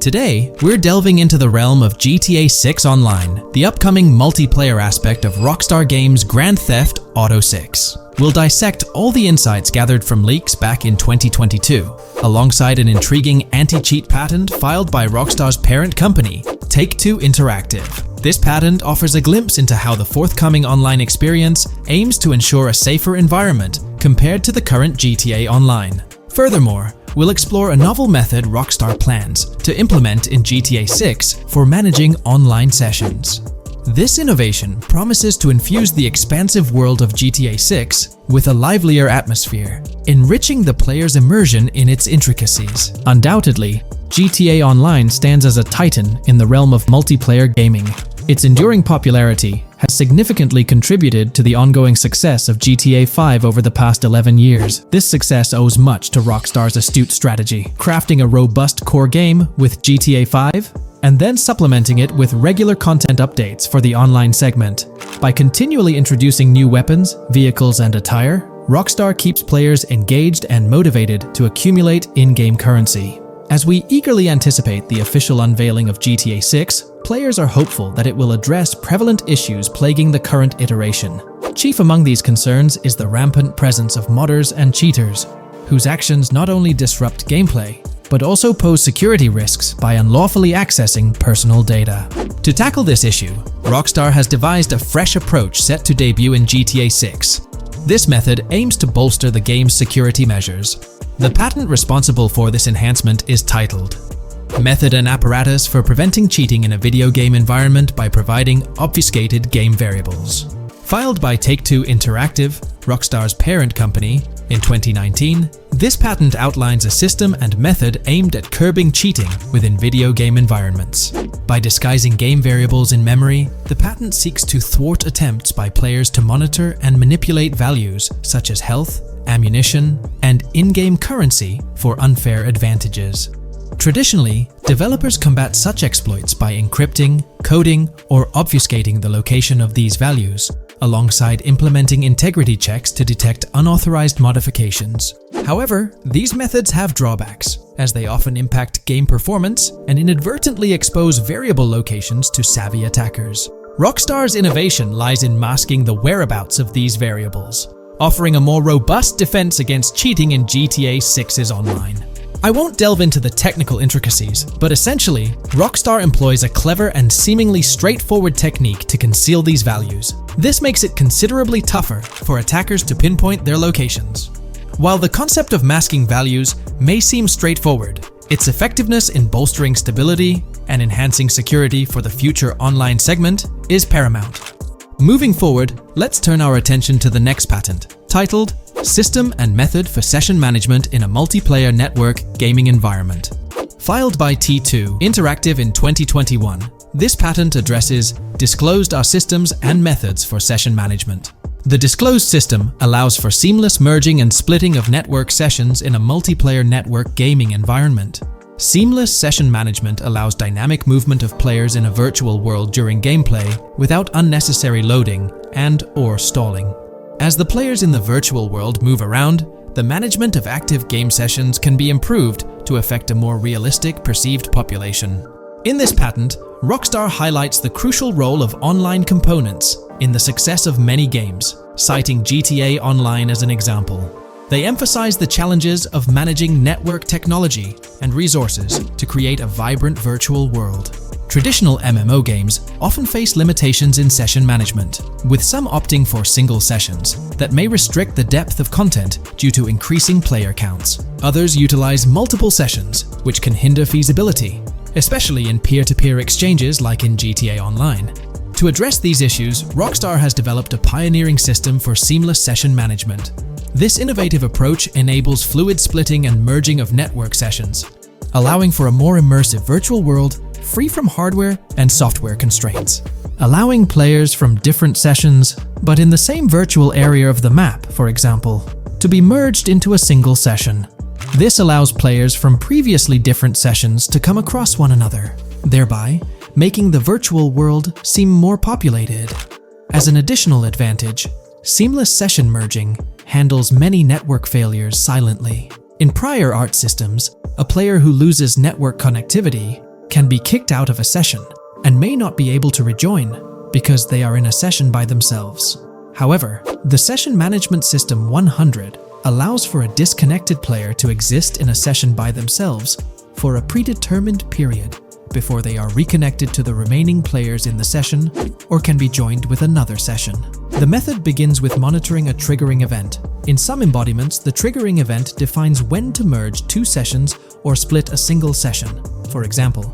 Today, we're delving into the realm of GTA 6 Online, the upcoming multiplayer aspect of Rockstar Games' Grand Theft Auto 6. We'll dissect all the insights gathered from leaks back in 2022, alongside an intriguing anti-cheat patent filed by Rockstar's parent company, Take-Two Interactive. This patent offers a glimpse into how the forthcoming online experience aims to ensure a safer environment compared to the current GTA Online. Furthermore, we'll explore a novel method Rockstar plans to implement in GTA 6 for managing online sessions. This innovation promises to infuse the expansive world of GTA 6 with a livelier atmosphere, enriching the player's immersion in its intricacies. Undoubtedly, GTA Online stands as a titan in the realm of multiplayer gaming. Its enduring popularity has significantly contributed to the ongoing success of GTA 5 over the past 11 years. This success owes much to Rockstar's astute strategy, crafting a robust core game with GTA 5 and then supplementing it with regular content updates for the online segment. By continually introducing new weapons, vehicles, and attire, Rockstar keeps players engaged and motivated to accumulate in-game currency. As we eagerly anticipate the official unveiling of GTA 6, players are hopeful that it will address prevalent issues plaguing the current iteration. Chief among these concerns is the rampant presence of modders and cheaters, whose actions not only disrupt gameplay, but also pose security risks by unlawfully accessing personal data. To tackle this issue, Rockstar has devised a fresh approach set to debut in GTA 6. This method aims to bolster the game's security measures. The patent responsible for this enhancement is titled Method and Apparatus for Preventing Cheating in a Video Game Environment by Providing Obfuscated Game Variables. Filed by Take-Two Interactive, Rockstar's parent company, in 2019, this patent outlines a system and method aimed at curbing cheating within video game environments. By disguising game variables in memory, the patent seeks to thwart attempts by players to monitor and manipulate values such as health, ammunition, and in-game currency for unfair advantages. Traditionally, developers combat such exploits by encrypting, coding, or obfuscating the location of these values, alongside implementing integrity checks to detect unauthorized modifications. However, these methods have drawbacks, as they often impact game performance and inadvertently expose variable locations to savvy attackers. Rockstar's innovation lies in masking the whereabouts of these variables, offering a more robust defense against cheating in GTA 6's online. I won't delve into the technical intricacies, but essentially, Rockstar employs a clever and seemingly straightforward technique to conceal these values. This makes it considerably tougher for attackers to pinpoint their locations. While the concept of masking values may seem straightforward, its effectiveness in bolstering stability and enhancing security for the future online segment is paramount. Moving forward, let's turn our attention to the next patent, titled System and Method for Session Management in a Multiplayer Network Gaming Environment. Filed by T2 Interactive in 2021, this patent addresses disclosed are systems and methods for session management. The disclosed system allows for seamless merging and splitting of network sessions in a multiplayer network gaming environment. Seamless session management allows dynamic movement of players in a virtual world during gameplay without unnecessary loading and/or stalling. As the players in the virtual world move around, the management of active game sessions can be improved to affect a more realistic perceived population. In this patent, Rockstar highlights the crucial role of online components in the success of many games, citing GTA Online as an example. They emphasize the challenges of managing network technology and resources to create a vibrant virtual world. Traditional MMO games often face limitations in session management, with some opting for single sessions that may restrict the depth of content due to increasing player counts. Others utilize multiple sessions, which can hinder feasibility, especially in peer-to-peer exchanges like in GTA Online. To address these issues, Rockstar has developed a pioneering system for seamless session management. This innovative approach enables fluid splitting and merging of network sessions, allowing for a more immersive virtual world free from hardware and software constraints. Allowing players from different sessions, but in the same virtual area of the map, for example, to be merged into a single session. This allows players from previously different sessions to come across one another, thereby making the virtual world seem more populated. As an additional advantage, seamless session merging handles many network failures silently. In prior art systems, a player who loses network connectivity can be kicked out of a session and may not be able to rejoin because they are in a session by themselves. However, the Session Management System 100 allows for a disconnected player to exist in a session by themselves for a predetermined period before they are reconnected to the remaining players in the session or can be joined with another session. The method begins with monitoring a triggering event. In some embodiments, the triggering event defines when to merge two sessions or split a single session. For example,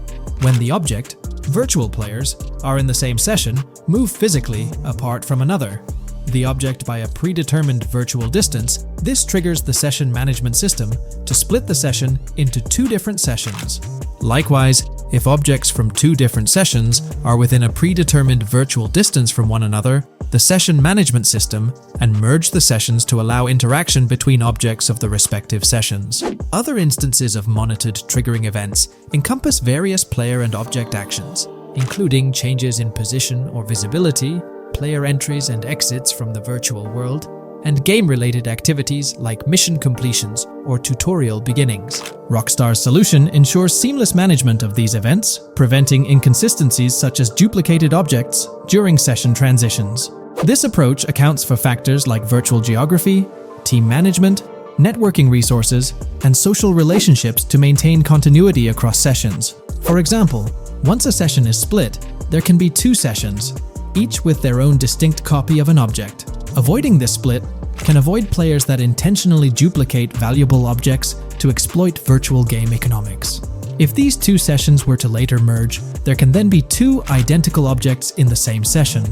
when the object, virtual players, are in the same session, move physically apart from another, the object by a predetermined virtual distance, this triggers the session management system to split the session into two different sessions. Likewise, if objects from two different sessions are within a predetermined virtual distance from one another, the session management system and merge the sessions to allow interaction between objects of the respective sessions. Other instances of monitored triggering events encompass various player and object actions, including changes in position or visibility, player entries and exits from the virtual world, and game-related activities like mission completions or tutorial beginnings. Rockstar's solution ensures seamless management of these events, preventing inconsistencies such as duplicated objects during session transitions. This approach accounts for factors like virtual geography, team management, networking resources, and social relationships to maintain continuity across sessions. For example, once a session is split, there can be two sessions, each with their own distinct copy of an object. Avoiding this split can avoid players that intentionally duplicate valuable objects to exploit virtual game economics. If these two sessions were to later merge, there can then be two identical objects in the same session.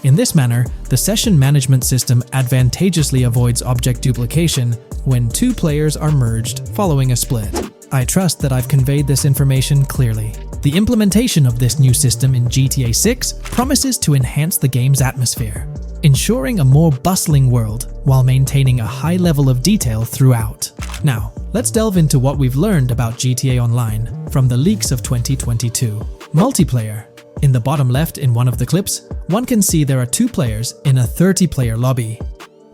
In this manner, the session management system advantageously avoids object duplication when two players are merged following a split. I trust that I've conveyed this information clearly. The implementation of this new system in GTA 6 promises to enhance the game's atmosphere, ensuring a more bustling world while maintaining a high level of detail throughout. Now, let's delve into what we've learned about GTA Online from the leaks of 2022. Multiplayer. In the bottom left in one of the clips, one can see there are two players in a 30-player lobby.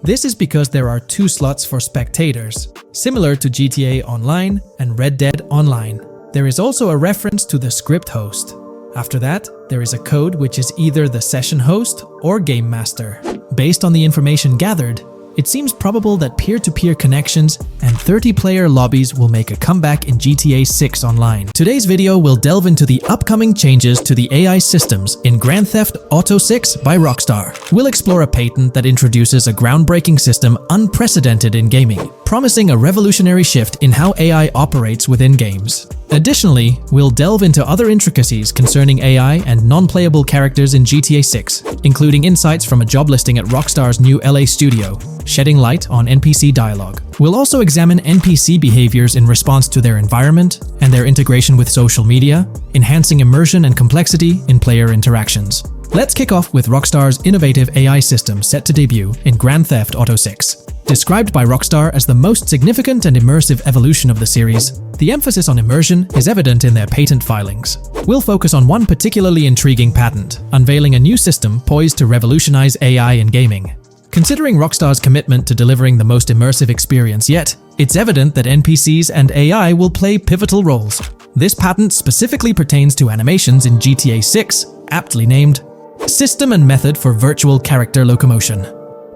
This is because there are two slots for spectators, similar to GTA Online and Red Dead Online. There is also a reference to the script host. After that, there is a code which is either the session host or game master. Based on the information gathered, it seems probable that peer-to-peer connections and 30-player lobbies will make a comeback in GTA 6 Online. Today's video will delve into the upcoming changes to the AI systems in Grand Theft Auto 6 by Rockstar. We'll explore a patent that introduces a groundbreaking system unprecedented in gaming, promising a revolutionary shift in how AI operates within games. Additionally, we'll delve into other intricacies concerning AI and non-playable characters in GTA 6, including insights from a job listing at Rockstar's new LA studio, shedding light on NPC dialogue. We'll also examine NPC behaviors in response to their environment and their integration with social media, enhancing immersion and complexity in player interactions. Let's kick off with Rockstar's innovative AI system set to debut in Grand Theft Auto 6. Described by Rockstar as the most significant and immersive evolution of the series, the emphasis on immersion is evident in their patent filings. We'll focus on one particularly intriguing patent, unveiling a new system poised to revolutionize AI in gaming. Considering Rockstar's commitment to delivering the most immersive experience yet, it's evident that NPCs and AI will play pivotal roles. This patent specifically pertains to animations in GTA 6, aptly named System and Method for Virtual Character Locomotion.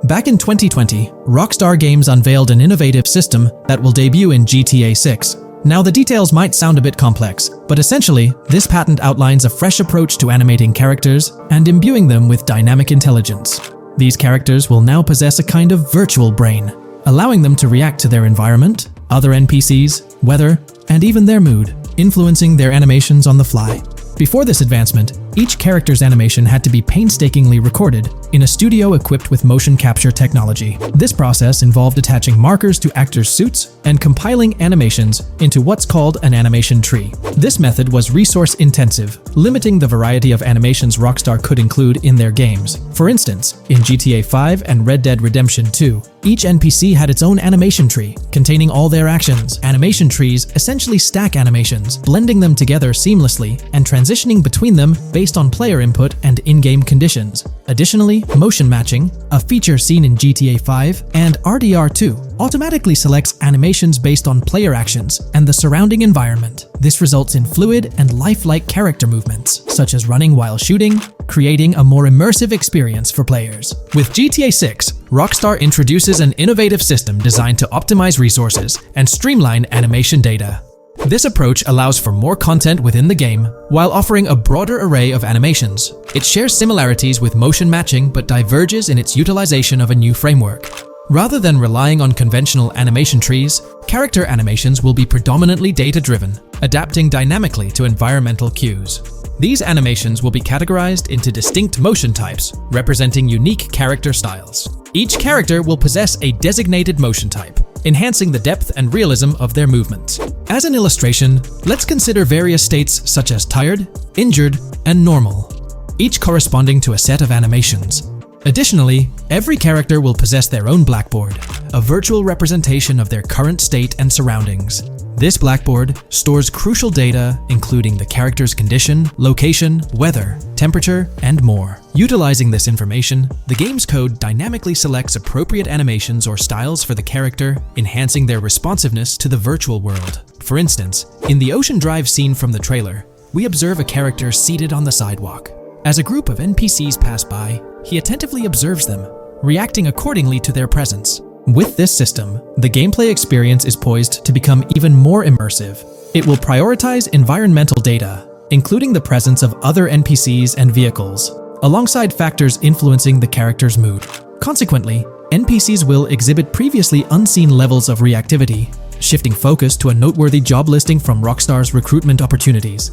Back in 2020, Rockstar Games unveiled an innovative system that will debut in GTA 6. Now, the details might sound a bit complex, but essentially, this patent outlines a fresh approach to animating characters and imbuing them with dynamic intelligence. These characters will now possess a kind of virtual brain, allowing them to react to their environment, other NPCs, weather, and even their mood, influencing their animations on the fly. Before this advancement, each character's animation had to be painstakingly recorded in a studio equipped with motion capture technology. This process involved attaching markers to actors' suits and compiling animations into what's called an animation tree. This method was resource-intensive, limiting the variety of animations Rockstar could include in their games. For instance, in GTA 5 and Red Dead Redemption 2, each NPC had its own animation tree, containing all their actions. Animation trees essentially stack animations, blending them together seamlessly and transitioning between them based on player input and in-game conditions. Additionally, motion matching, a feature seen in GTA 5 and RDR2, automatically selects animations based on player actions and the surrounding environment. This results in fluid and lifelike character movements, such as running while shooting, creating a more immersive experience for players. With GTA 6, Rockstar introduces an innovative system designed to optimize resources and streamline animation data. This approach allows for more content within the game while offering a broader array of animations. It shares similarities with motion matching but diverges in its utilization of a new framework. Rather than relying on conventional animation trees, character animations will be predominantly data-driven, adapting dynamically to environmental cues. These animations will be categorized into distinct motion types, representing unique character styles. Each character will possess a designated motion type, enhancing the depth and realism of their movements. As an illustration, let's consider various states such as tired, injured, and normal, each corresponding to a set of animations. Additionally, every character will possess their own blackboard, a virtual representation of their current state and surroundings. This blackboard stores crucial data including the character's condition, location, weather, temperature, and more. Utilizing this information, the game's code dynamically selects appropriate animations or styles for the character, enhancing their responsiveness to the virtual world. For instance, in the Ocean Drive scene from the trailer, we observe a character seated on the sidewalk. As a group of NPCs pass by, he attentively observes them, reacting accordingly to their presence. With this system, the gameplay experience is poised to become even more immersive. It will prioritize environmental data, including the presence of other NPCs and vehicles, alongside factors influencing the character's mood. Consequently, NPCs will exhibit previously unseen levels of reactivity, shifting focus to a noteworthy job listing from Rockstar's recruitment opportunities.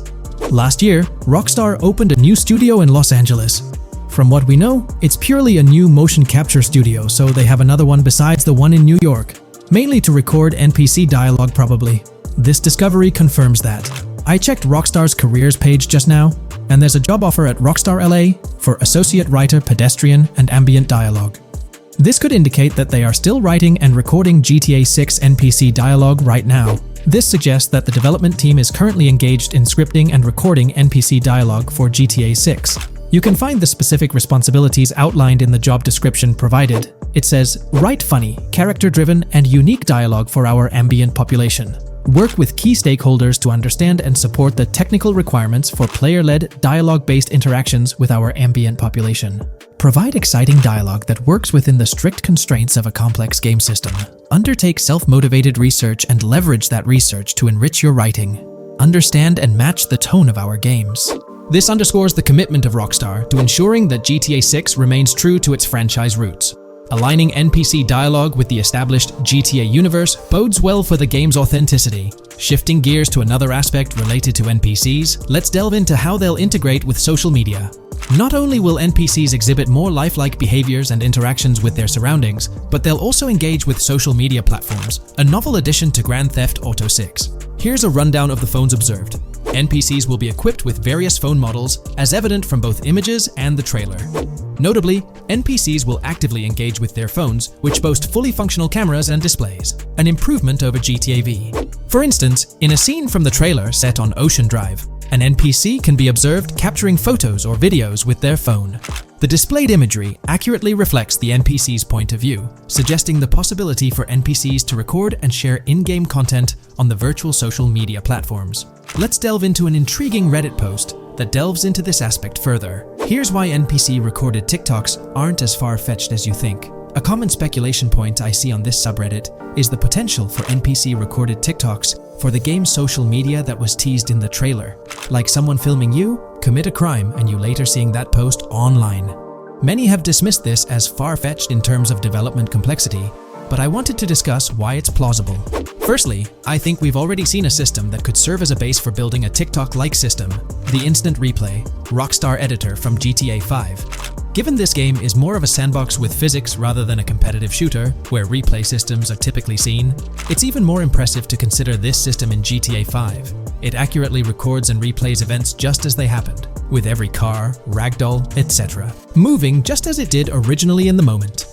Last year, Rockstar opened a new studio in Los Angeles. From what we know, it's purely a new motion capture studio, so they have another one besides the one in New York, mainly to record NPC dialogue probably. This discovery confirms that. I checked Rockstar's careers page just now, and there's a job offer at Rockstar LA for Associate Writer Pedestrian and Ambient Dialogue. This could indicate that they are still writing and recording GTA 6 NPC dialogue right now. This suggests that the development team is currently engaged in scripting and recording NPC dialogue for GTA 6. You can find the specific responsibilities outlined in the job description provided. It says, write funny, character-driven, and unique dialogue for our ambient population. Work with key stakeholders to understand and support the technical requirements for player-led, dialogue-based interactions with our ambient population. Provide exciting dialogue that works within the strict constraints of a complex game system. Undertake self-motivated research and leverage that research to enrich your writing. Understand and match the tone of our games. This underscores the commitment of Rockstar to ensuring that GTA 6 remains true to its franchise roots. Aligning NPC dialogue with the established GTA universe bodes well for the game's authenticity. Shifting gears to another aspect related to NPCs, let's delve into how they'll integrate with social media. Not only will NPCs exhibit more lifelike behaviors and interactions with their surroundings, but they'll also engage with social media platforms, a novel addition to Grand Theft Auto 6. Here's a rundown of the phones observed. NPCs will be equipped with various phone models, as evident from both images and the trailer. Notably, NPCs will actively engage with their phones, which boast fully functional cameras and displays, an improvement over GTA V. For instance, in a scene from the trailer set on Ocean Drive, an NPC can be observed capturing photos or videos with their phone. The displayed imagery accurately reflects the NPC's point of view, suggesting the possibility for NPCs to record and share in-game content on the virtual social media platforms. Let's delve into an intriguing Reddit post that delves into this aspect further. Here's why NPC-recorded TikToks aren't as far-fetched as you think. A common speculation point I see on this subreddit is the potential for NPC-recorded TikToks for the game's social media that was teased in the trailer, like someone filming you commit a crime and you later seeing that post online. Many have dismissed this as far-fetched in terms of development complexity, but I wanted to discuss why it's plausible. Firstly, I think we've already seen a system that could serve as a base for building a TikTok-like system, the Instant Replay, Rockstar editor from GTA 5. Given this game is more of a sandbox with physics rather than a competitive shooter, where replay systems are typically seen, it's even more impressive to consider this system in GTA 5. It accurately records and replays events just as they happened, with every car, ragdoll, etc., moving just as it did originally in the moment.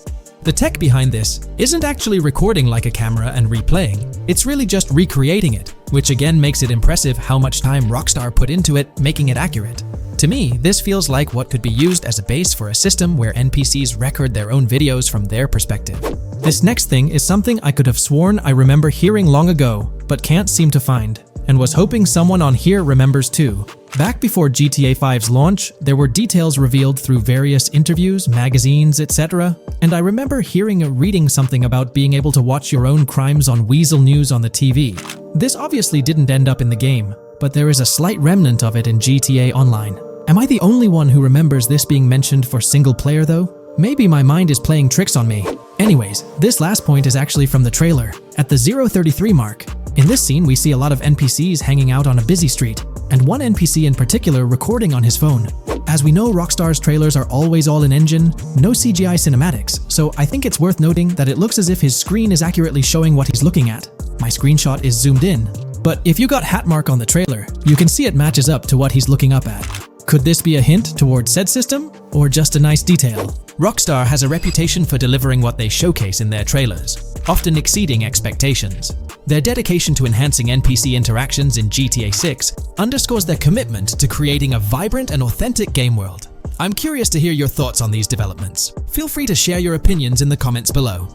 The tech behind this isn't actually recording like a camera and replaying, it's really just recreating it, which again makes it impressive how much time Rockstar put into it, making it accurate. To me, this feels like what could be used as a base for a system where NPCs record their own videos from their perspective. This next thing is something I could have sworn I remember hearing long ago, but can't seem to find, and was hoping someone on here remembers too. Back before GTA 5's launch, there were details revealed through various interviews, magazines, etc., and I remember hearing or reading something about being able to watch your own crimes on Weasel News on the TV. This obviously didn't end up in the game, but there is a slight remnant of it in GTA Online. Am I the only one who remembers this being mentioned for single player though? Maybe my mind is playing tricks on me. Anyways, this last point is actually from the trailer, at the 0:33 mark. In this scene, we see a lot of NPCs hanging out on a busy street, and one NPC in particular recording on his phone. As we know, Rockstar's trailers are always all in engine, no CGI cinematics, so I think it's worth noting that it looks as if his screen is accurately showing what he's looking at. My screenshot is zoomed in, but if you got Hatmark on the trailer, you can see it matches up to what he's looking up at. Could this be a hint towards said system, or just a nice detail? Rockstar has a reputation for delivering what they showcase in their trailers, often exceeding expectations. Their dedication to enhancing NPC interactions in GTA 6 underscores their commitment to creating a vibrant and authentic game world. I'm curious to hear your thoughts on these developments. Feel free to share your opinions in the comments below.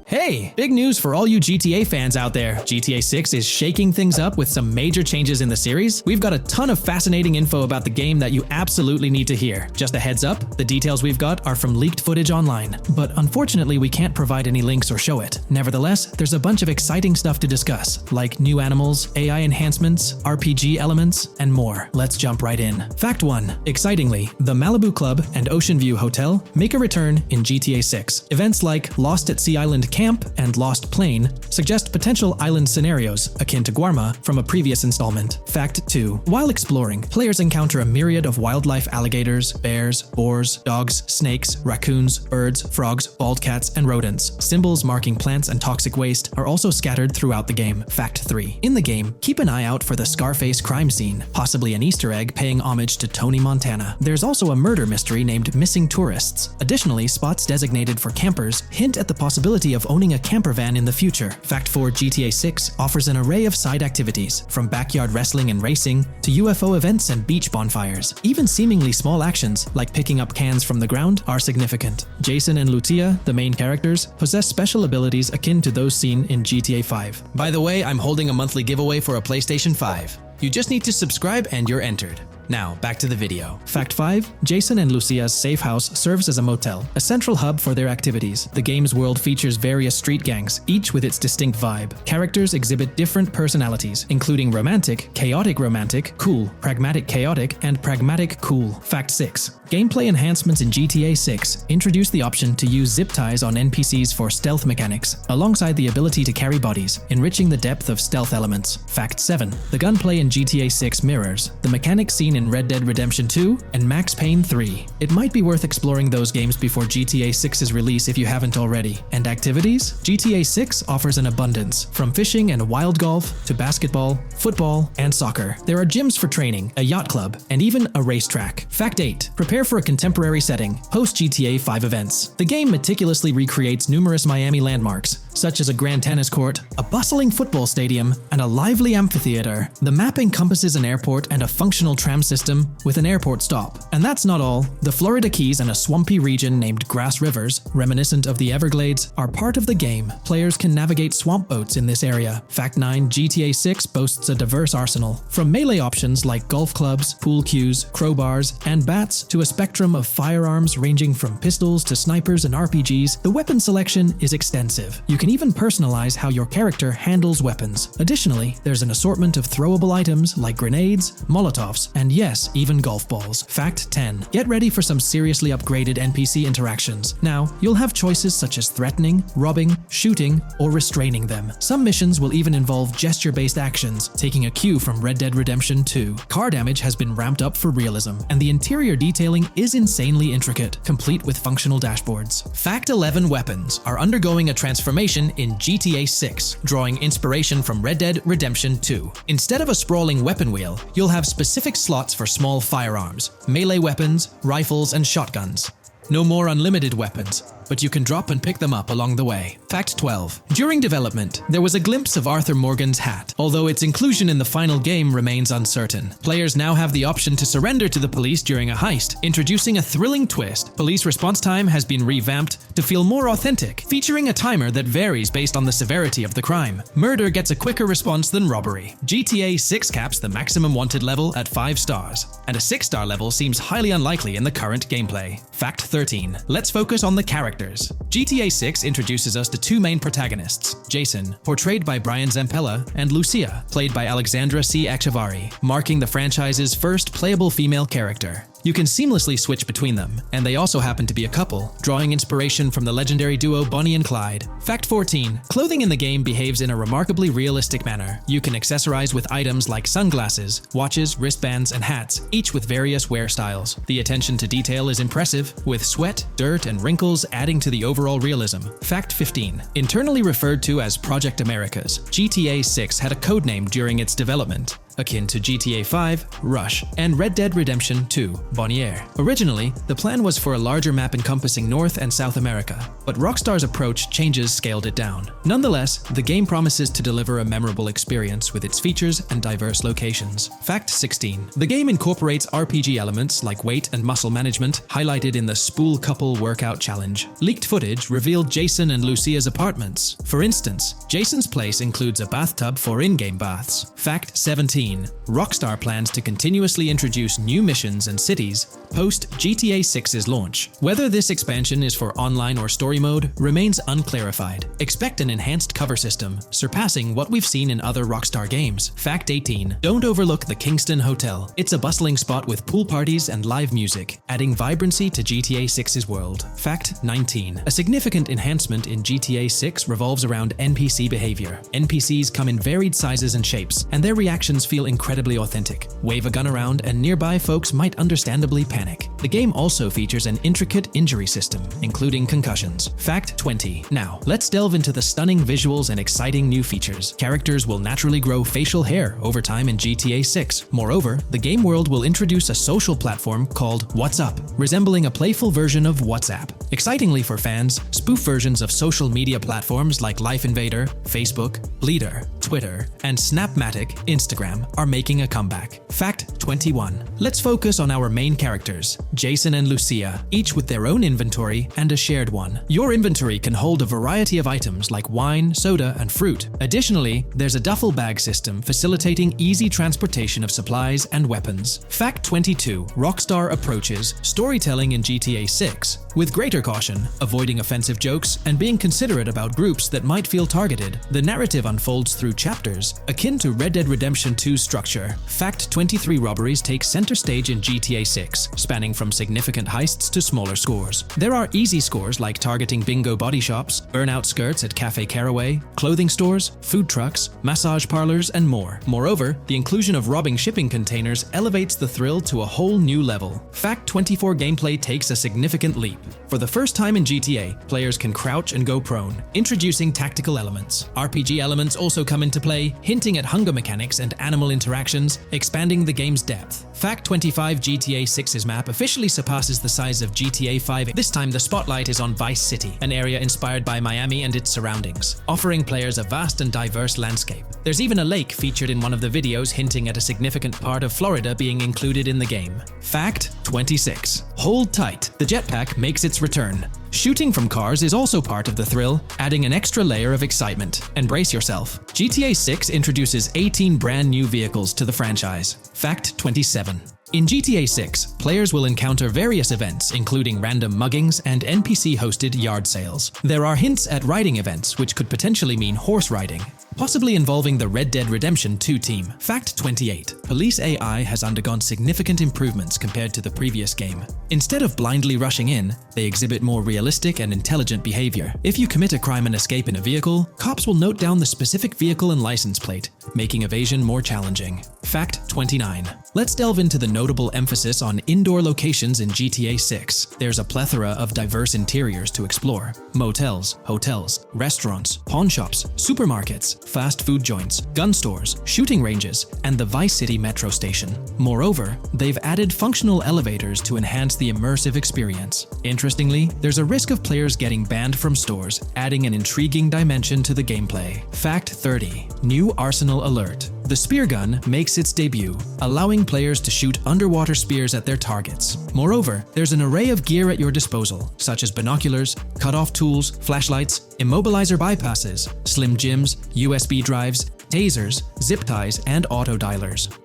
Hey, big news for all you GTA fans out there. GTA 6 is shaking things up with some major changes in the series. We've got a ton of fascinating info about the game that you absolutely need to hear. Just a heads up, the details we've got are from leaked footage online, but unfortunately we can't provide any links or show it. Nevertheless, there's a bunch of exciting stuff to discuss, like new animals, AI enhancements, RPG elements, and more. Let's jump right in. Fact 1. Excitingly, the Malibu Club and Ocean View Hotel make a return in GTA 6. Events like Lost at Sea Island Camp and Lost Plane suggest potential island scenarios akin to Guarma from a previous installment. Fact 2. While exploring, players encounter a myriad of wildlife: alligators, bears, boars, dogs, snakes, raccoons, birds, frogs, bald cats, and rodents. Symbols marking plants and toxic waste are also scattered throughout the game. Fact 3. In the game, keep an eye out for the Scarface crime scene, possibly an Easter egg paying homage to Tony Montana. There's also a murder mystery named Missing Tourists. Additionally, spots designated for campers hint at the possibility of owning a camper van in the future. Fact 4. GTA 6 offers an array of side activities, from backyard wrestling and racing to UFO events and beach bonfires. Even seemingly small actions, like picking up cans from the ground, are significant. Jason and Lucia, the main characters, possess special abilities akin to those seen in GTA 5. By the way, I'm holding a monthly giveaway for a PlayStation 5. You just need to subscribe and you're entered. Now, back to the video. Fact 5. Jason and Lucia's safe house serves as a motel, a central hub for their activities. The game's world features various street gangs, each with its distinct vibe. Characters exhibit different personalities, including romantic, chaotic romantic, cool, pragmatic chaotic, and pragmatic cool. Fact 6. Gameplay enhancements in GTA 6 introduce the option to use zip ties on NPCs for stealth mechanics, alongside the ability to carry bodies, enriching the depth of stealth elements. Fact 7. The gunplay in GTA 6 mirrors the mechanics seen in Red Dead Redemption 2 and Max Payne 3. It might be worth exploring those games before GTA 6's release if you haven't already. And activities? GTA 6 offers an abundance, from fishing and wild golf to basketball, football, and soccer. There are gyms for training, a yacht club, and even a racetrack. Fact 8. Prepare for a contemporary setting, post-GTA 5 events. The game meticulously recreates numerous Miami landmarks, such as a grand tennis court, a bustling football stadium, and a lively amphitheater. The map encompasses an airport and a functional tram system with an airport stop. And that's not all. The Florida Keys and a swampy region named Grass Rivers, reminiscent of the Everglades, are part of the game. Players can navigate swamp boats in this area. Fact 9. GTA 6 boasts a diverse arsenal, from melee options like golf clubs, pool cues, crowbars, and bats to a spectrum of firearms ranging from pistols to snipers and RPGs. The weapon selection is extensive. You can even personalize how your character handles weapons. Additionally, there's an assortment of throwable items like grenades, Molotovs, and yes, even golf balls. Fact 10. Get ready for some seriously upgraded NPC interactions. Now, you'll have choices such as threatening, robbing, shooting, or restraining them. Some missions will even involve gesture-based actions, taking a cue from Red Dead Redemption 2. Car damage has been ramped up for realism, and the interior detailing is insanely intricate, complete with functional dashboards. Fact 11. Weapons are undergoing a transformation in GTA 6, drawing inspiration from Red Dead Redemption 2. Instead of a sprawling weapon wheel, you'll have specific slots for small firearms, melee weapons, rifles, and shotguns. No more unlimited weapons, but you can drop and pick them up along the way. Fact 12. During development, there was a glimpse of Arthur Morgan's hat, although its inclusion in the final game remains uncertain. Players now have the option to surrender to the police during a heist, introducing a thrilling twist. Police response time has been revamped to feel more authentic, featuring a timer that varies based on the severity of the crime. Murder gets a quicker response than robbery. GTA 6 caps the maximum wanted level at 5 stars, and a 6-star level seems highly unlikely in the current gameplay. Fact 13. Let's focus on the characters. GTA 6 introduces us to two main protagonists, Jason, portrayed by Brian Zampella, and Lucia, played by Alexandra C. Echevarri, marking the franchise's first playable female character. You can seamlessly switch between them, and they also happen to be a couple, drawing inspiration from the legendary duo Bonnie and Clyde. Fact 14. Clothing in the game behaves in a remarkably realistic manner. You can accessorize with items like sunglasses, watches, wristbands, and hats, each with various wear styles. The attention to detail is impressive, with sweat, dirt, and wrinkles adding to the overall realism. Fact 15. Internally referred to as Project Americas, GTA 6 had a codename during its development, akin to GTA 5, Rush, and Red Dead Redemption 2, Bonnier. Originally, the plan was for a larger map encompassing North and South America, but Rockstar's approach changes scaled it down. Nonetheless, the game promises to deliver a memorable experience with its features and diverse locations. Fact 16. The game incorporates RPG elements like weight and muscle management, highlighted in the Spool Couple Workout Challenge. Leaked footage revealed Jason and Lucia's apartments. For instance, Jason's place includes a bathtub for in-game baths. Fact 17. Rockstar plans to continuously introduce new missions and cities post GTA 6's launch. Whether this expansion is for online or story mode remains unclarified. Expect an enhanced cover system, surpassing what we've seen in other Rockstar games. Fact 18. Don't overlook the Kingston Hotel. It's a bustling spot with pool parties and live music, adding vibrancy to GTA 6's world. Fact 19. A significant enhancement in GTA 6 revolves around NPC behavior. NPCs come in varied sizes and shapes, and their reactions feel incredibly authentic. Wave a gun around and nearby folks might understandably panic. The game also features an intricate injury system, including concussions. Fact 20. Now, let's delve into the stunning visuals and exciting new features. Characters will naturally grow facial hair over time in GTA 6. Moreover, the game world will introduce a social platform called What's Up, resembling a playful version of WhatsApp. Excitingly for fans, spoof versions of social media platforms like Life Invader, Facebook, Bleeder, Twitter, and Snapmatic, Instagram, are making a comeback. Fact 21. Let's focus on our main characters, Jason and Lucia, each with their own inventory and a shared one. Your inventory can hold a variety of items like wine, soda, and fruit. Additionally, there's a duffel bag system facilitating easy transportation of supplies and weapons. Fact 22. Rockstar approaches storytelling in GTA 6 with greater caution, avoiding offensive jokes and being considerate about groups that might feel targeted. The narrative unfolds through chapters, akin to Red Dead Redemption 2's structure. Fact 23. Robberies take center stage in GTA 6, spanning from significant heists to smaller scores. There are easy scores like targeting bingo body shops, burnout skirts at Cafe Caraway, clothing stores, food trucks, massage parlors, and more. Moreover, the inclusion of robbing shipping containers elevates the thrill to a whole new level. Fact 24. Gameplay takes a significant leap. For the first time in GTA, players can crouch and go prone, introducing tactical elements. RPG elements also come into play, hinting at hunger mechanics and animal interactions, expanding the game's depth. Fact 25. GTA 6's map officially surpasses the size of GTA 5. This time the spotlight is on Vice City, an area inspired by Miami and its surroundings, offering players a vast and diverse landscape. There's even a lake featured in one of the videos, hinting at a significant part of Florida being included in the game. Fact 26. Hold tight, the jetpack makes its return. Shooting from cars is also part of the thrill, adding an extra layer of excitement. And brace yourself. GTA 6 introduces 18 brand new vehicles to the franchise. Fact 27. In GTA 6, players will encounter various events, including random muggings and NPC-hosted yard sales. There are hints at riding events, which could potentially mean horse riding, possibly involving the Red Dead Redemption 2 team. Fact 28. Police AI has undergone significant improvements compared to the previous game. Instead of blindly rushing in, they exhibit more realistic and intelligent behavior. If you commit a crime and escape in a vehicle, cops will note down the specific vehicle and license plate, making evasion more challenging. Fact 29. Let's delve into the notable emphasis on indoor locations in GTA 6. There's a plethora of diverse interiors to explore. Motels, hotels, restaurants, pawn shops, supermarkets, fast food joints, gun stores, shooting ranges, and the Vice City metro station. Moreover, they've added functional elevators to enhance the immersive experience. Interestingly, there's a risk of players getting banned from stores, adding an intriguing dimension to the gameplay. Fact 30. New Arsenal Alert. The spear gun makes its debut, allowing players to shoot underwater spears at their targets. Moreover, there's an array of gear at your disposal, such as binoculars, cut-off tools, flashlights, immobilizer bypasses, slim jims, USB drives, tasers, zip ties, and auto dialers.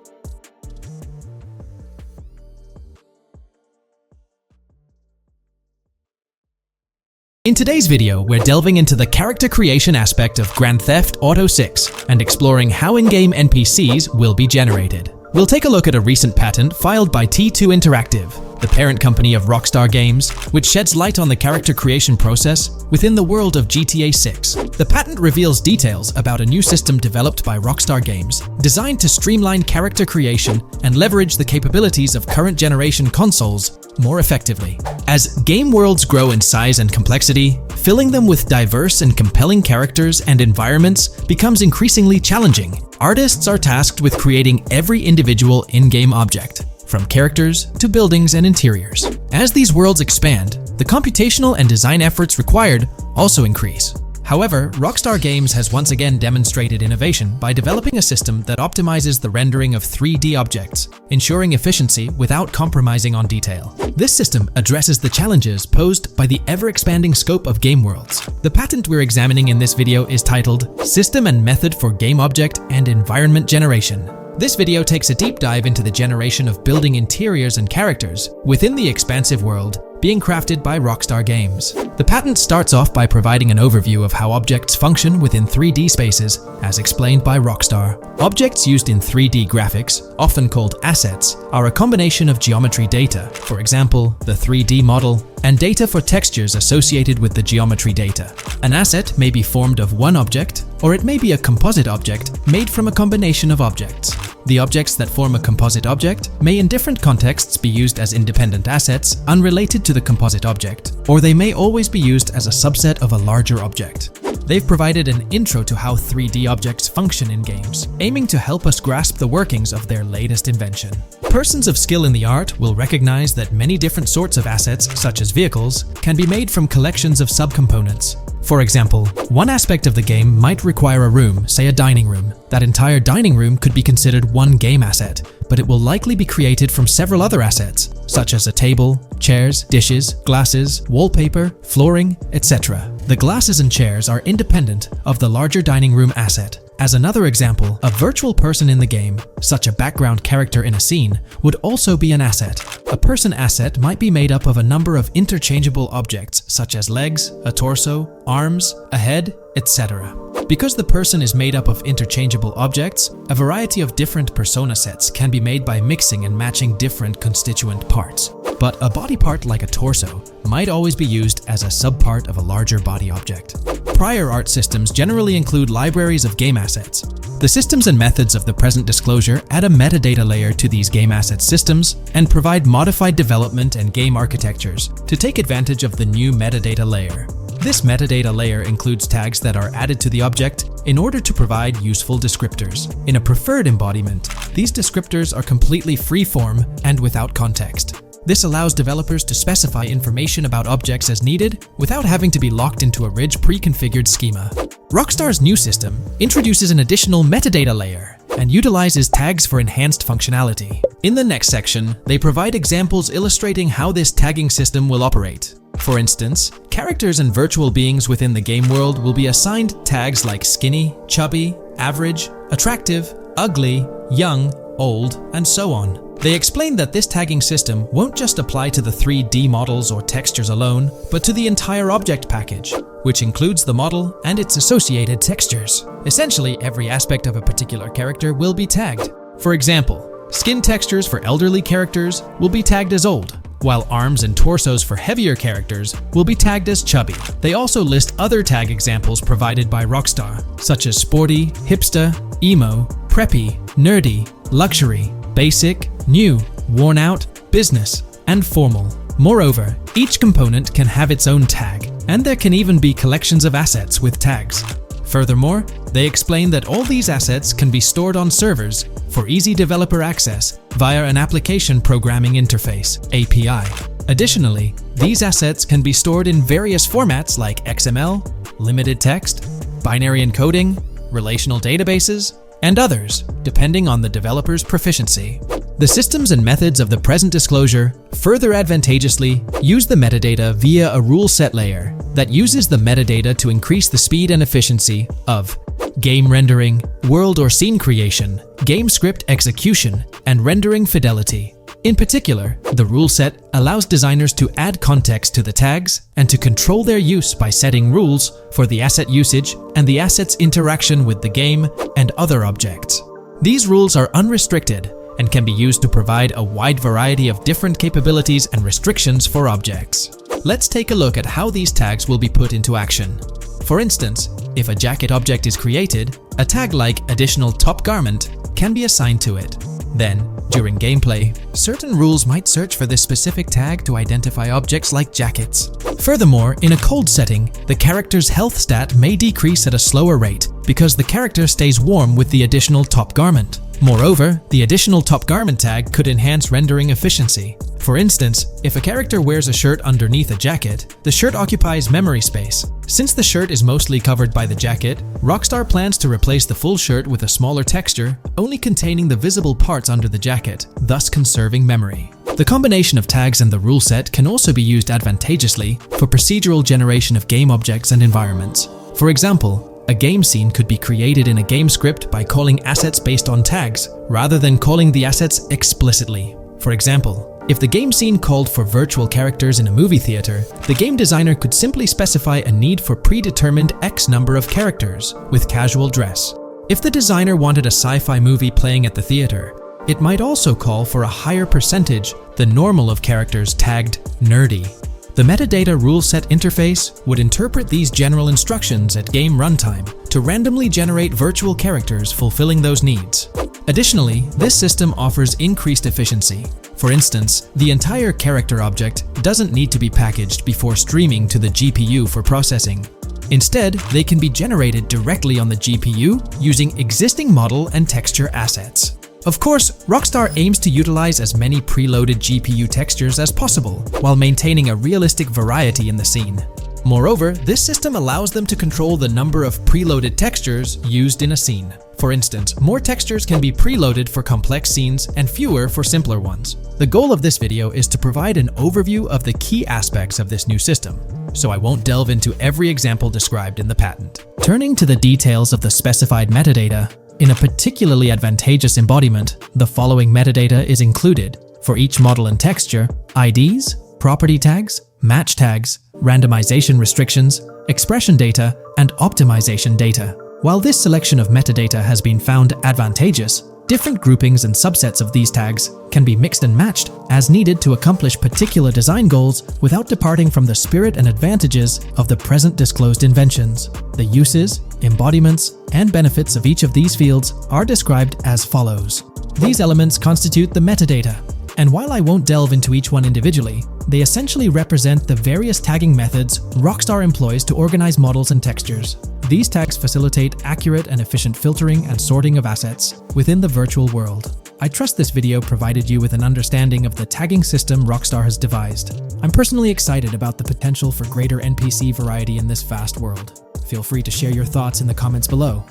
In today's video, we're delving into the character creation aspect of Grand Theft Auto 6 and exploring how in-game NPCs will be generated. We'll take a look at a recent patent filed by T2 Interactive, the parent company of Rockstar Games, which sheds light on the character creation process within the world of GTA 6. The patent reveals details about a new system developed by Rockstar Games, designed to streamline character creation and leverage the capabilities of current generation consoles more effectively. As game worlds grow in size and complexity, filling them with diverse and compelling characters and environments becomes increasingly challenging. Artists are tasked with creating every individual in-game object, from characters to buildings and interiors. As these worlds expand, the computational and design efforts required also increase. However, Rockstar Games has once again demonstrated innovation by developing a system that optimizes the rendering of 3D objects, ensuring efficiency without compromising on detail. This system addresses the challenges posed by the ever-expanding scope of game worlds. The patent we're examining in this video is titled System and Method for Game Object and Environment Generation. This video takes a deep dive into the generation of building interiors and characters within the expansive world being crafted by Rockstar Games. The patent starts off by providing an overview of how objects function within 3D spaces, as explained by Rockstar. Objects used in 3D graphics, often called assets, are a combination of geometry data, for example, the 3D model, and data for textures associated with the geometry data. An asset may be formed of one object, or it may be a composite object made from a combination of objects. The objects that form a composite object may in different contexts be used as independent assets unrelated to the composite object, or they may always be used as a subset of a larger object. They've provided an intro to how 3D objects function in games, aiming to help us grasp the workings of their latest invention. Persons of skill in the art will recognize that many different sorts of assets, such as vehicles, can be made from collections of subcomponents. For example, one aspect of the game might require a room, say a dining room. That entire dining room could be considered one game asset, but it will likely be created from several other assets, such as a table, chairs, dishes, glasses, wallpaper, flooring, etc. The glasses and chairs are independent of the larger dining room asset. As another example, a virtual person in the game, such a background character in a scene, would also be an asset. A person asset might be made up of a number of interchangeable objects, such as legs, a torso, arms, a head, etc. Because the person is made up of interchangeable objects, a variety of different persona sets can be made by mixing and matching different constituent parts. But a body part like a torso might always be used as a subpart of a larger body object. Prior art systems generally include libraries of game assets. The systems and methods of the present disclosure add a metadata layer to these game asset systems and provide modified development and game architectures to take advantage of the new metadata layer. This metadata layer includes tags that are added to the object in order to provide useful descriptors. In a preferred embodiment, these descriptors are completely free-form and without context. This allows developers to specify information about objects as needed without having to be locked into a rich pre-configured schema. Rockstar's new system introduces an additional metadata layer and utilizes tags for enhanced functionality. In the next section, they provide examples illustrating how this tagging system will operate. For instance, characters and virtual beings within the game world will be assigned tags like skinny, chubby, average, attractive, ugly, young, old, and so on. They explain that this tagging system won't just apply to the 3D models or textures alone, but to the entire object package, which includes the model and its associated textures. Essentially, every aspect of a particular character will be tagged. For example, skin textures for elderly characters will be tagged as old, while arms and torsos for heavier characters will be tagged as chubby. They also list other tag examples provided by Rockstar, such as sporty, hipster, emo, preppy, nerdy, luxury, basic, new, worn out, business, and formal. Moreover, each component can have its own tag, and there can even be collections of assets with tags. Furthermore, They explain that all these assets can be stored on servers for easy developer access via an application programming interface (API). Additionally, these assets can be stored in various formats like XML, limited text, binary encoding, relational databases, and others, depending on the developer's proficiency. The systems and methods of the present disclosure further advantageously use the metadata via a rule set layer that uses the metadata to increase the speed and efficiency of game rendering, world or scene creation, game script execution, and rendering fidelity. In particular, the rule set allows designers to add context to the tags and to control their use by setting rules for the asset usage and the asset's interaction with the game and other objects. These rules are unrestricted and can be used to provide a wide variety of different capabilities and restrictions for objects. Let's take a look at how these tags will be put into action. For instance, if a jacket object is created, a tag like additional top garment can be assigned to it. Then, during gameplay, certain rules might search for this specific tag to identify objects like jackets. Furthermore, in a cold setting, the character's health stat may decrease at a slower rate because the character stays warm with the additional top garment. Moreover, the additional top garment tag could enhance rendering efficiency. For instance, if a character wears a shirt underneath a jacket, the shirt occupies memory space. Since the shirt is mostly covered by the jacket, Rockstar plans to replace the full shirt with a smaller texture, only containing the visible parts under the jacket, thus conserving memory. The combination of tags and the rule set can also be used advantageously for procedural generation of game objects and environments. For example, a game scene could be created in a game script by calling assets based on tags, rather than calling the assets explicitly. For example, if the game scene called for virtual characters in a movie theater, the game designer could simply specify a need for predetermined X number of characters with casual dress. If the designer wanted a sci-fi movie playing at the theater, it might also call for a higher percentage than normal of characters tagged nerdy. The metadata rule set interface would interpret these general instructions at game runtime to randomly generate virtual characters fulfilling those needs. Additionally, this system offers increased efficiency. For instance, the entire character object doesn't need to be packaged before streaming to the GPU for processing. Instead, they can be generated directly on the GPU using existing model and texture assets. Of course, Rockstar aims to utilize as many preloaded GPU textures as possible, while maintaining a realistic variety in the scene. Moreover, this system allows them to control the number of preloaded textures used in a scene. For instance, more textures can be preloaded for complex scenes and fewer for simpler ones. The goal of this video is to provide an overview of the key aspects of this new system, so I won't delve into every example described in the patent. Turning to the details of the specified metadata, in a particularly advantageous embodiment, the following metadata is included for each model and texture: IDs, property tags, match tags, randomization restrictions, expression data, and optimization data. While this selection of metadata has been found advantageous, different groupings and subsets of these tags can be mixed and matched as needed to accomplish particular design goals without departing from the spirit and advantages of the present disclosed inventions. The uses, embodiments, and benefits of each of these fields are described as follows. These elements constitute the metadata, and while I won't delve into each one individually, they essentially represent the various tagging methods Rockstar employs to organize models and textures. These tags facilitate accurate and efficient filtering and sorting of assets within the virtual world. I trust this video provided you with an understanding of the tagging system Rockstar has devised. I'm personally excited about the potential for greater NPC variety in this vast world. Feel free to share your thoughts in the comments below.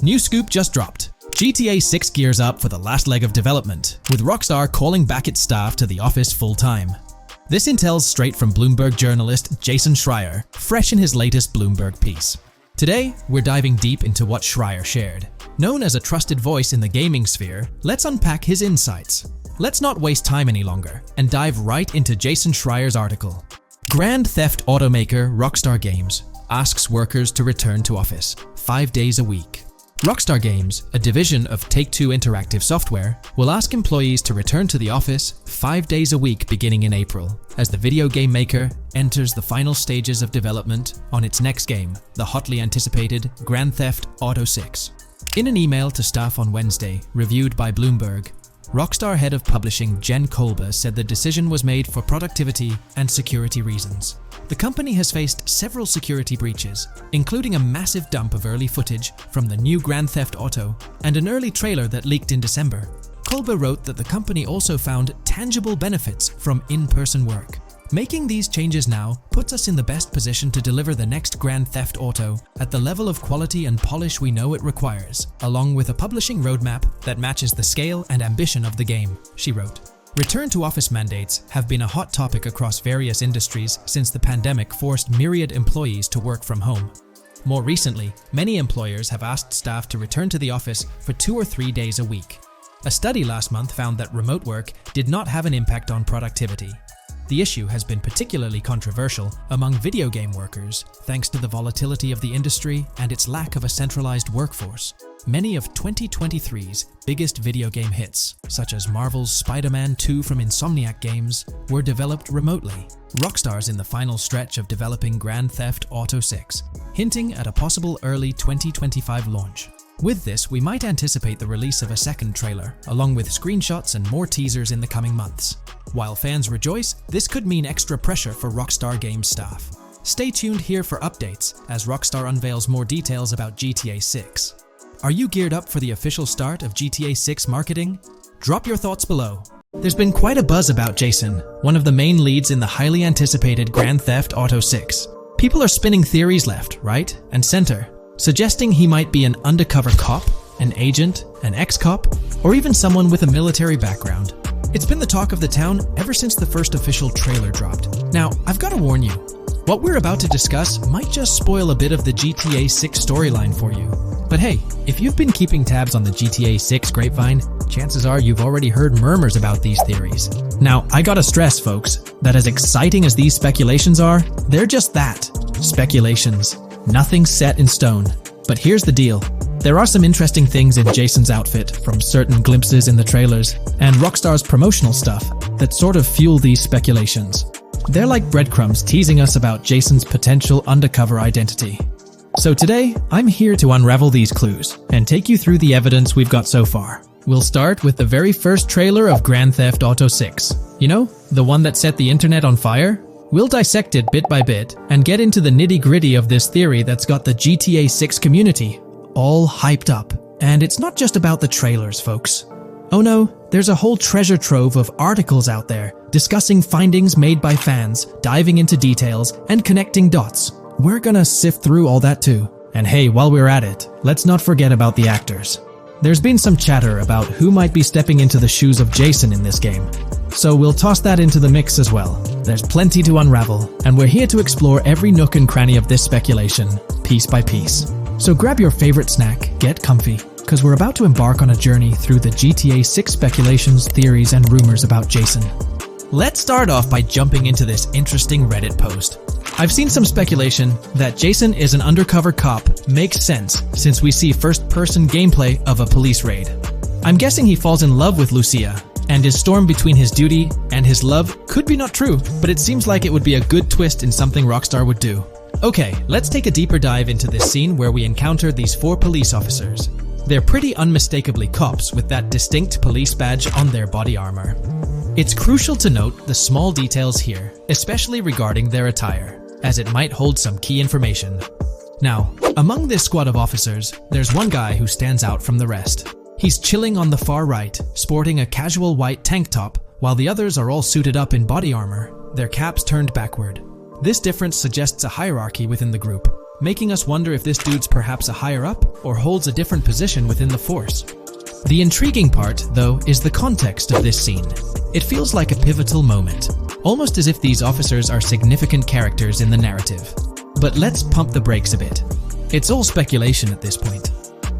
New scoop just dropped. GTA 6 gears up for the last leg of development, with Rockstar calling back its staff to the office full-time. This intel's straight from Bloomberg journalist Jason Schreier, fresh in his latest Bloomberg piece. Today, we're diving deep into what Schreier shared. Known as a trusted voice in the gaming sphere, let's unpack his insights. Let's not waste time any longer and dive right into Jason Schreier's article. Grand Theft automaker Rockstar Games asks workers to return to office 5 days a week. Rockstar Games, a division of Take-Two Interactive Software, will ask employees to return to the office 5 days a week beginning in April, as the video game maker enters the final stages of development on its next game, the hotly anticipated Grand Theft Auto 6. In an email to staff on Wednesday, reviewed by Bloomberg, Rockstar head of publishing Jen Kolber said the decision was made for productivity and security reasons. The company has faced several security breaches, including a massive dump of early footage from the new Grand Theft Auto and an early trailer that leaked in December. Kolbe wrote that the company also found tangible benefits from in-person work. Making these changes now puts us in the best position to deliver the next Grand Theft Auto at the level of quality and polish we know it requires, along with a publishing roadmap that matches the scale and ambition of the game, she wrote. Return-to-office mandates have been a hot topic across various industries since the pandemic forced myriad employees to work from home. More recently, many employers have asked staff to return to the office for 2 or 3 days a week. A study last month found that remote work did not have an impact on productivity. The issue has been particularly controversial among video game workers, thanks to the volatility of the industry and its lack of a centralized workforce. Many of 2023's biggest video game hits, such as Marvel's Spider-Man 2 from Insomniac Games, were developed remotely. Rockstar's in the final stretch of developing Grand Theft Auto 6, hinting at a possible early 2025 launch. With this, we might anticipate the release of a second trailer, along with screenshots and more teasers in the coming months. While fans rejoice, this could mean extra pressure for Rockstar Games staff. Stay tuned here for updates as Rockstar unveils more details about GTA 6. Are you geared up for the official start of GTA 6 marketing? Drop your thoughts below. There's been quite a buzz about Jason, one of the main leads in the highly anticipated Grand Theft Auto 6. People are spinning theories left, right, and center, suggesting he might be an undercover cop, an agent, an ex-cop, or even someone with a military background. It's been the talk of the town ever since the first official trailer dropped. Now, I've got to warn you, what we're about to discuss might just spoil a bit of the GTA 6 storyline for you. But hey, if you've been keeping tabs on the GTA 6 grapevine, chances are you've already heard murmurs about these theories. Now, I gotta stress, folks, that as exciting as these speculations are, they're just that, speculations. Nothing set in stone. But here's the deal. There are some interesting things in Jason's outfit from certain glimpses in the trailers and Rockstar's promotional stuff that sort of fuel these speculations. They're like breadcrumbs teasing us about Jason's potential undercover identity. So today, I'm here to unravel these clues and take you through the evidence we've got so far. We'll start with the very first trailer of Grand Theft Auto 6. You know, the one that set the internet on fire? We'll dissect it bit by bit and get into the nitty-gritty of this theory that's got the GTA 6 community all hyped up. And it's not just about the trailers, folks. Oh no, there's a whole treasure trove of articles out there discussing findings made by fans, diving into details, and connecting dots. We're gonna sift through all that too. And hey, while we're at it, let's not forget about the actors. There's been some chatter about who might be stepping into the shoes of Jason in this game. So we'll toss that into the mix as well. There's plenty to unravel, and we're here to explore every nook and cranny of this speculation, piece by piece. So grab your favorite snack, get comfy, because we're about to embark on a journey through the GTA 6 speculations, theories, and rumors about Jason. Let's start off by jumping into this interesting Reddit post. I've seen some speculation that Jason is an undercover cop makes sense since we see first-person gameplay of a police raid. I'm guessing he falls in love with Lucia, and his storm between his duty and his love could be not true, but it seems like it would be a good twist in something Rockstar would do. Okay, let's take a deeper dive into this scene where we encounter these 4 police officers. They're pretty unmistakably cops with that distinct police badge on their body armor. It's crucial to note the small details here, especially regarding their attire, as it might hold some key information. Now, among this squad of officers, there's one guy who stands out from the rest. He's chilling on the far right, sporting a casual white tank top, while the others are all suited up in body armor, their caps turned backward. This difference suggests a hierarchy within the group, making us wonder if this dude's perhaps a higher up or holds a different position within the force. The intriguing part, though, is the context of this scene. It feels like a pivotal moment, almost as if these officers are significant characters in the narrative. But let's pump the brakes a bit. It's all speculation at this point.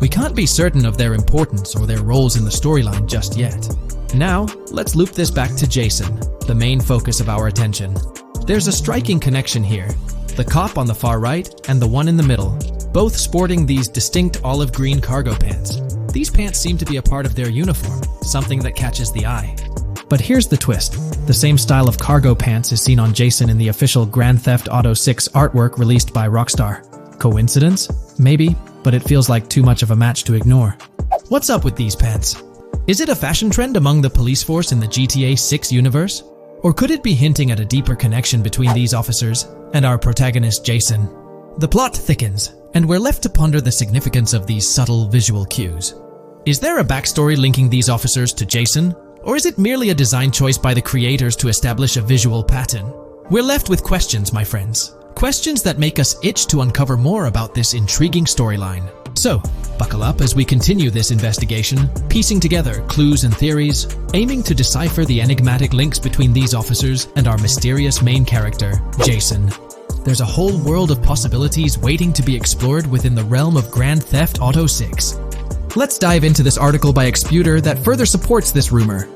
We can't be certain of their importance or their roles in the storyline just yet. Now, let's loop this back to Jason, the main focus of our attention. There's a striking connection here. The cop on the far right and the one in the middle, both sporting these distinct olive green cargo pants. These pants seem to be a part of their uniform, something that catches the eye. But here's the twist. The same style of cargo pants is seen on Jason in the official Grand Theft Auto 6 artwork released by Rockstar. Coincidence? Maybe, but it feels like too much of a match to ignore. What's up with these pants? Is it a fashion trend among the police force in the GTA 6 universe? Or could it be hinting at a deeper connection between these officers and our protagonist Jason. The plot thickens, and we're left to ponder the significance of these subtle visual cues. Is there a backstory linking these officers to Jason, or is it merely a design choice by the creators to establish a visual pattern? We're left with questions, my friends. Questions that make us itch to uncover more about this intriguing storyline. So, buckle up as we continue this investigation, piecing together clues and theories, aiming to decipher the enigmatic links between these officers and our mysterious main character, Jason. There's a whole world of possibilities waiting to be explored within the realm of Grand Theft Auto 6. Let's dive into this article by Exputer that further supports this rumor.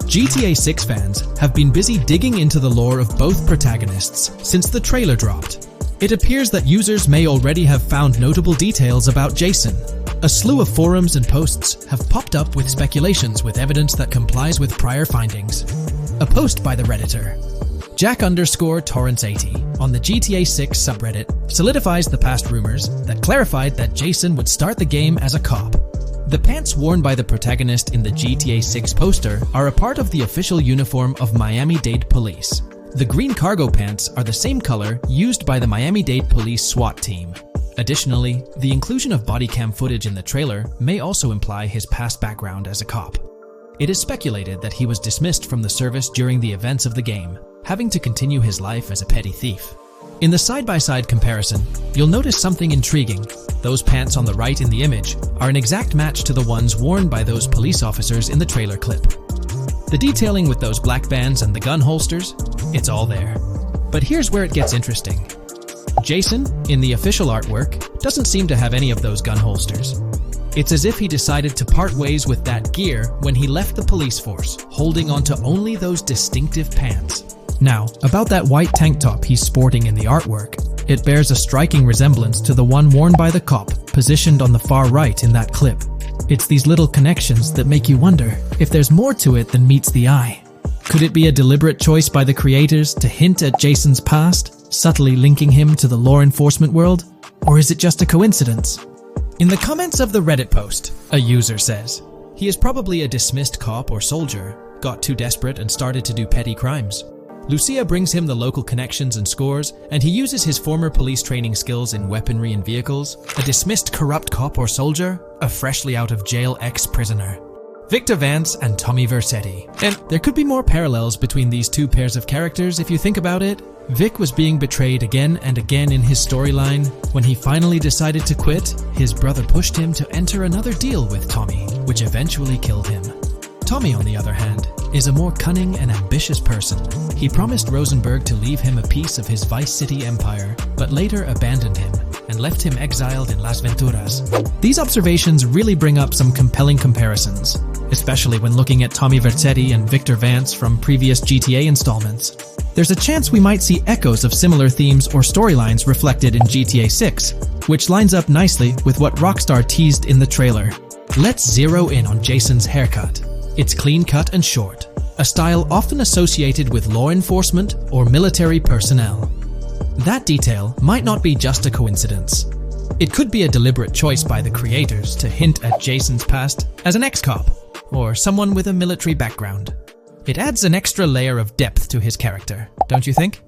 GTA 6 fans have been busy digging into the lore of both protagonists since the trailer dropped. It appears that users may already have found notable details about Jason. A slew of forums and posts have popped up with speculations with evidence that complies with prior findings. A post by the Redditor, Jack_Torrance80, on the GTA 6 subreddit solidifies the past rumors that clarified that Jason would start the game as a cop. The pants worn by the protagonist in the GTA 6 poster are a part of the official uniform of Miami-Dade Police. The green cargo pants are the same color used by the Miami-Dade Police SWAT team. Additionally, the inclusion of body cam footage in the trailer may also imply his past background as a cop. It is speculated that he was dismissed from the service during the events of the game, having to continue his life as a petty thief. In the side-by-side comparison, you'll notice something intriguing. Those pants on the right in the image are an exact match to the ones worn by those police officers in the trailer clip. The detailing with those black bands and the gun holsters, it's all there. But here's where it gets interesting. Jason, in the official artwork, doesn't seem to have any of those gun holsters. It's as if he decided to part ways with that gear when he left the police force, holding onto only those distinctive pants. Now, about that white tank top he's sporting in the artwork, it bears a striking resemblance to the one worn by the cop, positioned on the far right in that clip. It's these little connections that make you wonder if there's more to it than meets the eye. Could it be a deliberate choice by the creators to hint at Jason's past, subtly linking him to the law enforcement world? Or is it just a coincidence? In the comments of the Reddit post, a user says, he is probably a dismissed cop or soldier, got too desperate and started to do petty crimes. Lucia brings him the local connections and scores, and he uses his former police training skills in weaponry and vehicles. A dismissed corrupt cop or soldier, a freshly out of jail ex-prisoner. Victor Vance and Tommy Vercetti. And there could be more parallels between these two pairs of characters if you think about it. Vic was being betrayed again and again in his storyline. When he finally decided to quit, his brother pushed him to enter another deal with Tommy, which eventually killed him. Tommy, on the other hand, is a more cunning and ambitious person. He promised Rosenberg to leave him a piece of his Vice City empire, but later abandoned him and left him exiled in Las Venturas. These observations really bring up some compelling comparisons, especially when looking at Tommy Vercetti and Victor Vance from previous GTA installments. There's a chance we might see echoes of similar themes or storylines reflected in GTA 6, which lines up nicely with what Rockstar teased in the trailer. Let's zero in on Jason's haircut. It's clean cut and short, a style often associated with law enforcement or military personnel. That detail might not be just a coincidence. It could be a deliberate choice by the creators to hint at Jason's past as an ex-cop or someone with a military background. It adds an extra layer of depth to his character, don't you think?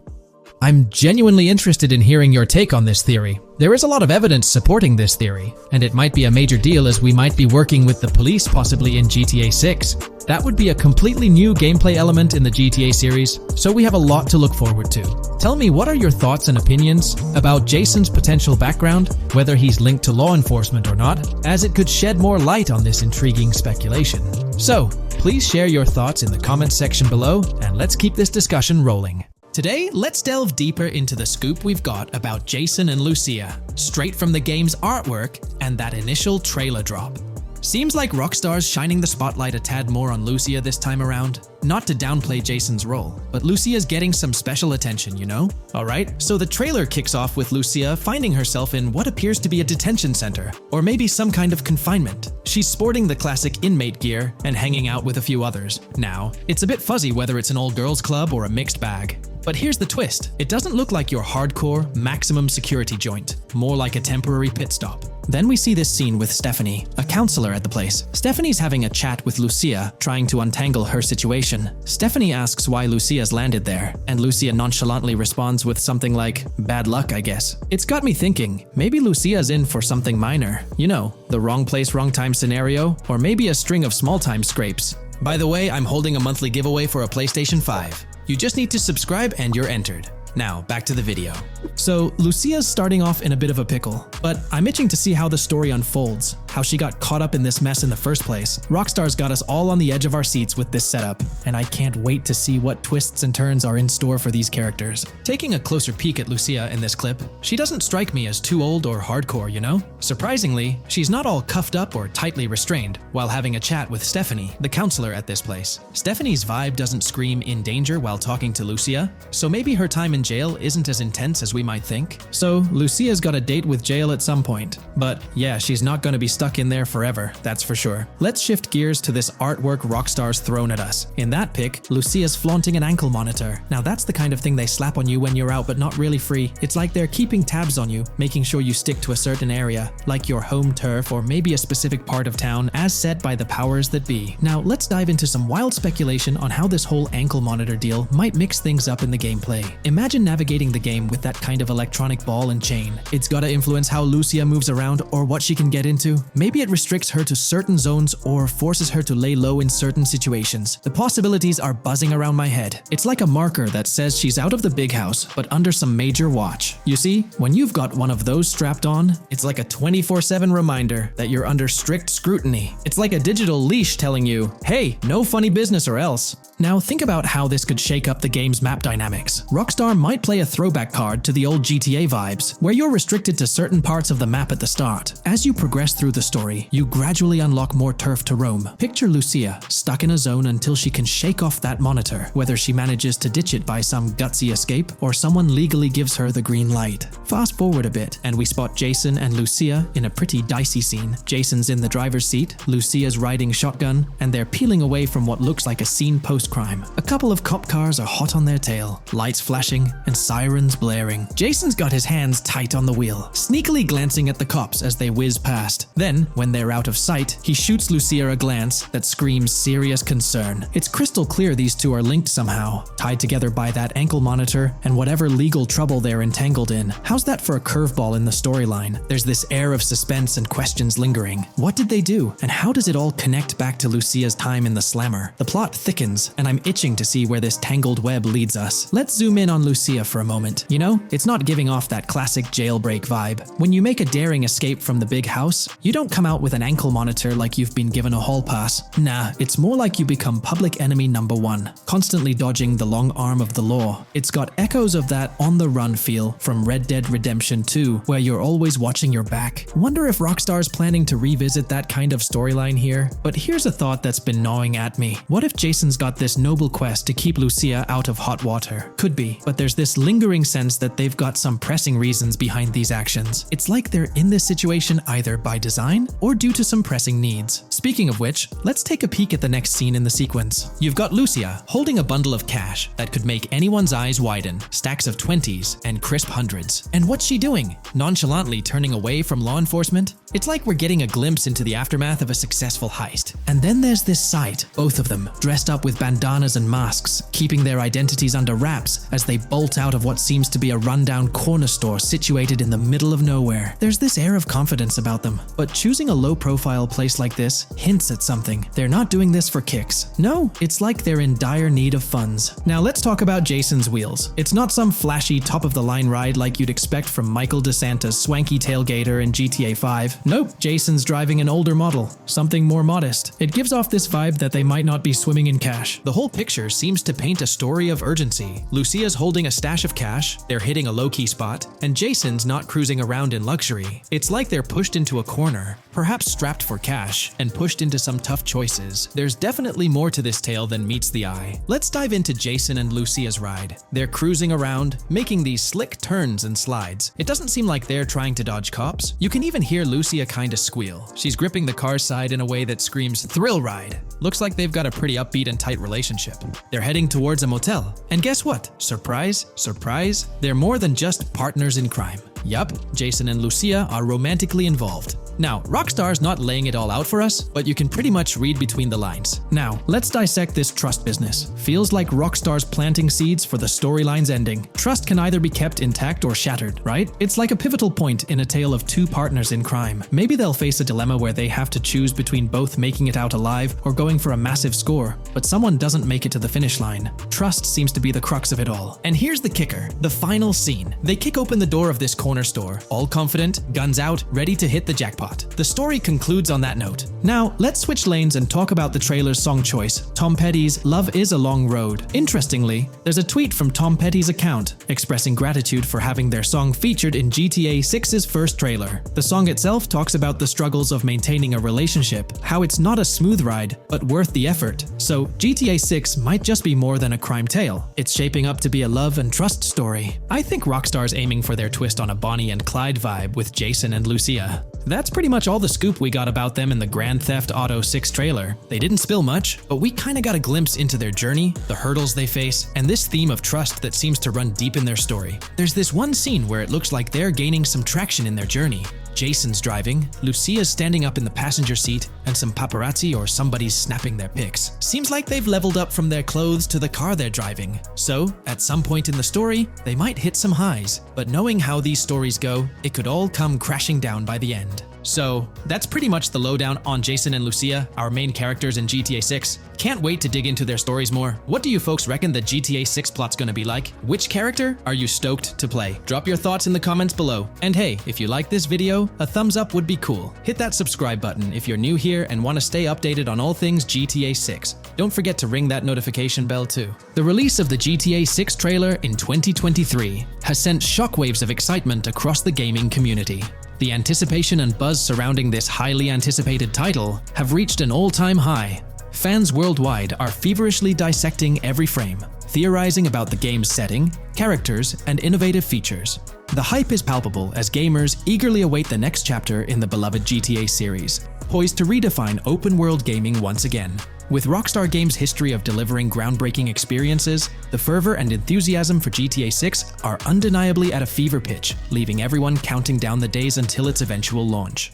I'm genuinely interested in hearing your take on this theory. There is a lot of evidence supporting this theory, and it might be a major deal as we might be working with the police possibly in GTA 6. That would be a completely new gameplay element in the GTA series, so we have a lot to look forward to. Tell me, what are your thoughts and opinions about Jason's potential background, whether he's linked to law enforcement or not, as it could shed more light on this intriguing speculation. So, please share your thoughts in the comments section below, and let's keep this discussion rolling. Today, let's delve deeper into the scoop we've got about Jason and Lucia, straight from the game's artwork and that initial trailer drop. Seems like Rockstar's shining the spotlight a tad more on Lucia this time around. Not to downplay Jason's role, but Lucia's getting some special attention, you know? Alright, so the trailer kicks off with Lucia finding herself in what appears to be a detention center, or maybe some kind of confinement. She's sporting the classic inmate gear and hanging out with a few others. Now, it's a bit fuzzy whether it's an all girls club or a mixed bag. But here's the twist. It doesn't look like your hardcore, maximum security joint, more like a temporary pit stop. Then we see this scene with Stephanie, a counselor at the place. Stephanie's having a chat with Lucia, trying to untangle her situation. Stephanie asks why Lucia's landed there, and Lucia nonchalantly responds with something like, "Bad luck, I guess." It's got me thinking, maybe Lucia's in for something minor. You know, the wrong place, wrong time scenario, or maybe a string of small-time scrapes. By the way, I'm holding a monthly giveaway for a PlayStation 5. You just need to subscribe and you're entered. Now, back to the video. So, Lucia's starting off in a bit of a pickle, but I'm itching to see how the story unfolds, how she got caught up in this mess in the first place. Rockstar's got us all on the edge of our seats with this setup, and I can't wait to see what twists and turns are in store for these characters. Taking a closer peek at Lucia in this clip, she doesn't strike me as too old or hardcore, you know? Surprisingly, she's not all cuffed up or tightly restrained while having a chat with Stephanie, the counselor at this place. Stephanie's vibe doesn't scream in danger while talking to Lucia, so maybe her time in jail isn't as intense as we might think. So, Lucia's got a date with jail at some point. But yeah, she's not gonna be stuck in there forever, that's for sure. Let's shift gears to this artwork Rockstar's thrown at us. In that pic, Lucia's flaunting an ankle monitor. Now that's the kind of thing they slap on you when you're out but not really free. It's like they're keeping tabs on you, making sure you stick to a certain area, like your home turf or maybe a specific part of town as set by the powers that be. Now let's dive into some wild speculation on how this whole ankle monitor deal might mix things up in the gameplay. Imagine navigating the game with that kind of electronic ball and chain. It's gotta influence how Lucia moves around or what she can get into. Maybe it restricts her to certain zones or forces her to lay low in certain situations. The possibilities are buzzing around my head. It's like a marker that says she's out of the big house, but under some major watch. You see, when you've got one of those strapped on, it's like a 24/7 reminder that you're under strict scrutiny. It's like a digital leash telling you, hey, no funny business or else. Now think about how this could shake up the game's map dynamics. Rockstar might play a throwback card to the old GTA vibes, where you're restricted to certain parts of the map at the start. As you progress through the story, you gradually unlock more turf to roam. Picture Lucia, stuck in a zone until she can shake off that monitor, whether she manages to ditch it by some gutsy escape, or someone legally gives her the green light. Fast forward a bit, and we spot Jason and Lucia in a pretty dicey scene. Jason's in the driver's seat, Lucia's riding shotgun, and they're peeling away from what looks like a scene post-crime. A couple of cop cars are hot on their tail, lights flashing, and sirens blaring. Jason's got his hands tight on the wheel, sneakily glancing at the cops as they whiz past. Then, when they're out of sight, he shoots Lucia a glance that screams serious concern. It's crystal clear these two are linked somehow, tied together by that ankle monitor and whatever legal trouble they're entangled in. How's that for a curveball in the storyline? There's this air of suspense and questions lingering. What did they do? And how does it all connect back to Lucia's time in the slammer? The plot thickens, and I'm itching to see where this tangled web leads us. Let's zoom in on Lucia for a moment. You know, it's not giving off that classic jailbreak vibe. When you make a daring escape from the big house, you don't come out with an ankle monitor like you've been given a hall pass. Nah, it's more like you become public enemy number one, constantly dodging the long arm of the law. It's got echoes of that on-the-run feel from Red Dead Redemption 2, where you're always watching your back. Wonder if Rockstar's planning to revisit that kind of storyline here? But here's a thought that's been gnawing at me. What if Jason's got this noble quest to keep Lucia out of hot water? Could be, but there's this lingering sense that they've got some pressing reasons behind these actions. It's like they're in this situation either by design or due to some pressing needs. Speaking of which, let's take a peek at the next scene in the sequence. You've got Lucia holding a bundle of cash that could make anyone's eyes widen, stacks of 20s and crisp hundreds. And what's she doing? Nonchalantly turning away from law enforcement? It's like we're getting a glimpse into the aftermath of a successful heist. And then there's this sight, both of them, dressed up with bandanas and masks, keeping their identities under wraps as they bolt out of what seems to be a rundown corner store situated in the middle of nowhere. There's this air of confidence about them, but choosing a low-profile place like this hints at something. They're not doing this for kicks. No, it's like they're in dire need of funds. Now let's talk about Jason's wheels. It's not some flashy top-of-the-line ride like you'd expect from Michael DeSanta's swanky tailgater in GTA 5. Nope, Jason's driving an older model, something more modest. It gives off this vibe that they might not be swimming in cash. The whole picture seems to paint a story of urgency. Lucia's holding a stash of cash, they're hitting a low-key spot, and Jason's not cruising around in luxury. It's like they're pushed into a corner, perhaps strapped for cash, and pushed into some tough choices. There's definitely more to this tale than meets the eye. Let's dive into Jason and Lucia's ride. They're cruising around, making these slick turns and slides. It doesn't seem like they're trying to dodge cops. You can even hear Lucia kinda squeal. She's gripping the car's side in a way that screams thrill ride. Looks like they've got a pretty upbeat and tight relationship. They're heading towards a motel. And guess what? Surprise, surprise, they're more than just partners in crime. Yup, Jason and Lucia are romantically involved. Now, Rockstar's not laying it all out for us, but you can pretty much read between the lines. Now, let's dissect this trust business. Feels like Rockstar's planting seeds for the storyline's ending. Trust can either be kept intact or shattered, right? It's like a pivotal point in a tale of two partners in crime. Maybe they'll face a dilemma where they have to choose between both making it out alive or going for a massive score, but someone doesn't make it to the finish line. Trust seems to be the crux of it all. And here's the kicker, the final scene. They kick open the door of this corner store, all confident, guns out, ready to hit the jackpot. The story concludes on that note. Now, let's switch lanes and talk about the trailer's song choice, Tom Petty's Love Is a Long Road. Interestingly, there's a tweet from Tom Petty's account expressing gratitude for having their song featured in GTA 6's first trailer. The song itself talks about the struggles of maintaining a relationship, how it's not a smooth ride, but worth the effort. So, GTA 6 might just be more than a crime tale. It's shaping up to be a love and trust story. I think Rockstar's aiming for their twist on a Bonnie and Clyde vibe with Jason and Lucia. That's pretty much all the scoop we got about them in the Grand Theft Auto 6 trailer. They didn't spill much, but we kinda got a glimpse into their journey, the hurdles they face, and this theme of trust that seems to run deep in their story. There's this one scene where it looks like they're gaining some traction in their journey. Jason's driving, Lucia's standing up in the passenger seat, and some paparazzi or somebody's snapping their pics. Seems like they've leveled up from their clothes to the car they're driving. So, at some point in the story, they might hit some highs. But knowing how these stories go, it could all come crashing down by the end. So, that's pretty much the lowdown on Jason and Lucia, our main characters in GTA 6. Can't wait to dig into their stories more. What do you folks reckon the GTA 6 plot's gonna be like? Which character are you stoked to play? Drop your thoughts in the comments below. And hey, if you like this video, a thumbs up would be cool. Hit that subscribe button if you're new here and want to stay updated on all things GTA 6. Don't forget to ring that notification bell too. The release of the GTA 6 trailer in 2023 has sent shockwaves of excitement across the gaming community. The anticipation and buzz surrounding this highly anticipated title have reached an all-time high. Fans worldwide are feverishly dissecting every frame, theorizing about the game's setting, characters, and innovative features. The hype is palpable as gamers eagerly await the next chapter in the beloved GTA series, poised to redefine open-world gaming once again. With Rockstar Games' history of delivering groundbreaking experiences, the fervor and enthusiasm for GTA 6 are undeniably at a fever pitch, leaving everyone counting down the days until its eventual launch.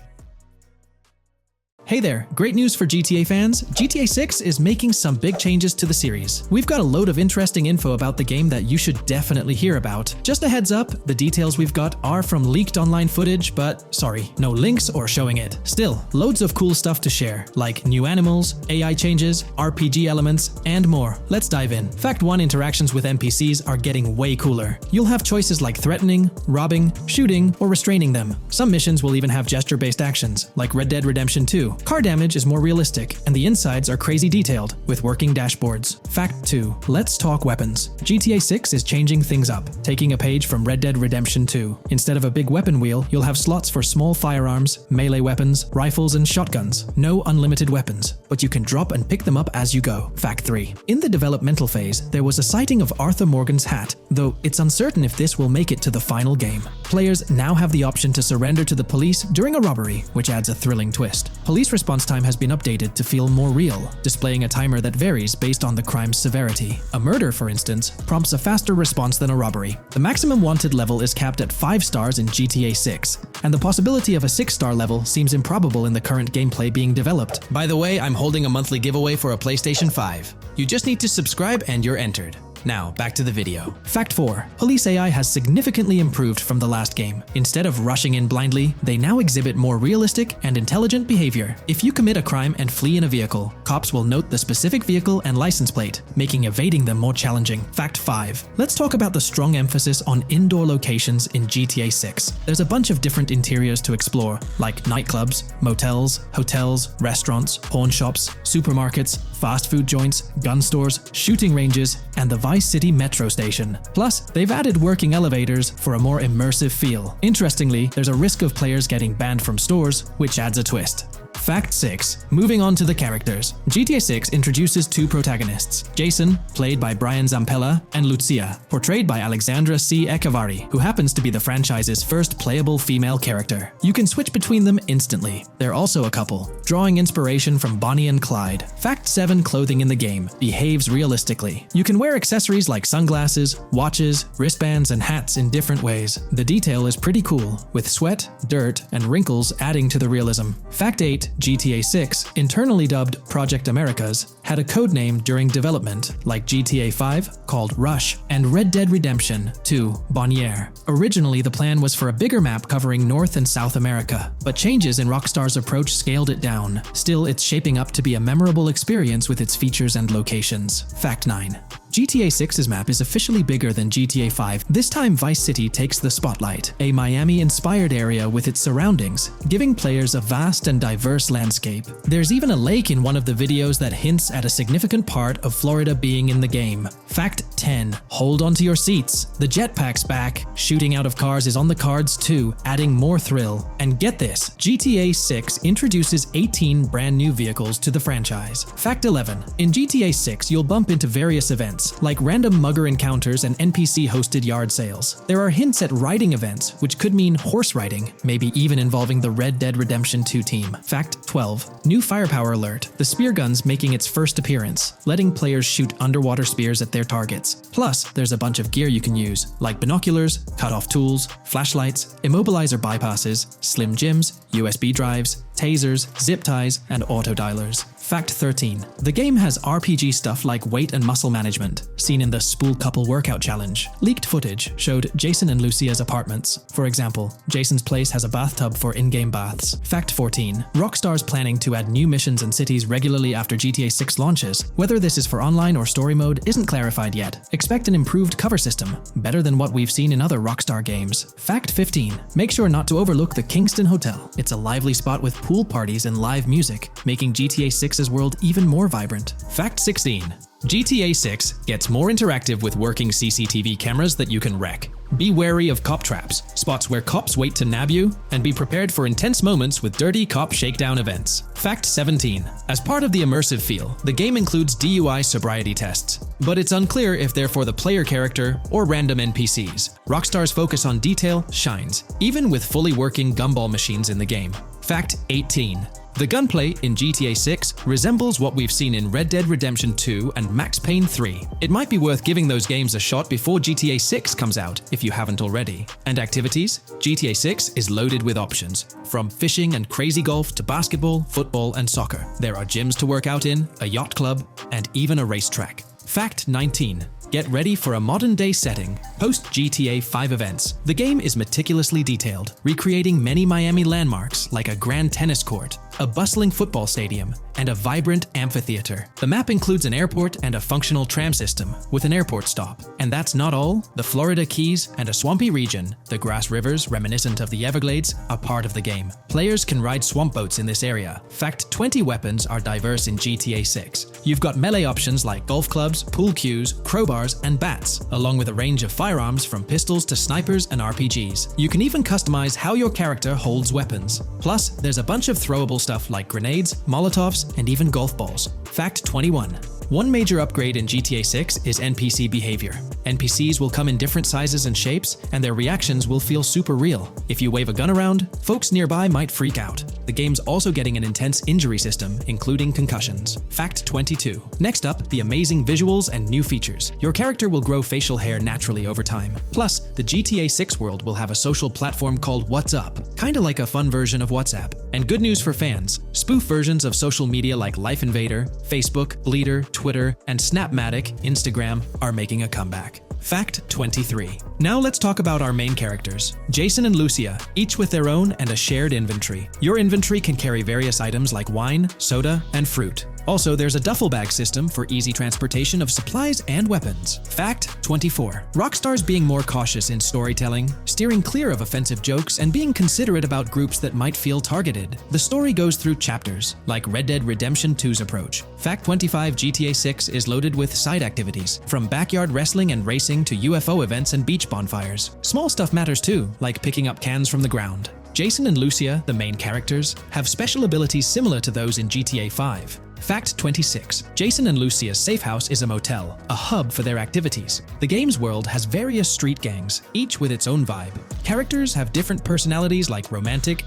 Hey there, great news for GTA fans. GTA 6 is making some big changes to the series. We've got a load of interesting info about the game that you should definitely hear about. Just a heads up, the details we've got are from leaked online footage, but sorry, no links or showing it. Still, loads of cool stuff to share, like new animals, AI changes, RPG elements, and more. Let's dive in. Fact 1, interactions with NPCs are getting way cooler. You'll have choices like threatening, robbing, shooting, or restraining them. Some missions will even have gesture-based actions, like Red Dead Redemption 2. Car damage is more realistic, and the insides are crazy detailed, with working dashboards. Fact 2. Let's talk weapons. GTA 6 is changing things up, taking a page from Red Dead Redemption 2. Instead of a big weapon wheel, you'll have slots for small firearms, melee weapons, rifles, and shotguns. No unlimited weapons, but you can drop and pick them up as you go. Fact 3. In the developmental phase, there was a sighting of Arthur Morgan's hat, though it's uncertain if this will make it to the final game. Players now have the option to surrender to the police during a robbery, which adds a thrilling twist. Police response time has been updated to feel more real, displaying a timer that varies based on the crime's severity. A murder, for instance, prompts a faster response than a robbery. The maximum wanted level is capped at 5 stars in GTA 6, and the possibility of a 6-star level seems improbable in the current gameplay being developed. By the way, I'm holding a monthly giveaway for a PlayStation 5. You just need to subscribe and you're entered. Now, back to the video. Fact 4. Police AI has significantly improved from the last game. Instead of rushing in blindly, they now exhibit more realistic and intelligent behavior. If you commit a crime and flee in a vehicle, cops will note the specific vehicle and license plate, making evading them more challenging. Fact 5. Let's talk about the strong emphasis on indoor locations in GTA 6. There's a bunch of different interiors to explore, like nightclubs, motels, hotels, restaurants, pawn shops, supermarkets, fast food joints, gun stores, shooting ranges, and the Vice City metro station. Plus, they've added working elevators for a more immersive feel. Interestingly, there's a risk of players getting banned from stores, which adds a twist. Fact 6. Moving on to the characters. GTA 6 introduces two protagonists, Jason, played by Brian Zampella, and Lucia, portrayed by Alexandra C. Echevarri, who happens to be the franchise's first playable female character. You can switch between them instantly. They're also a couple, drawing inspiration from Bonnie and Clyde. Fact 7. Clothing in the game behaves realistically. You can wear accessories like sunglasses, watches, wristbands, and hats in different ways. The detail is pretty cool, with sweat, dirt, and wrinkles adding to the realism. Fact 8. GTA 6, internally dubbed Project Americas, had a codename during development, like GTA 5, called Rush, and Red Dead Redemption 2, Bonnier. Originally, the plan was for a bigger map covering North and South America, but changes in Rockstar's approach scaled it down. Still, it's shaping up to be a memorable experience with its features and locations. Fact 9. GTA 6's map is officially bigger than GTA 5. This time Vice City takes the spotlight, a Miami-inspired area with its surroundings, giving players a vast and diverse landscape. There's even a lake in one of the videos that hints at a significant part of Florida being in the game. Fact 10. Hold on to your seats. The jetpack's back. Shooting out of cars is on the cards too, adding more thrill. And get this, GTA 6 introduces 18 brand new vehicles to the franchise. Fact 11. In GTA 6, you'll bump into various events, like random mugger encounters and NPC-hosted yard sales. There are hints at riding events, which could mean horse riding, maybe even involving the Red Dead Redemption 2 team. Fact 12. New firepower alert. The spear gun's making its first appearance, letting players shoot underwater spears at their targets. Plus, there's a bunch of gear you can use, like binoculars, cut-off tools, flashlights, immobilizer bypasses, slim jims, USB drives, tasers, zip ties, and auto dialers. Fact 13. The game has RPG stuff like weight and muscle management, seen in the Spool Couple Workout Challenge. Leaked footage showed Jason and Lucia's apartments. For example, Jason's place has a bathtub for in-game baths. Fact 14. Rockstar's planning to add new missions and cities regularly after GTA 6 launches. Whether this is for online or story mode isn't clarified yet. Expect an improved cover system, better than what we've seen in other Rockstar games. Fact 15. Make sure not to overlook the Kingston Hotel. It's a lively spot with pool parties and live music, making GTA 6's world even more vibrant. Fact 16. GTA 6 gets more interactive with working CCTV cameras that you can wreck. Be wary of cop traps, spots where cops wait to nab you, and be prepared for intense moments with dirty cop shakedown events. Fact 17. As part of the immersive feel, the game includes DUI sobriety tests, but it's unclear if they're for the player character or random NPCs. Rockstar's focus on detail shines, even with fully working gumball machines in the game. Fact 18. The gunplay in GTA 6 resembles what we've seen in Red Dead Redemption 2 and Max Payne 3. It might be worth giving those games a shot before GTA 6 comes out, if you haven't already. And activities? GTA 6 is loaded with options, from fishing and crazy golf to basketball, football, and soccer. There are gyms to work out in, a yacht club, and even a racetrack. Fact 19. Get ready for a modern-day setting, post-GTA 5 events. The game is meticulously detailed, recreating many Miami landmarks like a grand tennis court, a bustling football stadium, and a vibrant amphitheater. The map includes an airport and a functional tram system with an airport stop. And that's not all. The Florida Keys and a swampy region, the grass rivers reminiscent of the Everglades, are part of the game. Players can ride swamp boats in this area. Fact 20 weapons are diverse in GTA 6. You've got melee options like golf clubs, pool cues, crowbars, and bats, along with a range of firearms from pistols to snipers and RPGs. You can even customize how your character holds weapons. Plus, there's a bunch of throwable stuff like grenades, molotovs, and even golf balls. Fact 21. One major upgrade in GTA 6 is NPC behavior. NPCs will come in different sizes and shapes, and their reactions will feel super real. If you wave a gun around, folks nearby might freak out. The game's also getting an intense injury system, including concussions. Fact 22. Next up, the amazing visuals and new features. Your character will grow facial hair naturally over time. Plus, the GTA 6 world will have a social platform called What's Up, kinda like a fun version of WhatsApp. And good news for fans, spoof versions of social media like Life Invader, Facebook, Bleeder, Twitter, and Snapmatic, Instagram are making a comeback. Fact 23. Now let's talk about our main characters, Jason and Lucia, each with their own and a shared inventory. Your inventory can carry various items like wine, soda, and fruit. Also, there's a duffel bag system for easy transportation of supplies and weapons. Fact 24. Rockstar's being more cautious in storytelling, steering clear of offensive jokes, and being considerate about groups that might feel targeted. The story goes through chapters, like Red Dead Redemption 2's approach. Fact 25. GTA 6 is loaded with side activities, from backyard wrestling and racing to UFO events and beach bonfires. Small stuff matters too, like picking up cans from the ground. Jason and Lucia, the main characters, have special abilities similar to those in GTA 5. Fact 26. Jason and Lucia's safe house is a motel, a hub for their activities. The game's world has various street gangs, each with its own vibe. Characters have different personalities like romantic,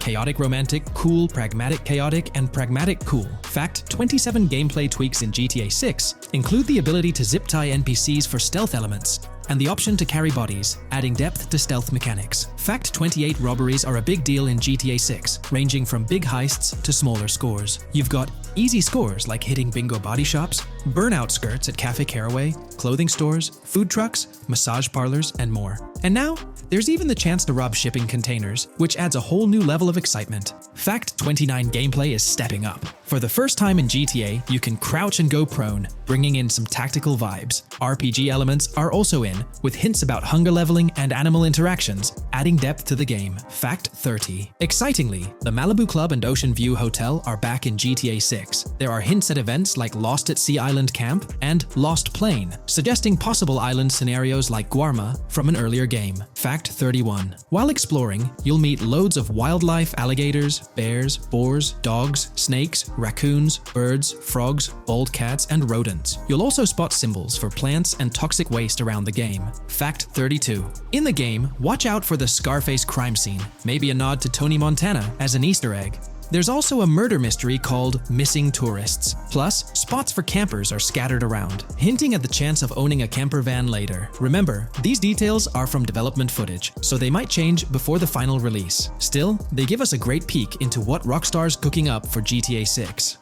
cool, pragmatic, chaotic, and pragmatic cool. Fact 27. Gameplay tweaks in GTA 6 include the ability to zip tie NPCs for stealth elements, and the option to carry bodies, adding depth to stealth mechanics. Fact 28. Robberies are a big deal in GTA 6, ranging from big heists to smaller scores. You've got easy scores like hitting bingo body shops, burnout skirts at Cafe Caraway, clothing stores, food trucks, massage parlors, and more. And now, there's even the chance to rob shipping containers, which adds a whole new level of excitement. Fact 29. Gameplay is stepping up. For the first time in GTA, you can crouch and go prone, bringing in some tactical vibes. RPG elements are also in, with hints about hunger leveling and animal interactions, adding depth to the game. Fact 30. Excitingly, the Malibu Club and Ocean View Hotel are back in GTA 6. There are hints at events like Lost at Sea Island Camp and Lost Plane, suggesting possible island scenarios like Guarma from an earlier game. Fact 31. While exploring, you'll meet loads of wildlife, alligators, bears, boars, dogs, snakes, raccoons, birds, frogs, bald cats, and rodents. You'll also spot symbols for plants and toxic waste around the game. Fact 32. In the game, watch out for the Scarface crime scene, maybe a nod to Tony Montana as an Easter egg. There's also a murder mystery called Missing Tourists. Plus, spots for campers are scattered around, hinting at the chance of owning a camper van later. Remember, these details are from development footage, so they might change before the final release. Still, they give us a great peek into what Rockstar's cooking up for GTA 6.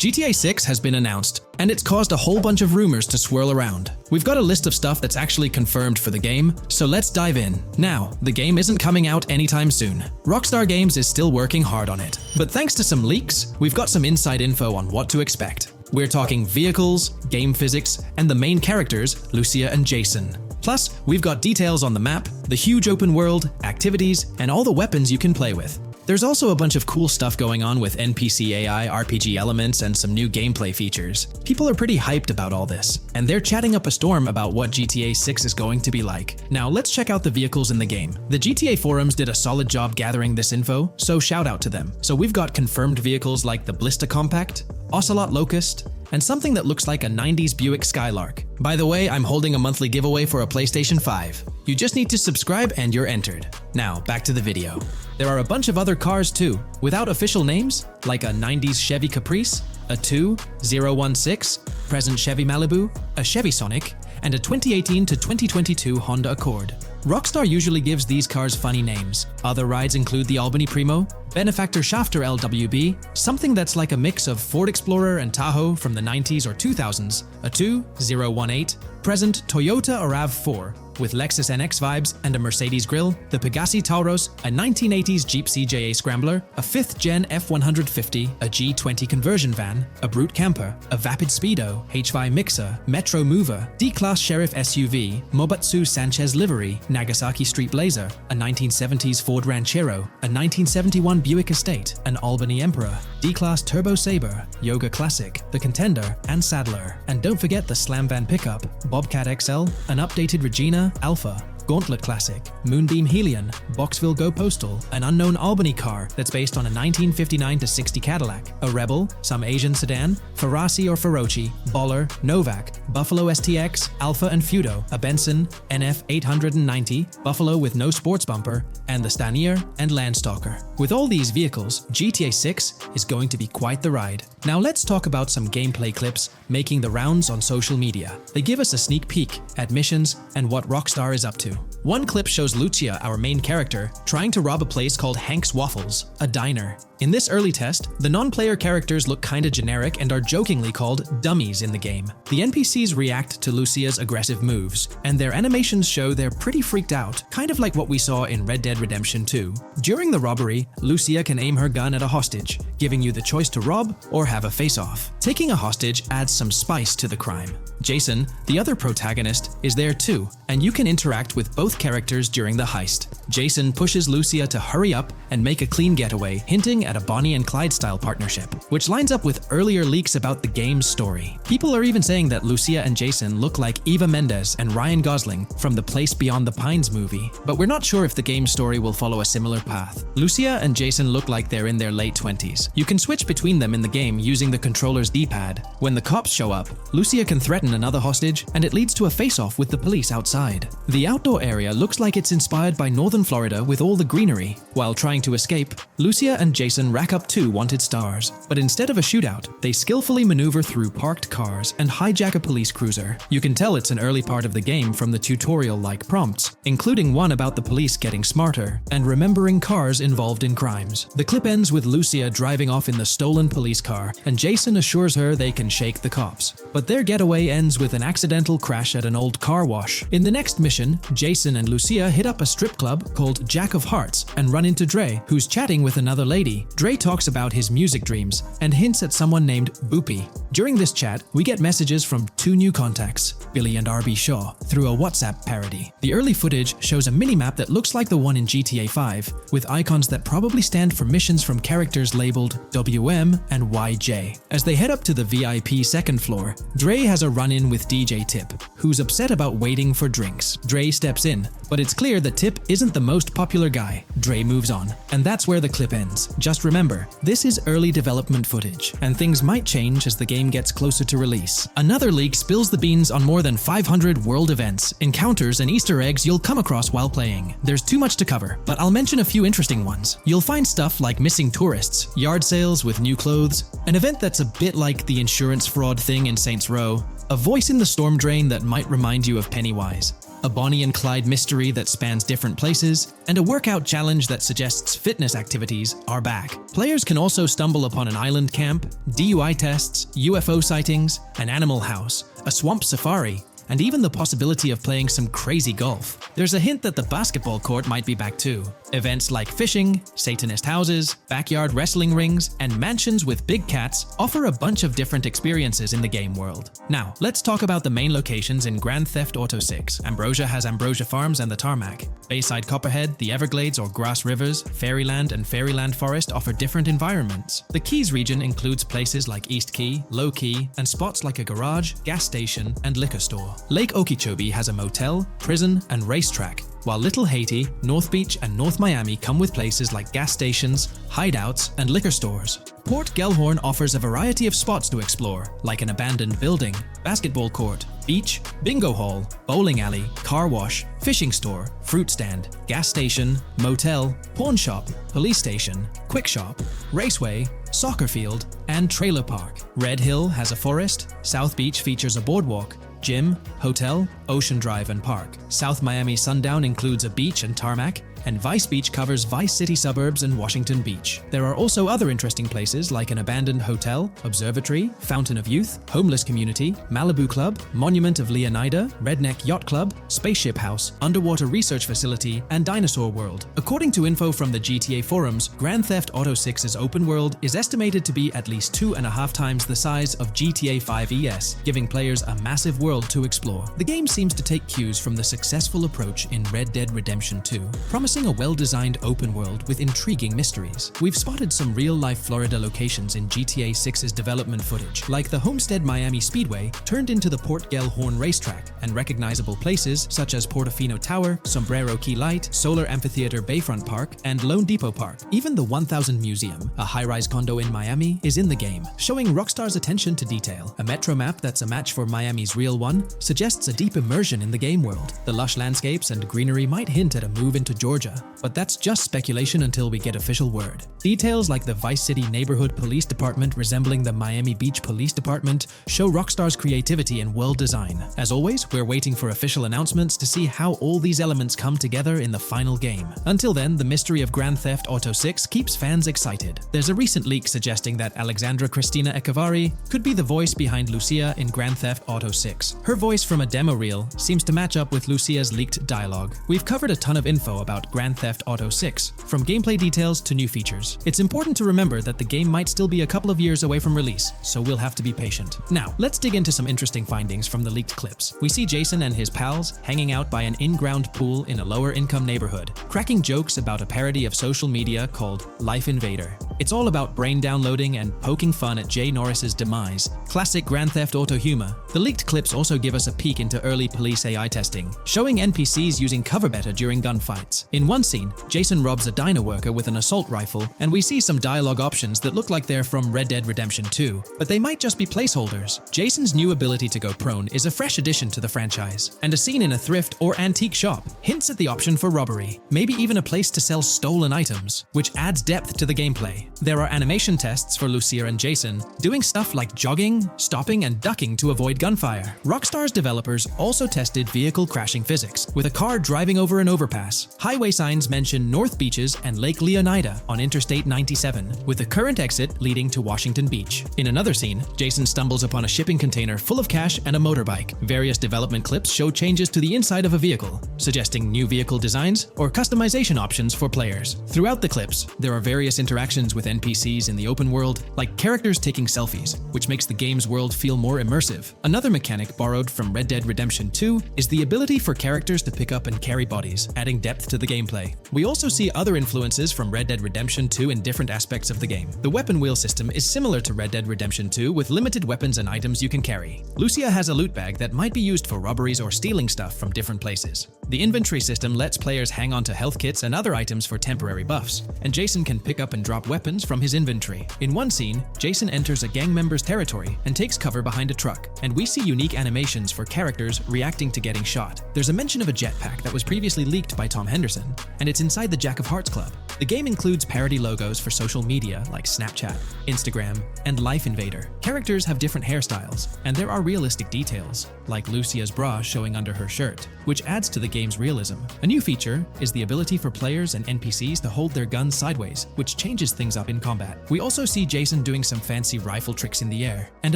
GTA 6 has been announced, and it's caused a whole bunch of rumors to swirl around. We've got a list of stuff that's actually confirmed for the game, so let's dive in. Now, the game isn't coming out anytime soon. Rockstar Games is still working hard on it, but thanks to some leaks, we've got some inside info on what to expect. We're talking vehicles, game physics, and the main characters, Lucia and Jason. Plus, we've got details on the map, the huge open world, activities, and all the weapons you can play with. There's also a bunch of cool stuff going on with NPC AI, RPG elements, and some new gameplay features. People are pretty hyped about all this, and they're chatting up a storm about what GTA 6 is going to be like. Now let's check out the vehicles in the game. The GTA forums did a solid job gathering this info, so shout out to them. So we've got confirmed vehicles like the Blista Compact, Ocelot Locust, and something that looks like a 90s Buick Skylark. By the way, I'm holding a monthly giveaway for a PlayStation 5. You just need to subscribe and you're entered. Now, back to the video. There are a bunch of other cars too, without official names, like a 90s Chevy Caprice, a 2016 present Chevy Malibu, a Chevy Sonic, and a 2018 to 2022 Honda Accord. Rockstar usually gives these cars funny names. Other rides include the Albany Primo, Benefactor Shafter LWB, something that's like a mix of Ford Explorer and Tahoe from the 90s or 2000s, a 2018 present Toyota RAV4, with Lexus NX vibes and a Mercedes grille, the Pegassi Tauros, a 1980s Jeep CJA Scrambler, a 5th Gen F150, a G20 conversion van, a Brute Camper, a Vapid Speedo, HY Mixer, Metro Mover, D-Class Sheriff SUV, Mobatsu Sanchez Livery, Nagasaki Street Blazer, a 1970s Ford Ranchero, a 1971 Buick Estate, an Albany Emperor, D-Class Turbo Sabre, Yoga Classic, the Contender, and Sadler. And don't forget the Slam Van pickup, Bobcat XL, an updated Regina Alpha, Gauntlet Classic, Moonbeam Helion, Boxville Go Postal, an unknown Albany car that's based on a 1959-60 Cadillac, a Rebel, some Asian sedan, Ferrari or Feroci, Baller, Novak, Buffalo STX, Alpha and Feudo, a Benson, NF 890, Buffalo with no sports bumper, and the Stanier and Landstalker. With all these vehicles, GTA 6 is going to be quite the ride. Now let's talk about some gameplay clips making the rounds on social media. They give us a sneak peek at missions and what Rockstar is up to. One clip shows Lucia, our main character, trying to rob a place called Hank's Waffles, a diner. In this early test, the non-player characters look kinda generic and are jokingly called dummies in the game. The NPCs react to Lucia's aggressive moves, and their animations show they're pretty freaked out, kind of like what we saw in Red Dead Redemption 2. During the robbery, Lucia can aim her gun at a hostage, giving you the choice to rob or have a face-off. Taking a hostage adds some spice to the crime. Jason, the other protagonist, is there too, and you can interact with both both characters during the heist. Jason pushes Lucia to hurry up and make a clean getaway, hinting at a Bonnie and Clyde-style partnership, which lines up with earlier leaks about the game's story. People are even saying that Lucia and Jason look like Eva Mendes and Ryan Gosling from the Place Beyond the Pines movie, but we're not sure if the game's story will follow a similar path. Lucia and Jason look like they're in their late 20s. You can switch between them in the game using the controller's D-pad. When the cops show up, Lucia can threaten another hostage, and it leads to a face-off with the police outside. The outdoor area looks like it's inspired by northern Florida with all the greenery. While trying to escape, Lucia and Jason rack up 2 wanted stars, but instead of a shootout, they skillfully maneuver through parked cars and hijack a police cruiser. You can tell it's an early part of the game from the tutorial-like prompts, including one about the police getting smarter and remembering cars involved in crimes. The clip ends with Lucia driving off in the stolen police car, and Jason assures her they can shake the cops. But their getaway ends with an accidental crash at an old car wash. In the next mission, Jason and Lucia hit up a strip club called Jack of Hearts and run into Dre, who's chatting with another lady. Dre talks about his music dreams and hints at someone named Boopy. During this chat, we get messages from 2 new contacts, Billy and RB Shaw, through a WhatsApp parody. The early footage shows a minimap that looks like the one in GTA 5, with icons that probably stand for missions from characters labeled WM and YJ. As they head up to the VIP second floor, Dre has a run-in with DJ Tip, who's upset about waiting for drinks. Dre steps in, but it's clear that Tip isn't the most popular guy. Dre moves on, and that's where the clip ends. Just remember, this is early development footage, and things might change as the game gets closer to release. Another leak spills the beans on more than 500 world events, encounters, and Easter eggs you'll come across while playing. There's too much to cover, but I'll mention a few interesting ones. You'll find stuff like missing tourists, yard sales with new clothes, an event that's a bit like the insurance fraud thing in Saints Row, a voice in the storm drain that might remind you of Pennywise, a Bonnie and Clyde mystery that spans different places, and a workout challenge that suggests fitness activities are back. Players can also stumble upon an island camp, DUI tests, UFO sightings, an animal house, a swamp safari, and even the possibility of playing some crazy golf. There's a hint that the basketball court might be back too. Events like fishing, Satanist houses, backyard wrestling rings, and mansions with big cats offer a bunch of different experiences in the game world. Now, let's talk about the main locations in Grand Theft Auto 6. Ambrosia has Ambrosia Farms and the Tarmac. Bayside Copperhead, the Everglades or Grass Rivers, Fairyland and Fairyland Forest offer different environments. The Keys region includes places like East Key, Low Key, and spots like a garage, gas station, and liquor store. Lake Okeechobee has a motel, prison, and racetrack, while Little Haiti, North Beach, and North Miami come with places like gas stations, hideouts, and liquor stores. Port Gellhorn offers a variety of spots to explore, like an abandoned building, basketball court, beach, bingo hall, bowling alley, car wash, fishing store, fruit stand, gas station, motel, pawn shop, police station, quick shop, raceway, soccer field, and trailer park. Red Hill has a forest, South Beach features a boardwalk, gym, hotel, Ocean Drive, and park. South Miami Sundown includes a beach and tarmac, and Vice Beach covers Vice City suburbs and Washington Beach. There are also other interesting places like an abandoned hotel, observatory, Fountain of Youth, homeless community, Malibu Club, Monument of Leonida, Redneck Yacht Club, Spaceship House, underwater research facility, and Dinosaur World. According to info from the GTA forums, Grand Theft Auto 6's open world is estimated to be at least 2.5 times the size of GTA 5 ES, giving players a massive world to explore. The game seems to take cues from the successful approach in Red Dead Redemption 2, promising a well-designed open world with intriguing mysteries. We've spotted some real-life Florida locations in GTA 6's development footage, like the Homestead Miami Speedway turned into the Port Gellhorn racetrack, and recognizable places such as Portofino Tower, Sombrero Key Light, Solar Amphitheater Bayfront Park, and Lone Depot Park. Even the 1000 Museum, a high-rise condo in Miami, is in the game, showing Rockstar's attention to detail. A metro map that's a match for Miami's real one suggests a deep immersion in the game world. The lush landscapes and greenery might hint at a move into Georgia, but that's just speculation until we get official word. Details like the Vice City Neighborhood Police Department resembling the Miami Beach Police Department show Rockstar's creativity in world design. As always, we're waiting for official announcements to see how all these elements come together in the final game. Until then, the mystery of Grand Theft Auto 6 keeps fans excited. There's a recent leak suggesting that Alexandra Christina Echevarri could be the voice behind Lucia in Grand Theft Auto 6. Her voice from a demo reel seems to match up with Lucia's leaked dialogue. We've covered a ton of info about about Grand Theft Auto 6, from gameplay details to new features. It's important to remember that the game might still be a couple of years away from release, so we'll have to be patient. Now, let's dig into some interesting findings from the leaked clips. We see Jason and his pals hanging out by an in-ground pool in a lower-income neighborhood, cracking jokes about a parody of social media called Life Invader. It's all about brain downloading and poking fun at Jay Norris's demise. Classic Grand Theft Auto humor. The leaked clips also give us a peek into early police AI testing, showing NPCs using cover better during gunfights. In one scene, Jason robs a diner worker with an assault rifle, and we see some dialogue options that look like they're from Red Dead Redemption 2, but they might just be placeholders. Jason's new ability to go prone is a fresh addition to the franchise, and a scene in a thrift or antique shop hints at the option for robbery, maybe even a place to sell stolen items, which adds depth to the gameplay. There are animation tests for Lucia and Jason, doing stuff like jogging, stopping, and ducking to avoid gunfire. Rockstar's developers also tested vehicle crashing physics, with a car driving over an overpass. Highway signs mention North Beaches and Lake Leonida on Interstate 97, with the current exit leading to Washington Beach. In another scene, Jason stumbles upon a shipping container full of cash and a motorbike. Various development clips show changes to the inside of a vehicle, suggesting new vehicle designs or customization options for players. Throughout the clips, there are various interactions with NPCs in the open world, like characters taking selfies, which makes the game's world feel more immersive. Another mechanic borrowed from Red Dead Redemption 2 is the ability for characters to pick up and carry bodies, adding depth to the gameplay. We also see other influences from Red Dead Redemption 2 in different aspects of the game. The weapon wheel system is similar to Red Dead Redemption 2 with limited weapons and items you can carry. Lucia has a loot bag that might be used for robberies or stealing stuff from different places. The inventory system lets players hang on to health kits and other items for temporary buffs, and Jason can pick up and drop weapons from his inventory. In one scene, Jason enters a gang member's territory and takes cover behind a truck, and we see unique animations for characters reacting to getting shot. There's a mention of a jetpack that was previously leaked by Tom Henderson, and it's inside the Jack of Hearts Club. The game includes parody logos for social media like Snapchat, Instagram, and Life Invader. Characters have different hairstyles, and there are realistic details, like Lucia's bra showing under her shirt, which adds to the game's realism. A new feature is the ability for players and NPCs to hold their guns sideways, which changes things up in combat. We also see Jason doing some fancy rifle tricks in the air, and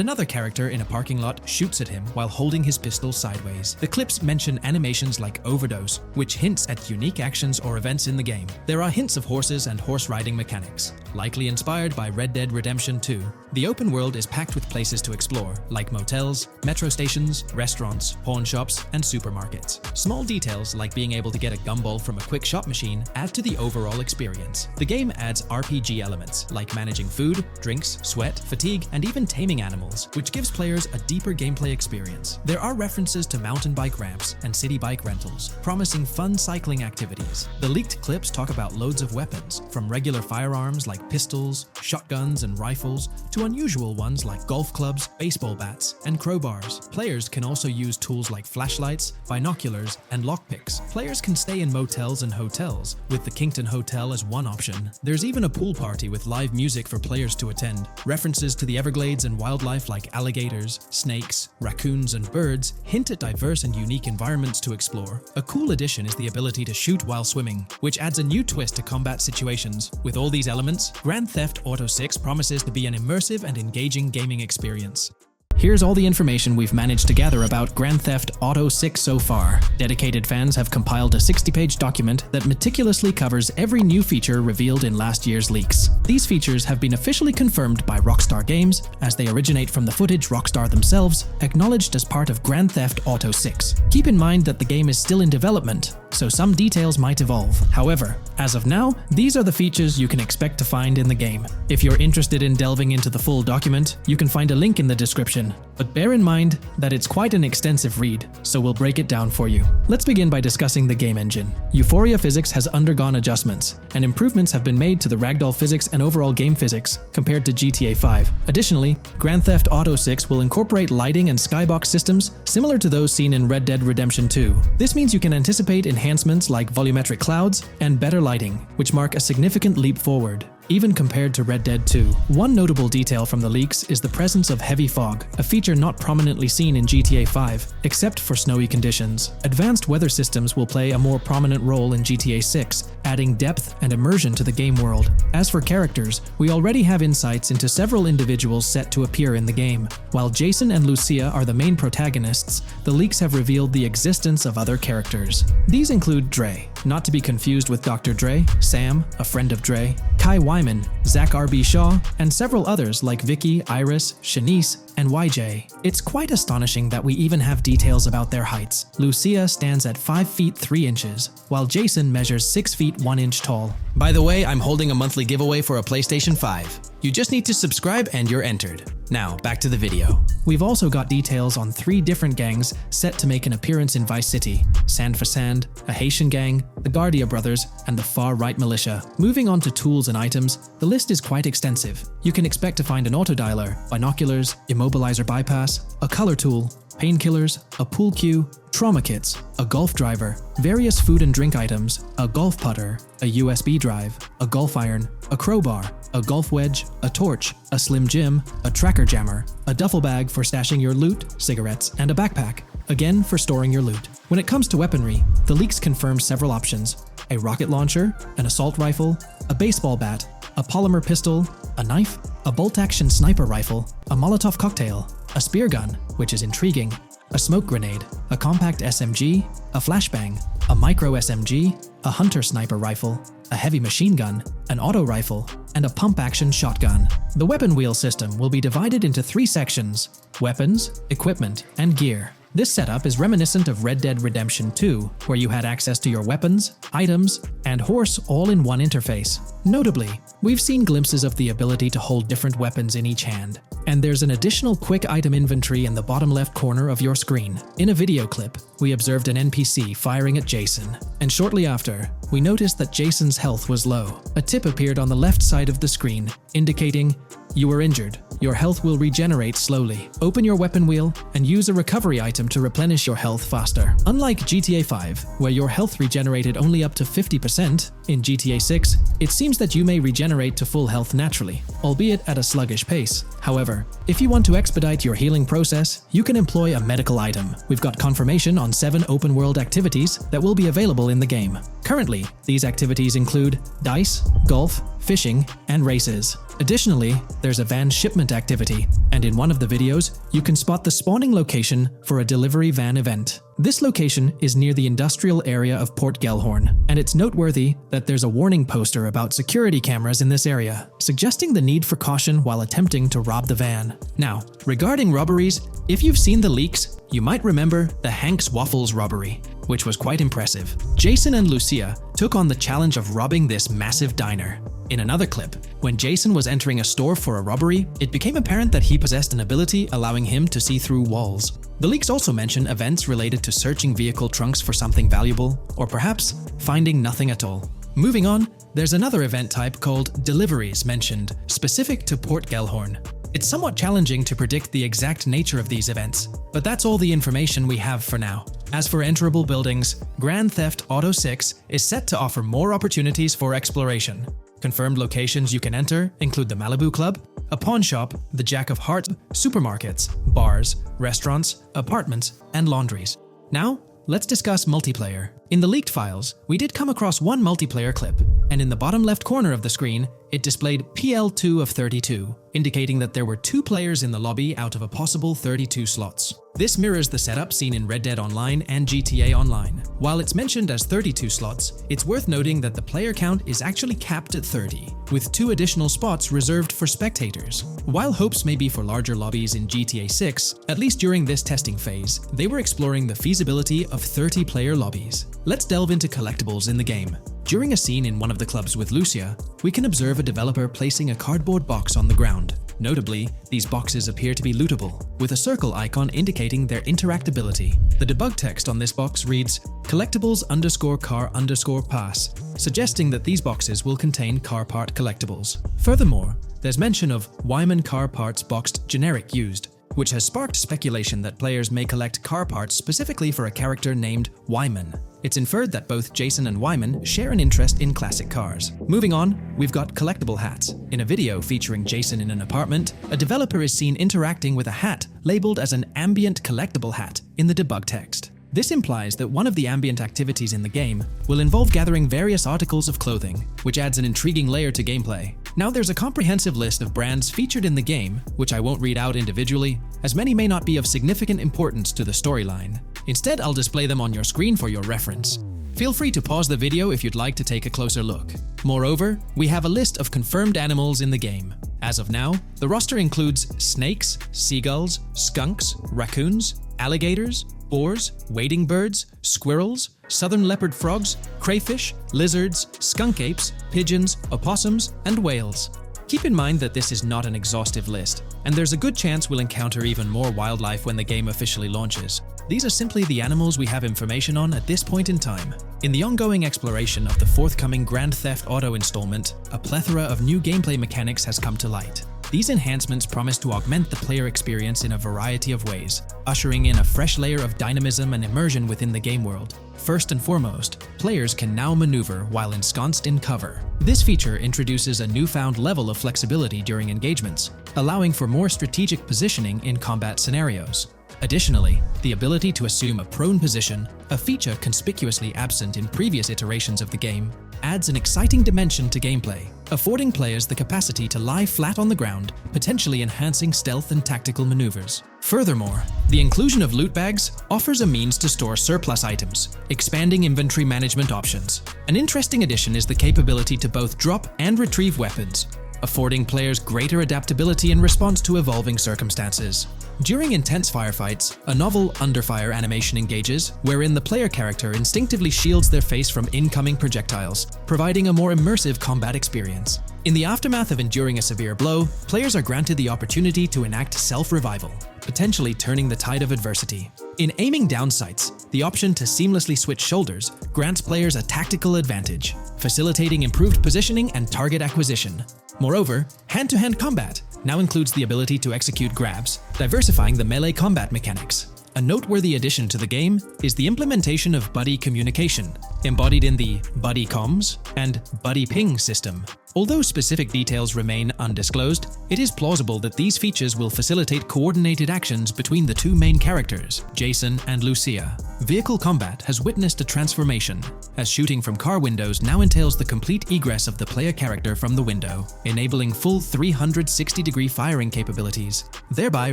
another character in a parking lot shoots at him while holding his pistol sideways. The clips mention animations like overdose, which hints at unique actions or events in the game. There are hints of horses and horse riding mechanics, likely inspired by Red Dead Redemption 2. The open world is packed with places to explore, like motels, metro stations, restaurants, pawn shops, and supermarkets. Small details like being able to get a gumball from a quick shop machine add to the overall experience. The game adds RPG elements, like managing food, drinks, sweat, fatigue, and even taming animals, which gives players a deeper gameplay experience. There are references to mountain bike ramps and city bike rentals, promising fun cycling activities. The leaked clips talk about loads of weapons, from regular firearms like pistols, shotguns, and rifles, to unusual ones like golf clubs, baseball bats, and crowbars. Players can also use tools like flashlights, binoculars, and lockpicks. Players can stay in motels and hotels, with the Kington Hotel as one option. There's even a pool party with live music for players to attend. References to the Everglades and wildlife like alligators, snakes, raccoons, and birds hint at diverse and unique environments to explore. A cool addition is the ability to shoot while swimming, which adds a new twist to combat situations. With all these elements, Grand Theft Auto 6 promises to be an immersive and engaging gaming experience. Here's all the information we've managed to gather about Grand Theft Auto 6 so far. Dedicated fans have compiled a 60-page document that meticulously covers every new feature revealed in last year's leaks. These features have been officially confirmed by Rockstar Games, as they originate from the footage Rockstar themselves acknowledged as part of Grand Theft Auto 6. Keep in mind that the game is still in development, so some details might evolve. However, as of now, these are the features you can expect to find in the game. If you're interested in delving into the full document, you can find a link in the description. But bear in mind that it's quite an extensive read, so we'll break it down for you. Let's begin by discussing the game engine. Euphoria physics has undergone adjustments, and improvements have been made to the ragdoll physics and overall game physics compared to GTA 5. Additionally, Grand Theft Auto 6 will incorporate lighting and skybox systems similar to those seen in Red Dead Redemption 2. This means you can anticipate enhancements like volumetric clouds and better lighting, which mark a significant leap forward, even compared to Red Dead 2. One notable detail from the leaks is the presence of heavy fog, a feature not prominently seen in GTA 5, except for snowy conditions. Advanced weather systems will play a more prominent role in GTA 6, adding depth and immersion to the game world. As for characters, we already have insights into several individuals set to appear in the game. While Jason and Lucia are the main protagonists, the leaks have revealed the existence of other characters. These include Dre, not to be confused with Dr. Dre, Sam, a friend of Dre, Kai Wyman, Zach R.B. Shaw, and several others like Vicky, Iris, Shanice, and YJ. It's quite astonishing that we even have details about their heights. Lucia stands at 5 feet 3 inches, while Jason measures 6 feet 1 inch tall. By the way, I'm holding a monthly giveaway for a PlayStation 5. You just need to subscribe and you're entered. Now, back to the video. We've also got details on 3 different gangs set to make an appearance in Vice City: Sand for Sand, a Haitian gang, the Guardia Brothers, and the Far Right Militia. Moving on to tools and items, the list is quite extensive. You can expect to find an autodialer, binoculars, immobilizer bypass, a color tool, painkillers, a pool cue, trauma kits, a golf driver, various food and drink items, a golf putter, a USB drive, a golf iron, a crowbar, a golf wedge, a torch, a slim jim, a tracker jammer, a duffel bag for stashing your loot, cigarettes, and a backpack, again for storing your loot. When it comes to weaponry, the leaks confirm several options: a rocket launcher, an assault rifle, a baseball bat, a polymer pistol, a knife, a bolt-action sniper rifle, a Molotov cocktail, a spear gun, which is intriguing, a smoke grenade, a compact SMG, a flashbang, a micro SMG, a hunter sniper rifle, a heavy machine gun, an auto rifle, and a pump-action shotgun. The weapon wheel system will be divided into 3 sections: weapons, equipment, and gear. This setup is reminiscent of Red Dead Redemption 2, where you had access to your weapons, items, and horse all in one interface. Notably, we've seen glimpses of the ability to hold different weapons in each hand, and there's an additional quick item inventory in the bottom left corner of your screen. In a video clip, we observed an NPC firing at Jason, and shortly after, we noticed that Jason's health was low. A tip appeared on the left side of the screen, indicating, "You were injured. Your health will regenerate slowly. Open your weapon wheel and use a recovery item to replenish your health faster." Unlike GTA 5, where your health regenerated only up to 50%, in GTA 6, it seems that you may regenerate to full health naturally, albeit at a sluggish pace. However, if you want to expedite your healing process, you can employ a medical item. We've got confirmation on 7 open-world activities that will be available in the game. Currently, these activities include dice, golf, fishing, and races. Additionally, there's a van shipment activity, and in one of the videos, you can spot the spawning location for a delivery van event. This location is near the industrial area of Port Gellhorn, and it's noteworthy that there's a warning poster about security cameras in this area, suggesting the need for caution while attempting to rob the van. Now, regarding robberies, if you've seen the leaks, you might remember the Hank's Waffles robbery, which was quite impressive. Jason and Lucia took on the challenge of robbing this massive diner. In another clip, when Jason was entering a store for a robbery, it became apparent that he possessed an ability allowing him to see through walls. The leaks also mention events related to searching vehicle trunks for something valuable, or perhaps finding nothing at all. Moving on, there's another event type called deliveries mentioned, specific to Port Gellhorn. It's somewhat challenging to predict the exact nature of these events, but that's all the information we have for now. As for enterable buildings, Grand Theft Auto 6 is set to offer more opportunities for exploration. Confirmed locations you can enter include the Malibu Club, a pawn shop, the Jack of Hearts, supermarkets, bars, restaurants, apartments, and laundries. Now, let's discuss multiplayer. In the leaked files, we did come across one multiplayer clip, and in the bottom left corner of the screen, it displayed PL2 of 32, indicating that there were 2 players in the lobby out of a possible 32 slots. This mirrors the setup seen in Red Dead Online and GTA Online. While it's mentioned as 32 slots, it's worth noting that the player count is actually capped at 30, with 2 additional spots reserved for spectators. While hopes may be for larger lobbies in GTA 6, at least during this testing phase, they were exploring the feasibility of 30-player lobbies. Let's delve into collectibles in the game. During a scene in one of the clubs with Lucia, we can observe a developer placing a cardboard box on the ground. Notably, these boxes appear to be lootable, with a circle icon indicating their interactability. The debug text on this box reads, collectibles_car_pass, suggesting that these boxes will contain car part collectibles. Furthermore, there's mention of Wyman car parts boxed generic used, which has sparked speculation that players may collect car parts specifically for a character named Wyman. It's inferred that both Jason and Wyman share an interest in classic cars. Moving on, we've got collectible hats. In a video featuring Jason in an apartment, a developer is seen interacting with a hat labeled as an ambient collectible hat in the debug text. This implies that one of the ambient activities in the game will involve gathering various articles of clothing, which adds an intriguing layer to gameplay. Now there's a comprehensive list of brands featured in the game, which I won't read out individually, as many may not be of significant importance to the storyline. Instead, I'll display them on your screen for your reference. Feel free to pause the video if you'd like to take a closer look. Moreover, we have a list of confirmed animals in the game. As of now, the roster includes snakes, seagulls, skunks, raccoons, alligators, boars, wading birds, squirrels, southern leopard frogs, crayfish, lizards, skunk apes, pigeons, opossums, and whales. Keep in mind that this is not an exhaustive list, and there's a good chance we'll encounter even more wildlife when the game officially launches. These are simply the animals we have information on at this point in time. In the ongoing exploration of the forthcoming Grand Theft Auto installment, a plethora of new gameplay mechanics has come to light. These enhancements promise to augment the player experience in a variety of ways, ushering in a fresh layer of dynamism and immersion within the game world. First and foremost, players can now maneuver while ensconced in cover. This feature introduces a newfound level of flexibility during engagements, allowing for more strategic positioning in combat scenarios. Additionally, the ability to assume a prone position, a feature conspicuously absent in previous iterations of the game, adds an exciting dimension to gameplay, affording players the capacity to lie flat on the ground, potentially enhancing stealth and tactical maneuvers. Furthermore, the inclusion of loot bags offers a means to store surplus items, expanding inventory management options. An interesting addition is the capability to both drop and retrieve weapons, affording players greater adaptability in response to evolving circumstances. During intense firefights, a novel under-fire animation engages, wherein the player character instinctively shields their face from incoming projectiles, providing a more immersive combat experience. In the aftermath of enduring a severe blow, players are granted the opportunity to enact self-revival, potentially turning the tide of adversity. In aiming down sights, the option to seamlessly switch shoulders grants players a tactical advantage, facilitating improved positioning and target acquisition. Moreover, hand-to-hand combat now includes the ability to execute grabs, diversifying the melee combat mechanics. A noteworthy addition to the game is the implementation of buddy communication, embodied in the Buddy Comms and Buddy Ping system. Although specific details remain undisclosed, it is plausible that these features will facilitate coordinated actions between the two main characters, Jason and Lucia. Vehicle combat has witnessed a transformation, as shooting from car windows now entails the complete egress of the player character from the window, enabling full 360-degree firing capabilities, thereby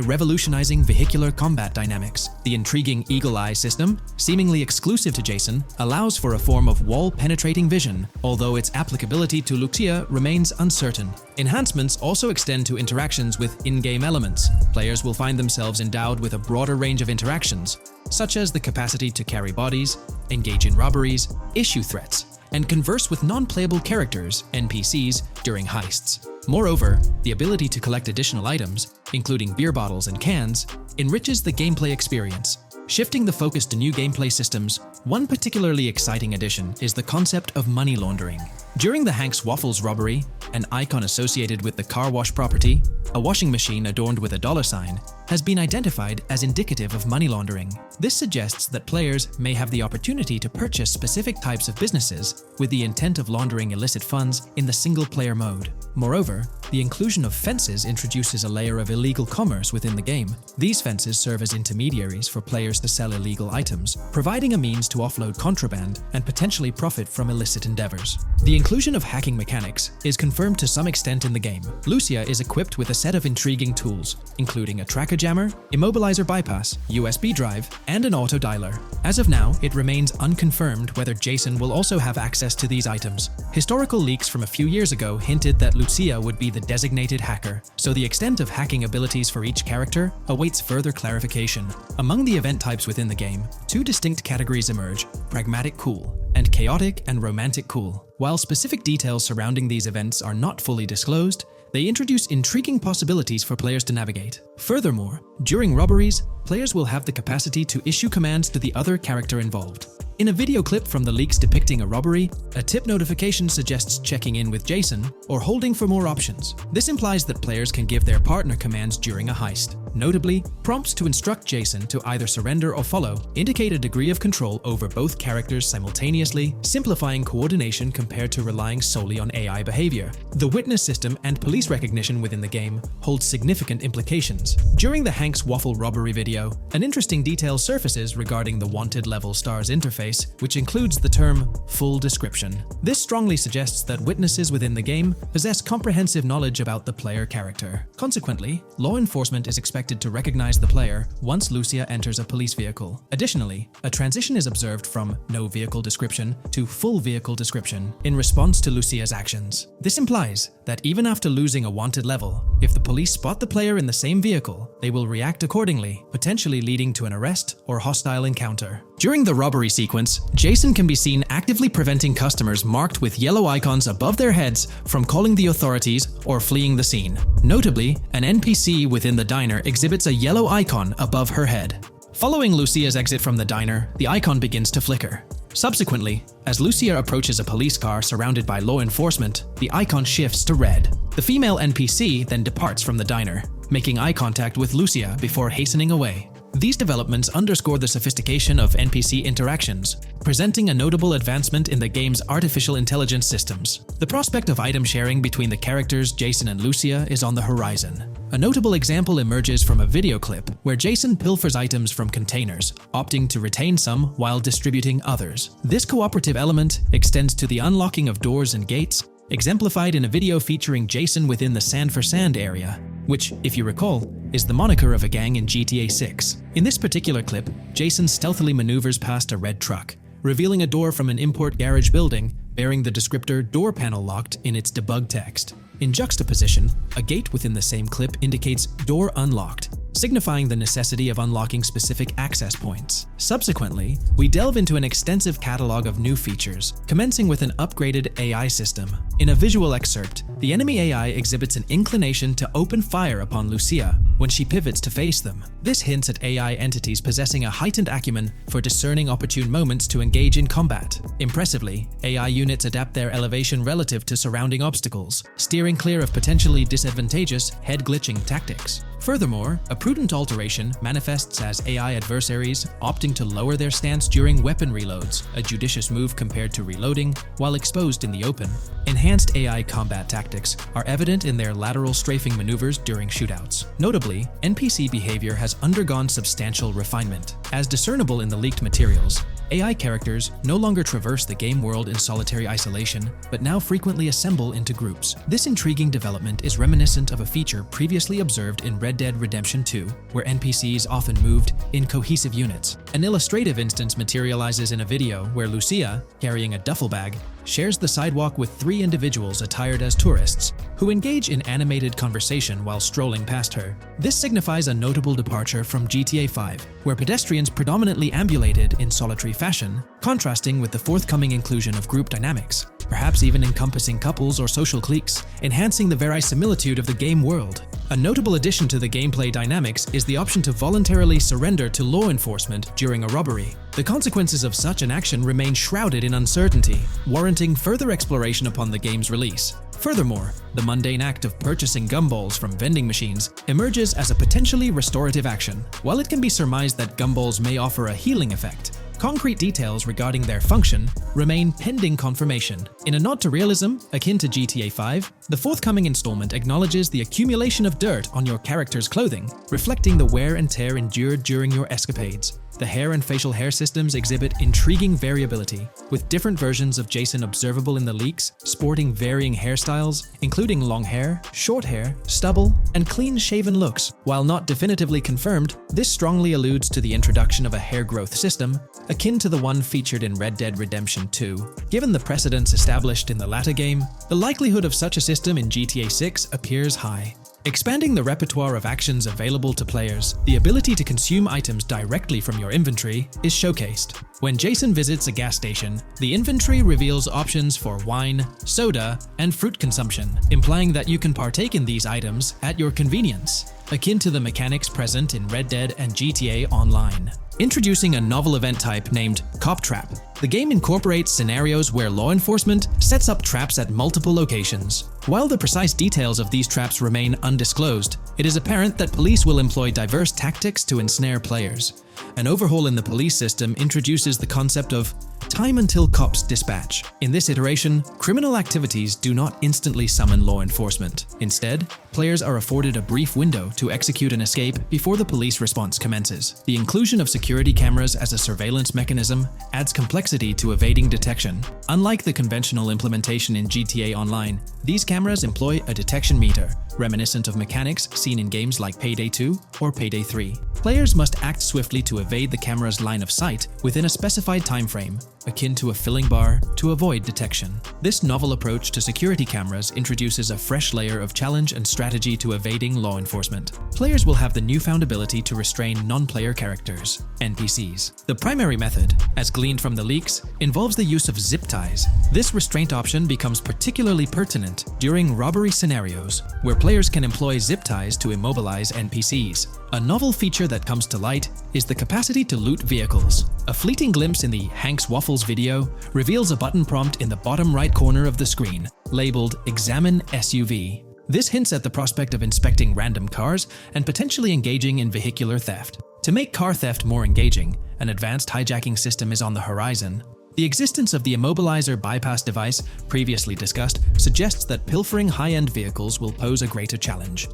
revolutionizing vehicular combat dynamics. The intriguing Eagle Eye system, seemingly exclusive to Jason, allows for a form of wall-penetrating vision, although its applicability to Lucia remains uncertain. Enhancements also extend to interactions with in-game elements. Players will find themselves endowed with a broader range of interactions, such as the capacity to carry bodies, engage in robberies, issue threats, and converse with non-playable characters, NPCs, during heists. Moreover, the ability to collect additional items, including beer bottles and cans, enriches the gameplay experience. Shifting the focus to new gameplay systems, one particularly exciting addition is the concept of money laundering. During the Hank's Waffles robbery, an icon associated with the car wash property, a washing machine adorned with a dollar sign, has been identified as indicative of money laundering. This suggests that players may have the opportunity to purchase specific types of businesses with the intent of laundering illicit funds in the single-player mode. Moreover, the inclusion of fences introduces a layer of illegal commerce within the game. These fences serve as intermediaries for players to sell illegal items, providing a means to offload contraband and potentially profit from illicit endeavors. The inclusion of hacking mechanics is confirmed to some extent in the game. Lucia is equipped with a set of intriguing tools, including a tracker jammer, immobilizer bypass, USB drive, and an auto dialer. As of now, it remains unconfirmed whether Jason will also have access to these items. Historical leaks from a few years ago hinted that Lucia would be the designated hacker, so the extent of hacking abilities for each character awaits further clarification. Among the event types within the game, two distinct categories emerge: pragmatic cool and chaotic and romantic cool. While specific details surrounding these events are not fully disclosed, they introduce intriguing possibilities for players to navigate. Furthermore, during robberies, players will have the capacity to issue commands to the other character involved. In a video clip from the leaks depicting a robbery, a tip notification suggests checking in with Jason or holding for more options. This implies that players can give their partner commands during a heist. Notably, prompts to instruct Jason to either surrender or follow indicate a degree of control over both characters simultaneously, simplifying coordination compared to relying solely on AI behavior. The witness system and police recognition within the game hold significant implications. During the Hank's Waffle robbery video, video, an interesting detail surfaces regarding the wanted level star's interface, which includes the term full description. This strongly suggests that witnesses within the game possess comprehensive knowledge about the player character. Consequently, law enforcement is expected to recognize the player once Lucia enters a police vehicle. Additionally, a transition is observed from no vehicle description to full vehicle description in response to Lucia's actions. This implies that even after losing a wanted level, if the police spot the player in the same vehicle, they will react accordingly, potentially leading to an arrest or hostile encounter. During the robbery sequence, Jason can be seen actively preventing customers marked with yellow icons above their heads from calling the authorities or fleeing the scene. Notably, an NPC within the diner exhibits a yellow icon above her head. Following Lucia's exit from the diner, the icon begins to flicker. Subsequently, as Lucia approaches a police car surrounded by law enforcement, the icon shifts to red. The female NPC then departs from the diner, making eye contact with Lucia before hastening away. These developments underscore the sophistication of NPC interactions, presenting a notable advancement in the game's artificial intelligence systems. The prospect of item sharing between the characters Jason and Lucia is on the horizon. A notable example emerges from a video clip where Jason pilfers items from containers, opting to retain some while distributing others. This cooperative element extends to the unlocking of doors and gates, exemplified in a video featuring Jason within the Sand for Sand area, which, if you recall, is the moniker of a gang in GTA 6. In this particular clip, Jason stealthily maneuvers past a red truck, revealing a door from an import garage building bearing the descriptor "door panel locked" in its debug text. In juxtaposition, a gate within the same clip indicates "door unlocked," signifying the necessity of unlocking specific access points. Subsequently, we delve into an extensive catalog of new features, commencing with an upgraded AI system. In a visual excerpt, the enemy AI exhibits an inclination to open fire upon Lucia when she pivots to face them. This hints at AI entities possessing a heightened acumen for discerning opportune moments to engage in combat. Impressively, AI units adapt their elevation relative to surrounding obstacles, steering clear of potentially disadvantageous head-glitching tactics. Furthermore, a prudent alteration manifests as AI adversaries opting to lower their stance during weapon reloads, a judicious move compared to reloading while exposed in the open. Enhanced AI combat tactics are evident in their lateral strafing maneuvers during shootouts. Notably, NPC behavior has undergone substantial refinement. As discernible in the leaked materials, AI characters no longer traverse the game world in solitary isolation, but now frequently assemble into groups. This intriguing development is reminiscent of a feature previously observed in Red Dead Redemption 2, where NPCs often moved in cohesive units. An illustrative instance materializes in a video where Lucia, carrying a duffel bag, shares the sidewalk with 3 individuals attired as tourists, who engage in animated conversation while strolling past her. This signifies a notable departure from GTA 5, where pedestrians predominantly ambulated in solitary fashion, contrasting with the forthcoming inclusion of group dynamics, perhaps even encompassing couples or social cliques, enhancing the verisimilitude of the game world. A notable addition to the gameplay dynamics is the option to voluntarily surrender to law enforcement during a robbery. The consequences of such an action remain shrouded in uncertainty, warranting further exploration upon the game's release. Furthermore, the mundane act of purchasing gumballs from vending machines emerges as a potentially restorative action. While it can be surmised that gumballs may offer a healing effect, concrete details regarding their function remain pending confirmation. In a nod to realism, akin to GTA 5, the forthcoming installment acknowledges the accumulation of dirt on your character's clothing, reflecting the wear and tear endured during your escapades. The hair and facial hair systems exhibit intriguing variability, with different versions of Jason observable in the leaks, sporting varying hairstyles, including long hair, short hair, stubble, and clean-shaven looks. While not definitively confirmed, this strongly alludes to the introduction of a hair growth system, akin to the one featured in Red Dead Redemption 2. Given the precedents established in the latter game, the likelihood of such a system in GTA 6 appears high. Expanding the repertoire of actions available to players, the ability to consume items directly from your inventory is showcased. When Jason visits a gas station, the inventory reveals options for wine, soda, and fruit consumption, implying that you can partake in these items at your convenience, akin to the mechanics present in Red Dead and GTA Online. Introducing a novel event type named Cop Trap, the game incorporates scenarios where law enforcement sets up traps at multiple locations. While the precise details of these traps remain undisclosed, it is apparent that police will employ diverse tactics to ensnare players. An overhaul in the police system introduces the concept of Time until cops dispatch. In this iteration, criminal activities do not instantly summon law enforcement. Instead, players are afforded a brief window to execute an escape before the police response commences. The inclusion of security cameras as a surveillance mechanism adds complexity to evading detection. Unlike the conventional implementation in GTA Online, these cameras employ a detection meter, reminiscent of mechanics seen in games like Payday 2 or Payday 3. Players must act swiftly to evade the camera's line of sight within a specified time frame, akin to a filling bar, to avoid detection. This novel approach to security cameras introduces a fresh layer of challenge and strategy to evading law enforcement. Players will have the newfound ability to restrain non-player characters, NPCs. The primary method, as gleaned from the leaks, involves the use of zip ties. This restraint option becomes particularly pertinent during robbery scenarios, where players can employ zip ties to immobilize NPCs. A novel feature that comes to light is the capacity to loot vehicles. A fleeting glimpse in the Hank's Waffles video reveals a button prompt in the bottom right corner of the screen, labeled Examine SUV. This hints at the prospect of inspecting random cars and potentially engaging in vehicular theft. To make car theft more engaging, an advanced hijacking system is on the horizon. The existence of the immobilizer bypass device, previously discussed, suggests that pilfering high-end vehicles will pose a greater challenge.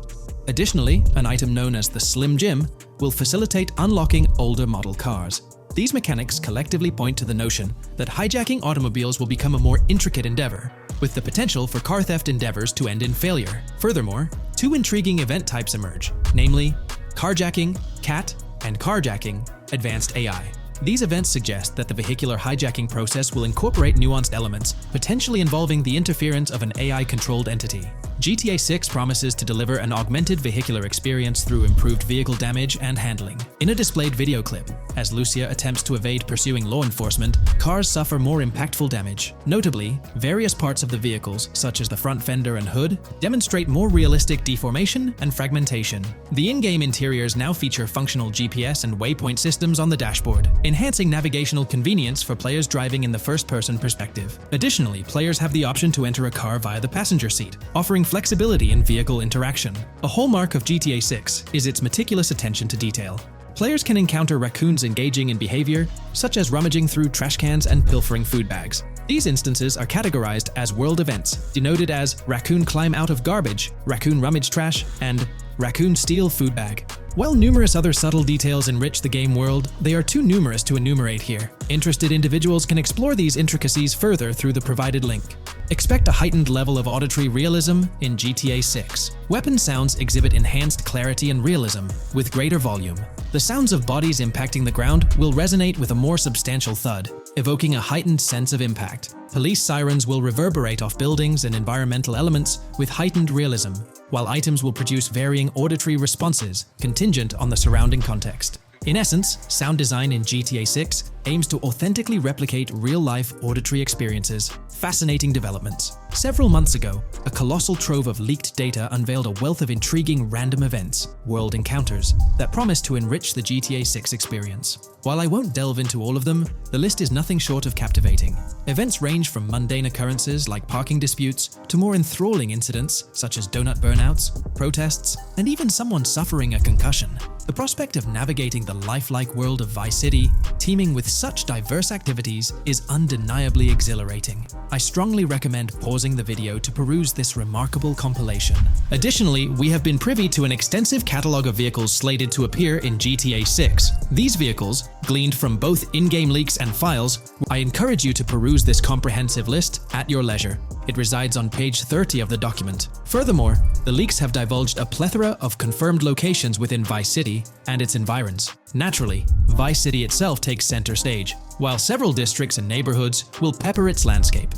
Additionally, an item known as the Slim Jim will facilitate unlocking older model cars. These mechanics collectively point to the notion that hijacking automobiles will become a more intricate endeavor, with the potential for car theft endeavors to end in failure. Furthermore, two intriguing event types emerge, namely carjacking, CAT, and carjacking, advanced AI. These events suggest that the vehicular hijacking process will incorporate nuanced elements, potentially involving the interference of an AI-controlled entity. GTA 6 promises to deliver an augmented vehicular experience through improved vehicle damage and handling. In a displayed video clip, as Lucia attempts to evade pursuing law enforcement, cars suffer more impactful damage. Notably, various parts of the vehicles, such as the front fender and hood, demonstrate more realistic deformation and fragmentation. The in-game interiors now feature functional GPS and waypoint systems on the dashboard, enhancing navigational convenience for players driving in the first-person perspective. Additionally, players have the option to enter a car via the passenger seat, offering flexibility in vehicle interaction. A hallmark of GTA 6 is its meticulous attention to detail. Players can encounter raccoons engaging in behavior, such as rummaging through trash cans and pilfering food bags. These instances are categorized as world events, denoted as raccoon climb out of garbage, raccoon rummage trash, and raccoon steal food bag. While numerous other subtle details enrich the game world, they are too numerous to enumerate here. Interested individuals can explore these intricacies further through the provided link. Expect a heightened level of auditory realism in GTA 6. Weapon sounds exhibit enhanced clarity and realism, with greater volume. The sounds of bodies impacting the ground will resonate with a more substantial thud, evoking a heightened sense of impact. Police sirens will reverberate off buildings and environmental elements with heightened realism, while items will produce varying auditory responses contingent on the surrounding context. In essence, sound design in GTA 6 aims to authentically replicate real-life auditory experiences. Fascinating developments. Several months ago, a colossal trove of leaked data unveiled a wealth of intriguing random events, world encounters, that promise to enrich the GTA 6 experience. While I won't delve into all of them, the list is nothing short of captivating. Events range from mundane occurrences like parking disputes to more enthralling incidents such as donut burnouts, protests, and even someone suffering a concussion. The prospect of navigating the lifelike world of Vice City, teeming with such diverse activities, is undeniably exhilarating. I strongly recommend pausing the video to peruse this remarkable compilation. Additionally, we have been privy to an extensive catalog of vehicles slated to appear in GTA 6. These vehicles, gleaned from both in-game leaks and files, I encourage you to peruse this comprehensive list at your leisure. It resides on page 30 of the document. Furthermore, the leaks have divulged a plethora of confirmed locations within Vice City and its environs. Naturally, Vice City itself takes center stage, while several districts and neighborhoods will pepper its landscape.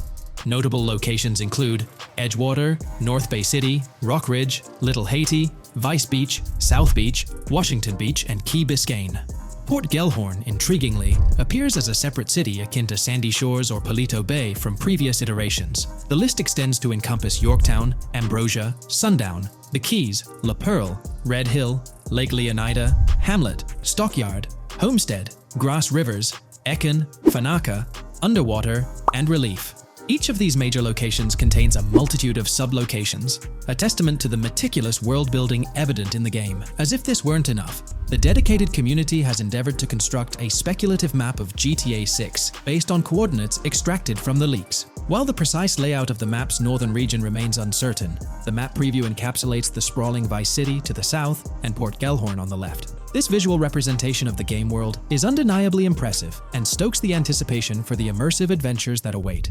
Notable locations include Edgewater, North Bay City, Rock Ridge, Little Haiti, Vice Beach, South Beach, Washington Beach, and Key Biscayne. Port Gellhorn, intriguingly, appears as a separate city akin to Sandy Shores or Palito Bay from previous iterations. The list extends to encompass Yorktown, Ambrosia, Sundown, the Keys, La Pearl, Red Hill, Lake Leonida, Hamlet, Stockyard, Homestead, Grass Rivers, Ekin, Fanaka, Underwater, and Relief. Each of these major locations contains a multitude of sub-locations, a testament to the meticulous world-building evident in the game. As if this weren't enough, the dedicated community has endeavored to construct a speculative map of GTA 6 based on coordinates extracted from the leaks. While the precise layout of the map's northern region remains uncertain, the map preview encapsulates the sprawling Vice City to the south and Port Gellhorn on the left. This visual representation of the game world is undeniably impressive and stokes the anticipation for the immersive adventures that await.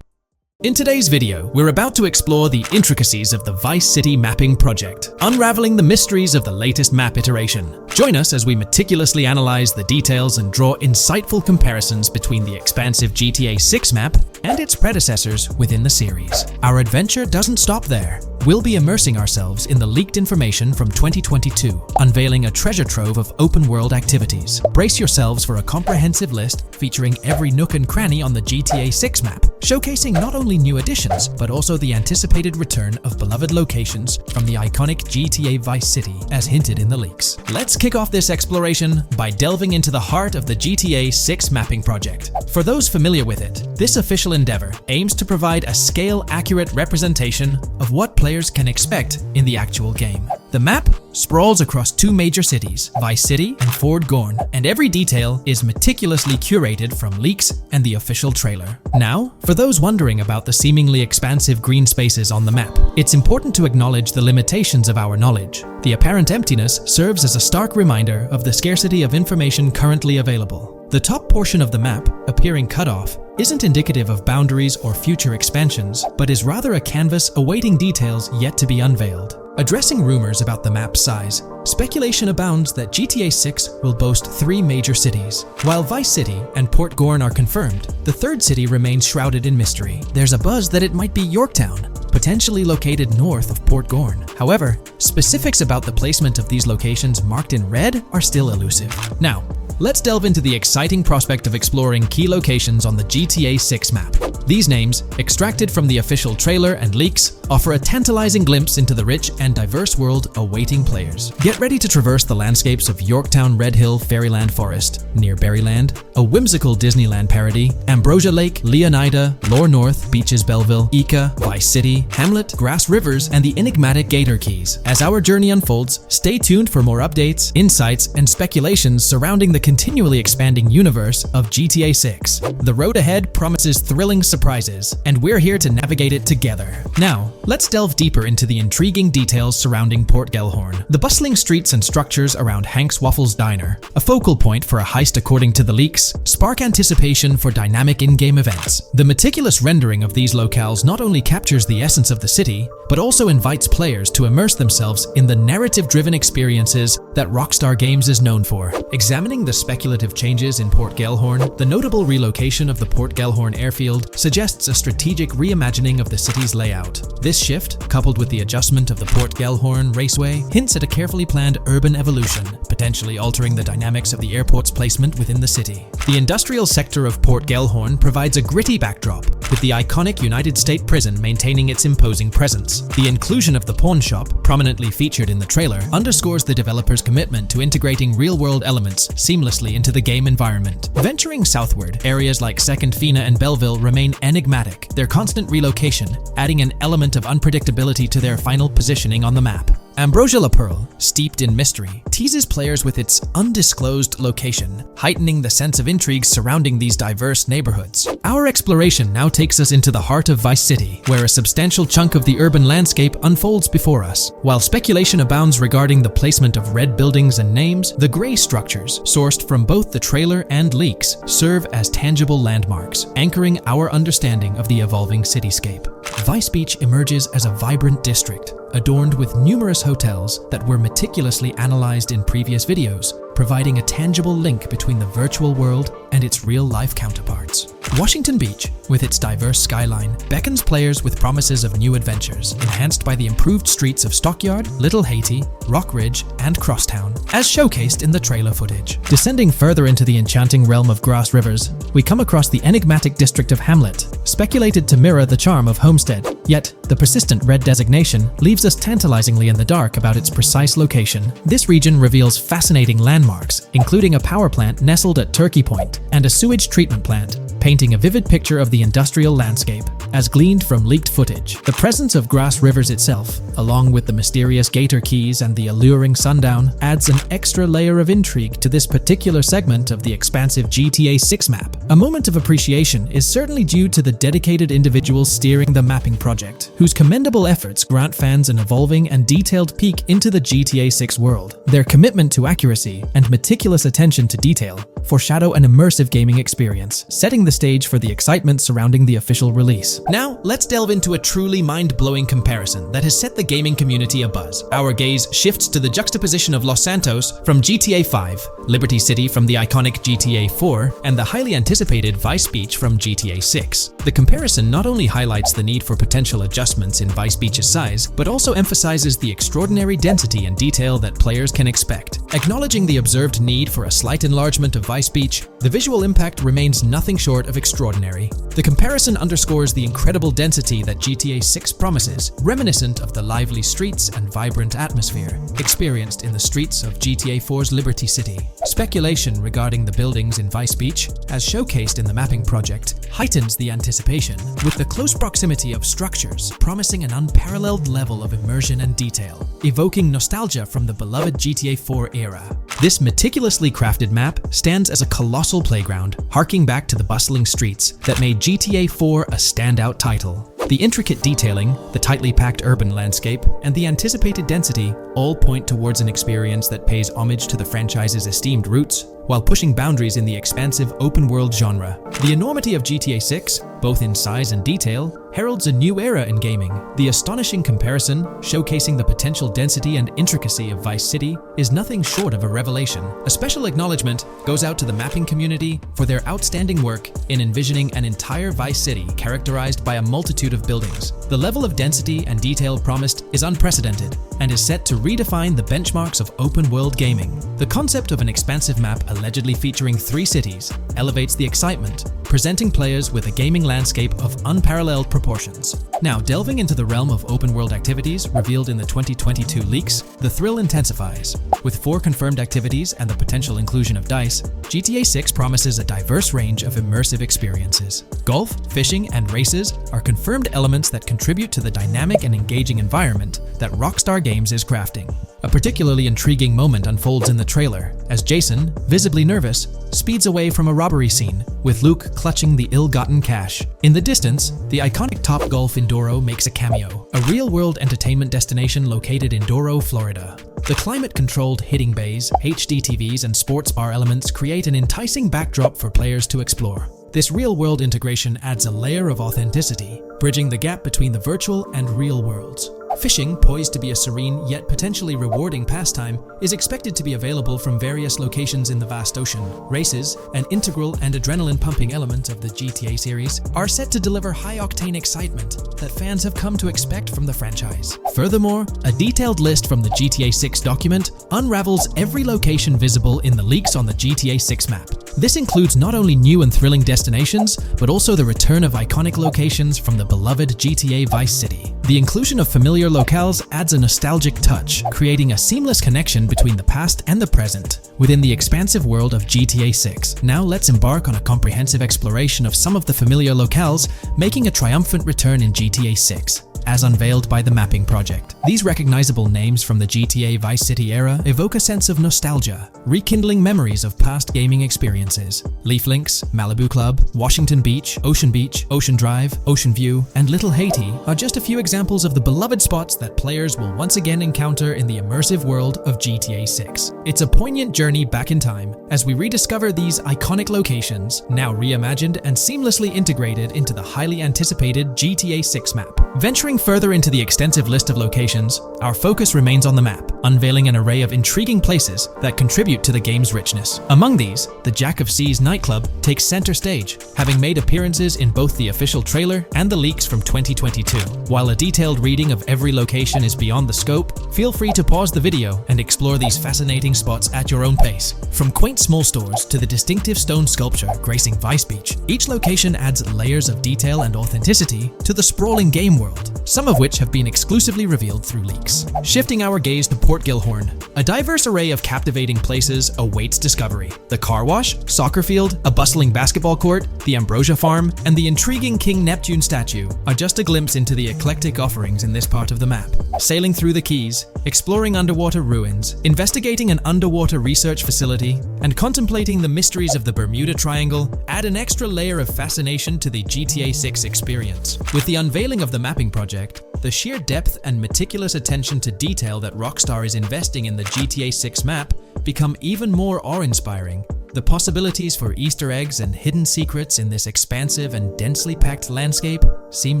In today's video, we're about to explore the intricacies of the Vice City mapping project, unraveling the mysteries of the latest map iteration. Join us as we meticulously analyze the details and draw insightful comparisons between the expansive GTA 6 map and its predecessors within the series. Our adventure doesn't stop there. We'll be immersing ourselves in the leaked information from 2022, unveiling a treasure trove of open-world activities. Brace yourselves for a comprehensive list featuring every nook and cranny on the GTA 6 map, showcasing not only new additions, but also the anticipated return of beloved locations from the iconic GTA Vice City, as hinted in the leaks. Let's kick off this exploration by delving into the heart of the GTA 6 mapping project. For those familiar with it, this official endeavor aims to provide a scale-accurate representation of what players can expect in the actual game. The map sprawls across two major cities, Vice City and Fort Gorn, and every detail is meticulously curated from leaks and the official trailer. Now, for those wondering about the seemingly expansive green spaces on the map, it's important to acknowledge the limitations of our knowledge. The apparent emptiness serves as a stark reminder of the scarcity of information currently available. The top portion of the map, appearing cut off, isn't indicative of boundaries or future expansions, but is rather a canvas awaiting details yet to be unveiled. Addressing rumors about the map's size, speculation abounds that GTA 6 will boast 3 major cities. While Vice City and Port Gorn are confirmed, the third city remains shrouded in mystery. There's a buzz that it might be Yorktown, potentially located north of Port Gorn. However, specifics about the placement of these locations marked in red are still elusive. Now, let's delve into the exciting prospect of exploring key locations on the GTA 6 map. These names, extracted from the official trailer and leaks, offer a tantalizing glimpse into the rich and diverse world awaiting players. Get ready to traverse the landscapes of Yorktown Red Hill Fairyland Forest, near Berryland, a whimsical Disneyland parody, Ambrosia Lake, Leonida, Lore North, Beaches Belleville, Ica, Vice City, Hamlet, Grass Rivers, and the enigmatic Gator Keys. As our journey unfolds, stay tuned for more updates, insights, and speculations surrounding the continually expanding universe of GTA 6. The road ahead promises thrilling surprises, and we're here to navigate it together. Now, let's delve deeper into the intriguing details surrounding Port Gellhorn. The bustling streets and structures around Hank's Waffles Diner, a focal point for a heist according to the leaks, spark anticipation for dynamic in-game events. The meticulous rendering of these locales not only captures the essence of the city, but also invites players to immerse themselves in the narrative-driven experiences that Rockstar Games is known for. Examining the speculative changes in Port Gellhorn, the notable relocation of the Port Gellhorn airfield suggests a strategic reimagining of the city's layout. This shift, coupled with the adjustment of the Port Gellhorn Raceway, hints at a carefully planned urban evolution, potentially altering the dynamics of the airport's placement within the city. The industrial sector of Port Gellhorn provides a gritty backdrop, with the iconic United States prison maintaining its imposing presence. The inclusion of the pawn shop, prominently featured in the trailer, underscores the developer's commitment to integrating real-world elements seamlessly into the game environment. Venturing southward, areas like Second Fina and Belleville remain enigmatic, their constant relocation adding an element of unpredictability to their final positioning on the map. Ambrosia La Pearl, steeped in mystery, teases players with its undisclosed location, heightening the sense of intrigue surrounding these diverse neighborhoods. Our exploration now takes us into the heart of Vice City, where a substantial chunk of the urban landscape unfolds before us. While speculation abounds regarding the placement of red buildings and names, the gray structures, sourced from both the trailer and leaks, serve as tangible landmarks, anchoring our understanding of the evolving cityscape. Vice Beach emerges as a vibrant district, adorned with numerous hotels that were meticulously analyzed in previous videos, providing a tangible link between the virtual world and its real-life counterparts. Washington Beach, with its diverse skyline, beckons players with promises of new adventures, enhanced by the improved streets of Stockyard, Little Haiti, Rock Ridge, and Crosstown, as showcased in the trailer footage. Descending further into the enchanting realm of Grass Rivers, we come across the enigmatic district of Hamlet, speculated to mirror the charm of Homestead. Yet, the persistent red designation leaves us tantalizingly in the dark about its precise location. This region reveals fascinating landmarks, including a power plant nestled at Turkey Point and a sewage treatment plant, painting a vivid picture of the industrial landscape, as gleaned from leaked footage. The presence of grass rivers itself, along with the mysterious gator keys and the alluring sundown, adds an extra layer of intrigue to this particular segment of the expansive GTA 6 map. A moment of appreciation is certainly due to the dedicated individuals steering the mapping project, whose commendable efforts grant fans an evolving and detailed peek into the GTA 6 world. Their commitment to accuracy and meticulous attention to detail foreshadow an immersive gaming experience, setting the stage for the excitement surrounding the official release. Now, let's delve into a truly mind-blowing comparison that has set the gaming community abuzz. Our gaze shifts to the juxtaposition of Los Santos from GTA 5, Liberty City from the iconic GTA 4, and the highly anticipated Vice Beach from GTA 6. The comparison not only highlights the need for potential adjustments in Vice Beach's size, but also emphasizes the extraordinary density and detail that players can expect. Acknowledging the observed need for a slight enlargement of Vice Beach, the visual impact remains nothing short of extraordinary. The comparison underscores the incredible density that GTA 6 promises, reminiscent of the lively streets and vibrant atmosphere experienced in the streets of GTA 4's Liberty City. Speculation regarding the buildings in Vice Beach, as showcased in the mapping project, heightens the anticipation, with the close proximity of structures promising an unparalleled level of immersion and detail, evoking nostalgia from the beloved GTA 4 era. This meticulously crafted map stands as a colossal playground, harking back to the bustling streets that made GTA 4 a standout title. The intricate detailing, the tightly packed urban landscape, and the anticipated density all point towards an experience that pays homage to the franchise's esteemed roots, while pushing boundaries in the expansive open-world genre. The enormity of GTA 6, both in size and detail, heralds a new era in gaming. The astonishing comparison, showcasing the potential density and intricacy of Vice City, is nothing short of a revelation. A special acknowledgement goes out to the mapping community for their outstanding work in envisioning an entire Vice City characterized by a multitude of buildings. The level of density and detail promised is unprecedented and is set to redefine the benchmarks of open-world gaming. The concept of an expansive map allegedly featuring 3 cities elevates the excitement, presenting players with a gaming landscape of unparalleled proportions. Now, delving into the realm of open-world activities revealed in the 2022 leaks, the thrill intensifies. With 4 confirmed activities and the potential inclusion of DICE, GTA 6 promises a diverse range of immersive experiences. Golf, fishing, and races are confirmed elements that contribute to the dynamic and engaging environment that Rockstar Games is crafting. A particularly intriguing moment unfolds in the trailer, as Jason, visibly nervous, speeds away from a robbery scene, with Luke clutching the ill-gotten cash. In the distance, the iconic Topgolf in Doro makes a cameo, a real-world entertainment destination located in Doro, Florida. The climate-controlled hitting bays, HD TVs, and sports bar elements create an enticing backdrop for players to explore. This real-world integration adds a layer of authenticity, bridging the gap between the virtual and real worlds. Fishing, poised to be a serene yet potentially rewarding pastime, is expected to be available from various locations in the vast ocean. Races, an integral and adrenaline-pumping element of the GTA series, are set to deliver high-octane excitement that fans have come to expect from the franchise. Furthermore, a detailed list from the GTA 6 document unravels every location visible in the leaks on the GTA 6 map. This includes not only new and thrilling destinations, but also the return of iconic locations from the beloved GTA Vice City. The inclusion of familiar locales adds a nostalgic touch, creating a seamless connection between the past and the present within the expansive world of GTA 6. Now let's embark on a comprehensive exploration of some of the familiar locales making a triumphant return in GTA 6. As unveiled by the mapping project. These recognizable names from the GTA Vice City era evoke a sense of nostalgia, rekindling memories of past gaming experiences. Leaf Links, Malibu Club, Washington Beach, Ocean Drive, Ocean View, and Little Haiti are just a few examples of the beloved spots that players will once again encounter in the immersive world of GTA 6. It's a poignant journey back in time as we rediscover these iconic locations, now reimagined and seamlessly integrated into the highly anticipated GTA 6 map. Venturing further into the extensive list of locations, our focus remains on the map, unveiling an array of intriguing places that contribute to the game's richness. Among these, the Jack of Seas nightclub takes center stage, having made appearances in both the official trailer and the leaks from 2022. While a detailed reading of every location is beyond the scope, feel free to pause the video and explore these fascinating spots at your own pace. From quaint small stores to the distinctive stone sculpture gracing Vice Beach, each location adds layers of detail and authenticity to the sprawling game world, some of which have been exclusively revealed revealed through leaks. Shifting our gaze to Port Gilhorn, a diverse array of captivating places awaits discovery. The car wash, soccer field, a bustling basketball court, the Ambrosia farm, and the intriguing King Neptune statue are just a glimpse into the eclectic offerings in this part of the map. Sailing through the Keys, exploring underwater ruins, investigating an underwater research facility, and contemplating the mysteries of the Bermuda Triangle add an extra layer of fascination to the GTA 6 experience. With the unveiling of the mapping project, the sheer depth and meticulous attention to detail that Rockstar is investing in the GTA 6 map become even more awe-inspiring. The possibilities for Easter eggs and hidden secrets in this expansive and densely packed landscape seem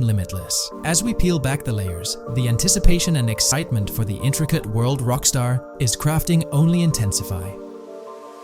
limitless. As we peel back the layers, the anticipation and excitement for the intricate world Rockstar is crafting only intensify.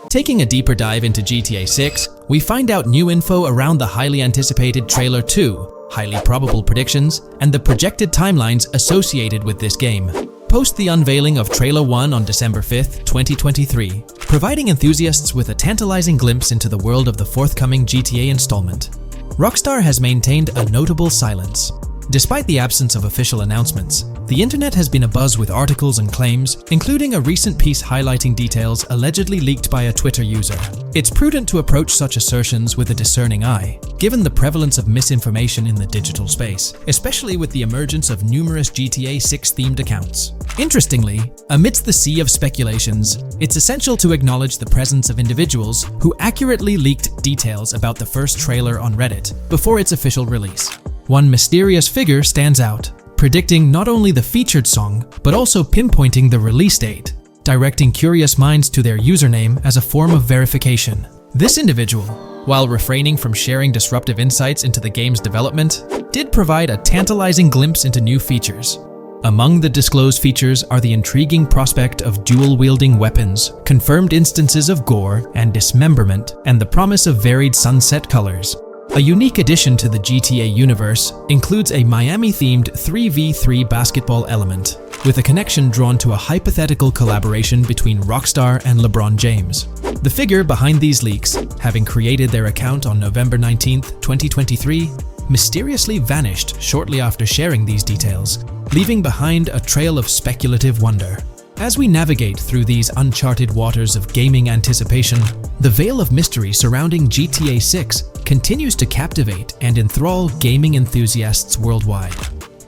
Taking a deeper dive into GTA 6, we find out new info around the highly anticipated Trailer 2, highly probable predictions, and the projected timelines associated with this game. Post the unveiling of Trailer 1 on December 5th, 2023, providing enthusiasts with a tantalizing glimpse into the world of the forthcoming GTA installment. Rockstar has maintained a notable silence. Despite the absence of official announcements, the internet has been abuzz with articles and claims, including a recent piece highlighting details allegedly leaked by a Twitter user. It's prudent to approach such assertions with a discerning eye, given the prevalence of misinformation in the digital space, especially with the emergence of numerous GTA 6-themed accounts. Interestingly, amidst the sea of speculations, it's essential to acknowledge the presence of individuals who accurately leaked details about the first trailer on Reddit before its official release. One mysterious figure stands out, predicting not only the featured song, but also pinpointing the release date, directing curious minds to their username as a form of verification. This individual, while refraining from sharing disruptive insights into the game's development, did provide a tantalizing glimpse into new features. Among the disclosed features are the intriguing prospect of dual-wielding weapons, confirmed instances of gore and dismemberment, and the promise of varied sunset colors. A unique addition to the GTA universe includes a Miami-themed 3v3 basketball element, with a connection drawn to a hypothetical collaboration between Rockstar and LeBron James. The figure behind these leaks, having created their account on November 19, 2023, mysteriously vanished shortly after sharing these details, leaving behind a trail of speculative wonder. As we navigate through these uncharted waters of gaming anticipation, the veil of mystery surrounding GTA 6 continues to captivate and enthrall gaming enthusiasts worldwide.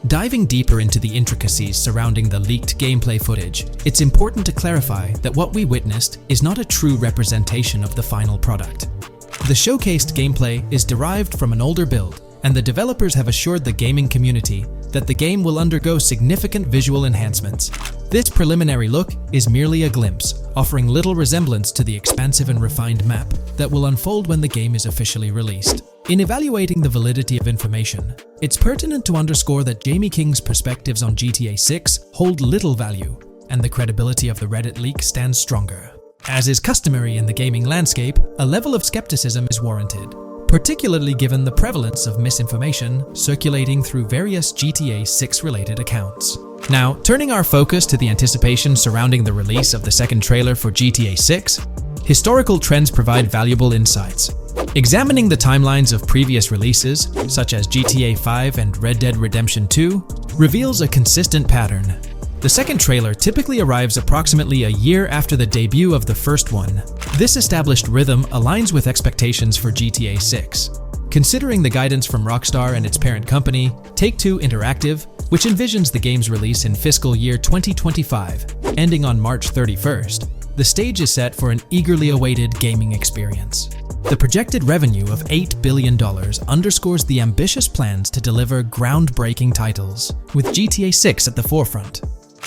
Diving deeper into the intricacies surrounding the leaked gameplay footage, it's important to clarify that what we witnessed is not a true representation of the final product. The showcased gameplay is derived from an older build, and the developers have assured the gaming community that the game will undergo significant visual enhancements. This preliminary look is merely a glimpse, offering little resemblance to the expansive and refined map that will unfold when the game is officially released. In evaluating the validity of information, it's pertinent to underscore that Jamie King's perspectives on GTA 6 hold little value, and the credibility of the Reddit leak stands stronger. As is customary in the gaming landscape, a level of skepticism is warranted, particularly given the prevalence of misinformation circulating through various GTA 6-related accounts. Now, turning our focus to the anticipation surrounding the release of the second trailer for GTA 6, historical trends provide valuable insights. Examining the timelines of previous releases, such as GTA 5 and Red Dead Redemption 2, reveals a consistent pattern. The second trailer typically arrives approximately a year after the debut of the first one. This established rhythm aligns with expectations for GTA 6. Considering the guidance from Rockstar and its parent company, Take-Two Interactive, which envisions the game's release in fiscal year 2025, ending on March 31st, the stage is set for an eagerly awaited gaming experience. The projected revenue of $8 billion underscores the ambitious plans to deliver groundbreaking titles, with GTA 6 at the forefront.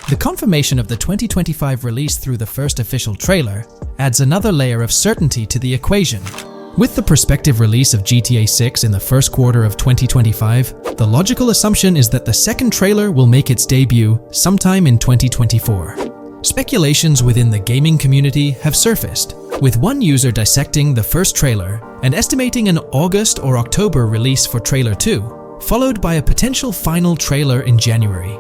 The confirmation of the 2025 release through the first official trailer adds another layer of certainty to the equation. With the prospective release of GTA 6 in the first quarter of 2025, the logical assumption is that the second trailer will make its debut sometime in 2024. Speculations within the gaming community have surfaced, with one user dissecting the first trailer and estimating an August or October release for Trailer 2, followed by a potential final trailer in January.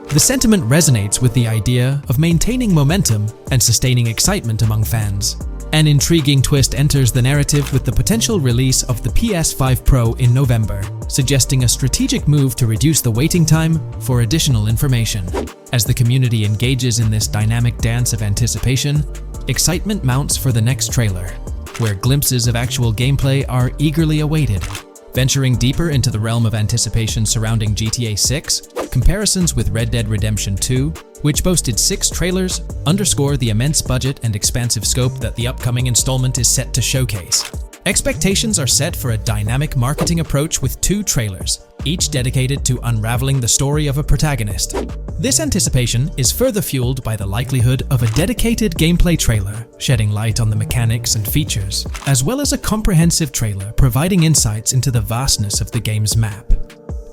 The sentiment resonates with the idea of maintaining momentum and sustaining excitement among fans. An intriguing twist enters the narrative with the potential release of the PS5 Pro in November, suggesting a strategic move to reduce the waiting time for additional information. As the community engages in this dynamic dance of anticipation, excitement mounts for the next trailer, where glimpses of actual gameplay are eagerly awaited. Venturing deeper into the realm of anticipation surrounding GTA 6, comparisons with Red Dead Redemption 2, which boasted 6 trailers, underscore the immense budget and expansive scope that the upcoming installment is set to showcase. Expectations are set for a dynamic marketing approach with 2 trailers, each dedicated to unraveling the story of a protagonist. This anticipation is further fueled by the likelihood of a dedicated gameplay trailer, shedding light on the mechanics and features, as well as a comprehensive trailer providing insights into the vastness of the game's map.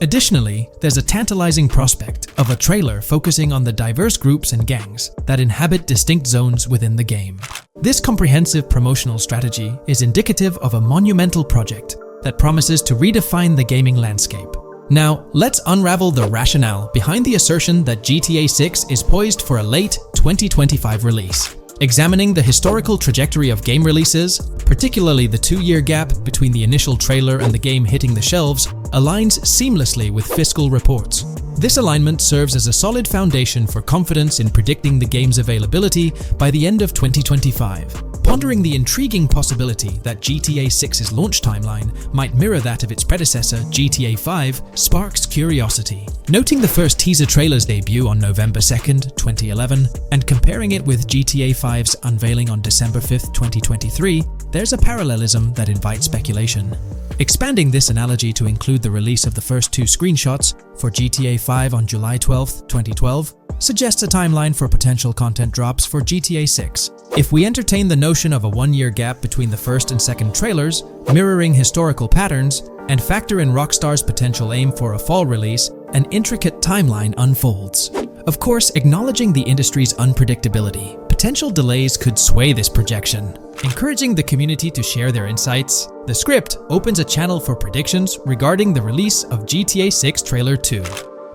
Additionally, there's a tantalizing prospect of a trailer focusing on the diverse groups and gangs that inhabit distinct zones within the game. This comprehensive promotional strategy is indicative of a monumental project that promises to redefine the gaming landscape. Now, let's unravel the rationale behind the assertion that GTA 6 is poised for a late 2025 release. Examining the historical trajectory of game releases, particularly the 2-year gap between the initial trailer and the game hitting the shelves, aligns seamlessly with fiscal reports. This alignment serves as a solid foundation for confidence in predicting the game's availability by the end of 2025. Pondering the intriguing possibility that GTA 6's launch timeline might mirror that of its predecessor, GTA 5, sparks curiosity. Noting the first teaser trailer's debut on November 2nd, 2011, and comparing it with GTA 5's unveiling on December 5th, 2023, there's a parallelism that invites speculation. Expanding this analogy to include the release of the first 2 screenshots for GTA 5 on July 12, 2012, suggests a timeline for potential content drops for GTA 6. If we entertain the notion of a 1-year gap between the first and second trailers, mirroring historical patterns, and factor in Rockstar's potential aim for a fall release, an intricate timeline unfolds. Of course, acknowledging the industry's unpredictability, potential delays could sway this projection. Encouraging the community to share their insights, the script opens a channel for predictions regarding the release of GTA 6 Trailer 2.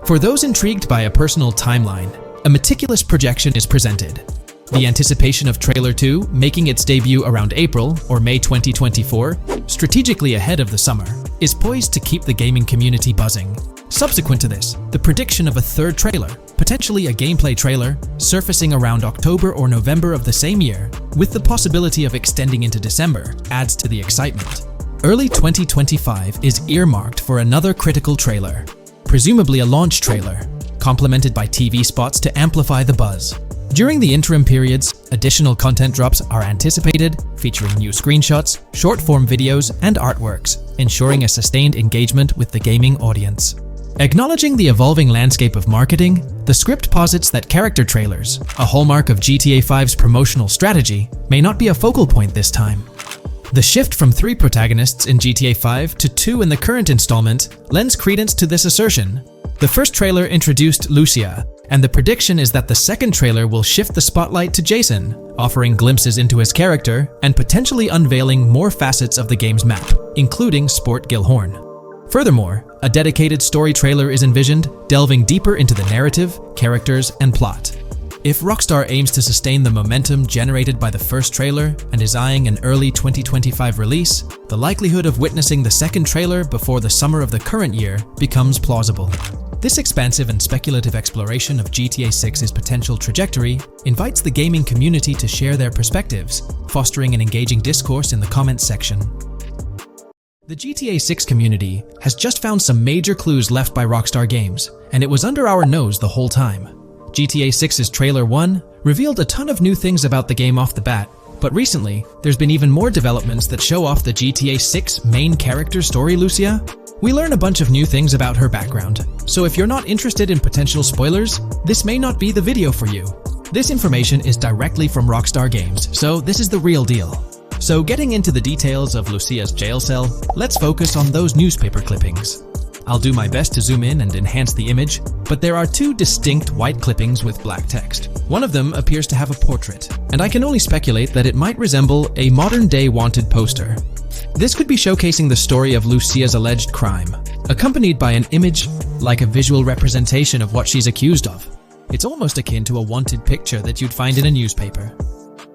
For those intrigued by a personal timeline, a meticulous projection is presented. The anticipation of Trailer 2 making its debut around April or May 2024, strategically ahead of the summer, is poised to keep the gaming community buzzing. Subsequent to this, the prediction of a 3rd trailer, potentially a gameplay trailer, surfacing around October or November of the same year, with the possibility of extending into December, adds to the excitement. Early 2025 is earmarked for another critical trailer, presumably a launch trailer, complemented by TV spots to amplify the buzz. During the interim periods, additional content drops are anticipated, featuring new screenshots, short-form videos, and artworks, ensuring a sustained engagement with the gaming audience. Acknowledging the evolving landscape of marketing, the script posits that character trailers, a hallmark of GTA 5's promotional strategy, may not be a focal point this time. The shift from 3 protagonists in GTA 5 to 2 in the current installment lends credence to this assertion. The first trailer introduced Lucia, and the prediction is that the second trailer will shift the spotlight to Jason, offering glimpses into his character and potentially unveiling more facets of the game's map, including Sport Gilhorn. Furthermore, a dedicated story trailer is envisioned, delving deeper into the narrative, characters, and plot. If Rockstar aims to sustain the momentum generated by the first trailer and is eyeing an early 2025 release, the likelihood of witnessing the second trailer before the summer of the current year becomes plausible. This expansive and speculative exploration of GTA 6's potential trajectory invites the gaming community to share their perspectives, fostering an engaging discourse in the comments section. The GTA 6 community has just found some major clues left by Rockstar Games, and it was under our nose the whole time. GTA 6's Trailer 1 revealed a ton of new things about the game off the bat, but recently, there's been even more developments that show off the GTA 6 main character story, Lucia. We learn a bunch of new things about her background, so if you're not interested in potential spoilers, this may not be the video for you. This information is directly from Rockstar Games, so this is the real deal. So getting into the details of Lucia's jail cell, let's focus on those newspaper clippings. I'll do my best to zoom in and enhance the image, but there are 2 distinct white clippings with black text. One of them appears to have a portrait, and I can only speculate that it might resemble a modern-day wanted poster. This could be showcasing the story of Lucia's alleged crime, accompanied by an image like a visual representation of what she's accused of. It's almost akin to a wanted picture that you'd find in a newspaper.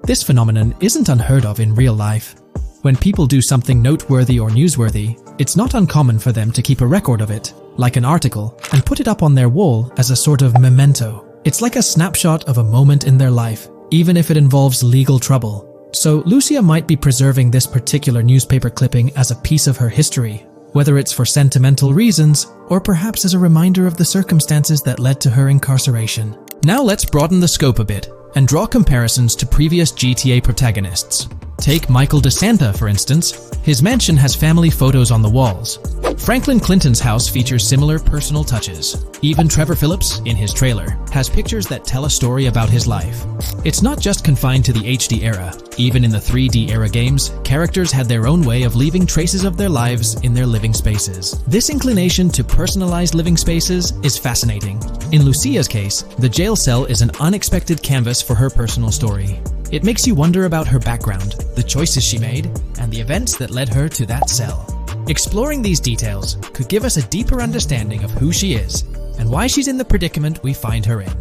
This phenomenon isn't unheard of in real life. When people do something noteworthy or newsworthy, it's not uncommon for them to keep a record of it, like an article, and put it up on their wall as a sort of memento. It's like a snapshot of a moment in their life, even if it involves legal trouble. So Lucia might be preserving this particular newspaper clipping as a piece of her history, whether it's for sentimental reasons or perhaps as a reminder of the circumstances that led to her incarceration. Now let's broaden the scope a bit and draw comparisons to previous GTA protagonists. Take Michael DeSanta, for instance. His mansion has family photos on the walls. Franklin Clinton's house features similar personal touches. Even Trevor Phillips, in his trailer, has pictures that tell a story about his life. It's not just confined to the HD era. Even in the 3D era games, characters had their own way of leaving traces of their lives in their living spaces. This inclination to personalized living spaces is fascinating. In Lucia's case, the jail cell is an unexpected canvas for her personal story. It makes you wonder about her background, the choices she made, and the events that led her to that cell. Exploring these details could give us a deeper understanding of who she is and why she's in the predicament we find her in.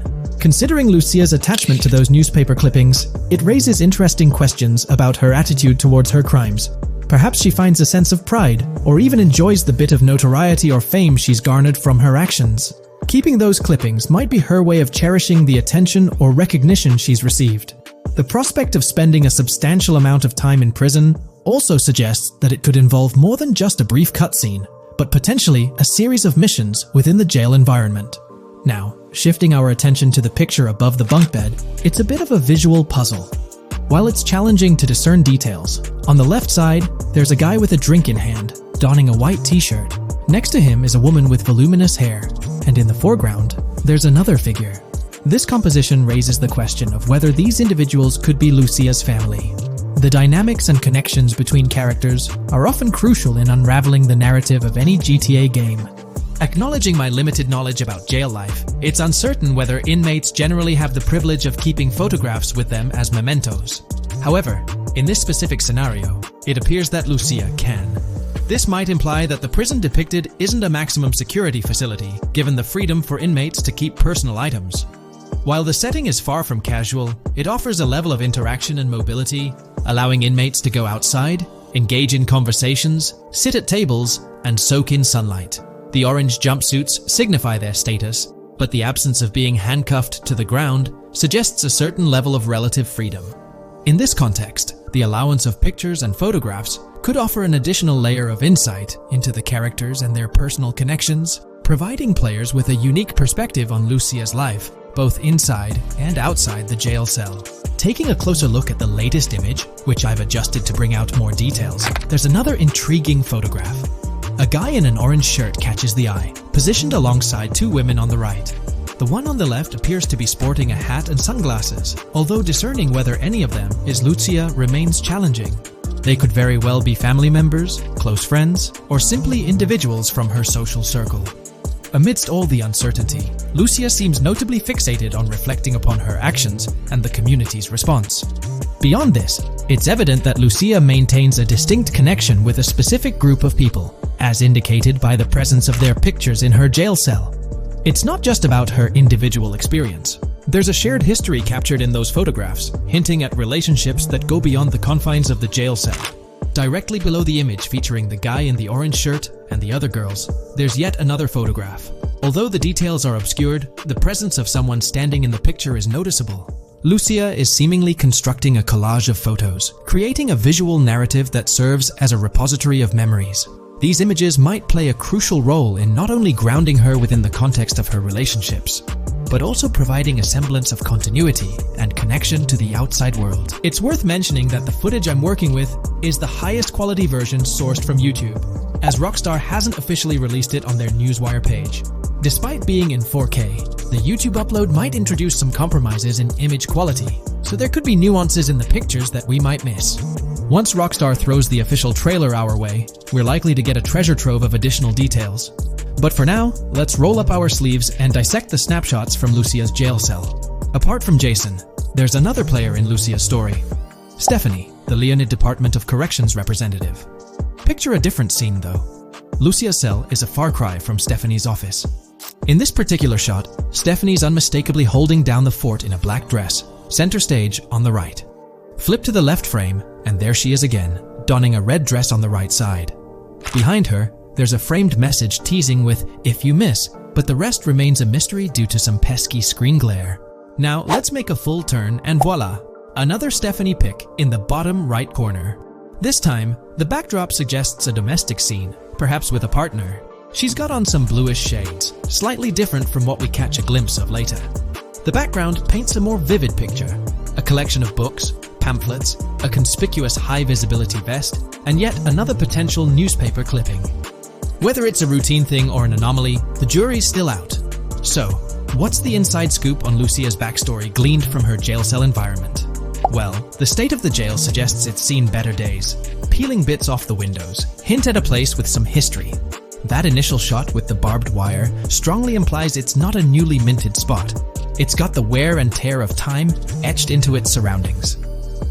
Considering Lucia's attachment to those newspaper clippings, it raises interesting questions about her attitude towards her crimes. Perhaps she finds a sense of pride, or even enjoys the bit of notoriety or fame she's garnered from her actions. Keeping those clippings might be her way of cherishing the attention or recognition she's received. The prospect of spending a substantial amount of time in prison also suggests that it could involve more than just a brief cutscene, but potentially a series of missions within the jail environment. Now, shifting our attention to the picture above the bunk bed, it's a bit of a visual puzzle. While it's challenging to discern details, on the left side, there's a guy with a drink in hand, donning a white t-shirt. Next to him is a woman with voluminous hair, and in the foreground, there's another figure. This composition raises the question of whether these individuals could be Lucia's family. The dynamics and connections between characters are often crucial in unraveling the narrative of any GTA game. Acknowledging my limited knowledge about jail life, it's uncertain whether inmates generally have the privilege of keeping photographs with them as mementos. However, in this specific scenario, it appears that Lucia can. This might imply that the prison depicted isn't a maximum security facility, given the freedom for inmates to keep personal items. While the setting is far from casual, it offers a level of interaction and mobility, allowing inmates to go outside, engage in conversations, sit at tables, and soak in sunlight. The orange jumpsuits signify their status, but the absence of being handcuffed to the ground suggests a certain level of relative freedom. In this context, the allowance of pictures and photographs could offer an additional layer of insight into the characters and their personal connections, providing players with a unique perspective on Lucia's life, both inside and outside the jail cell. Taking a closer look at the latest image, which I've adjusted to bring out more details, there's another intriguing photograph. A guy in an orange shirt catches the eye, positioned alongside two women on the right. The one on the left appears to be sporting a hat and sunglasses, although discerning whether any of them is Lucia remains challenging. They could very well be family members, close friends, or simply individuals from her social circle. Amidst all the uncertainty, Lucia seems notably fixated on reflecting upon her actions and the community's response. Beyond this, it's evident that Lucia maintains a distinct connection with a specific group of people, as indicated by the presence of their pictures in her jail cell. It's not just about her individual experience. There's a shared history captured in those photographs, hinting at relationships that go beyond the confines of the jail cell. Directly below the image featuring the guy in the orange shirt and the other girls, there's yet another photograph. Although the details are obscured, the presence of someone standing in the picture is noticeable. Lucia is seemingly constructing a collage of photos, creating a visual narrative that serves as a repository of memories. These images might play a crucial role in not only grounding her within the context of her relationships, but also providing a semblance of continuity and connection to the outside world. It's worth mentioning that the footage I'm working with is the highest quality version sourced from YouTube, as Rockstar hasn't officially released it on their Newswire page. Despite being in 4K, the YouTube upload might introduce some compromises in image quality, so there could be nuances in the pictures that we might miss. Once Rockstar throws the official trailer our way, we're likely to get a treasure trove of additional details. But for now, let's roll up our sleeves and dissect the snapshots from Lucia's jail cell. Apart from Jason, there's another player in Lucia's story. Stephanie, the Leonid Department of Corrections representative. Picture a different scene though. Lucia's cell is a far cry from Stephanie's office. In this particular shot, Stephanie's unmistakably holding down the fort in a black dress, center stage on the right. Flip to the left frame, and there she is again, donning a red dress on the right side. Behind her, there's a framed message teasing with "if you miss," but the rest remains a mystery due to some pesky screen glare. Now let's make a full turn and voila! Another Stephanie pic in the bottom right corner. This time, the backdrop suggests a domestic scene, perhaps with a partner. She's got on some bluish shades, slightly different from what we catch a glimpse of later. The background paints a more vivid picture, a collection of books, pamphlets, a conspicuous high-visibility vest, and yet another potential newspaper clipping. Whether it's a routine thing or an anomaly, the jury's still out. So, what's the inside scoop on Lucia's backstory gleaned from her jail cell environment? Well, the state of the jail suggests it's seen better days. Peeling bits off the windows hint at a place with some history. That initial shot with the barbed wire strongly implies it's not a newly minted spot. It's got the wear and tear of time etched into its surroundings.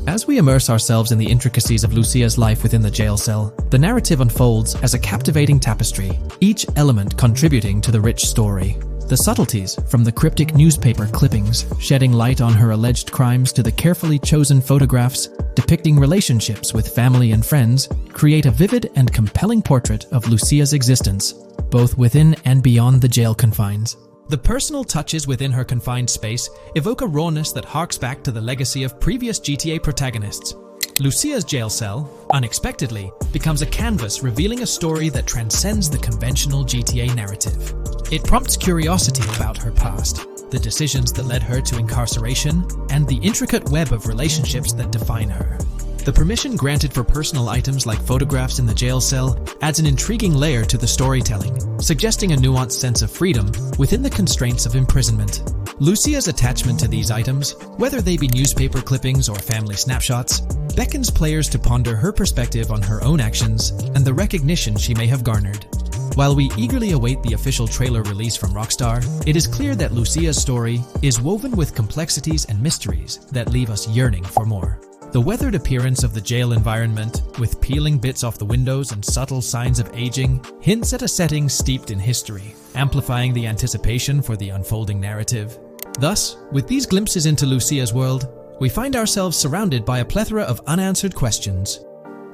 As we immerse ourselves in the intricacies of Lucia's life within the jail cell, the narrative unfolds as a captivating tapestry, each element contributing to the rich story. The subtleties, from the cryptic newspaper clippings shedding light on her alleged crimes to the carefully chosen photographs depicting relationships with family and friends, create a vivid and compelling portrait of Lucia's existence, both within and beyond the jail confines. The personal touches within her confined space evoke a rawness that harks back to the legacy of previous GTA protagonists. Lucia's jail cell, unexpectedly, becomes a canvas revealing a story that transcends the conventional GTA narrative. It prompts curiosity about her past, the decisions that led her to incarceration, and the intricate web of relationships that define her. The permission granted for personal items like photographs in the jail cell adds an intriguing layer to the storytelling, suggesting a nuanced sense of freedom within the constraints of imprisonment. Lucia's attachment to these items, whether they be newspaper clippings or family snapshots, beckons players to ponder her perspective on her own actions and the recognition she may have garnered. While we eagerly await the official trailer release from Rockstar, it is clear that Lucia's story is woven with complexities and mysteries that leave us yearning for more. The weathered appearance of the jail environment, with peeling bits off the windows and subtle signs of aging, hints at a setting steeped in history, amplifying the anticipation for the unfolding narrative. Thus, with these glimpses into Lucia's world, we find ourselves surrounded by a plethora of unanswered questions.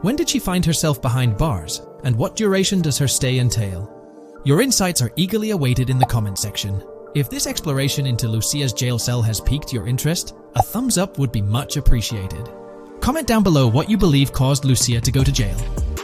When did she find herself behind bars, and what duration does her stay entail? Your insights are eagerly awaited in the comment section. If this exploration into Lucia's jail cell has piqued your interest, a thumbs up would be much appreciated. Comment down below what you believe caused Lucia to go to jail.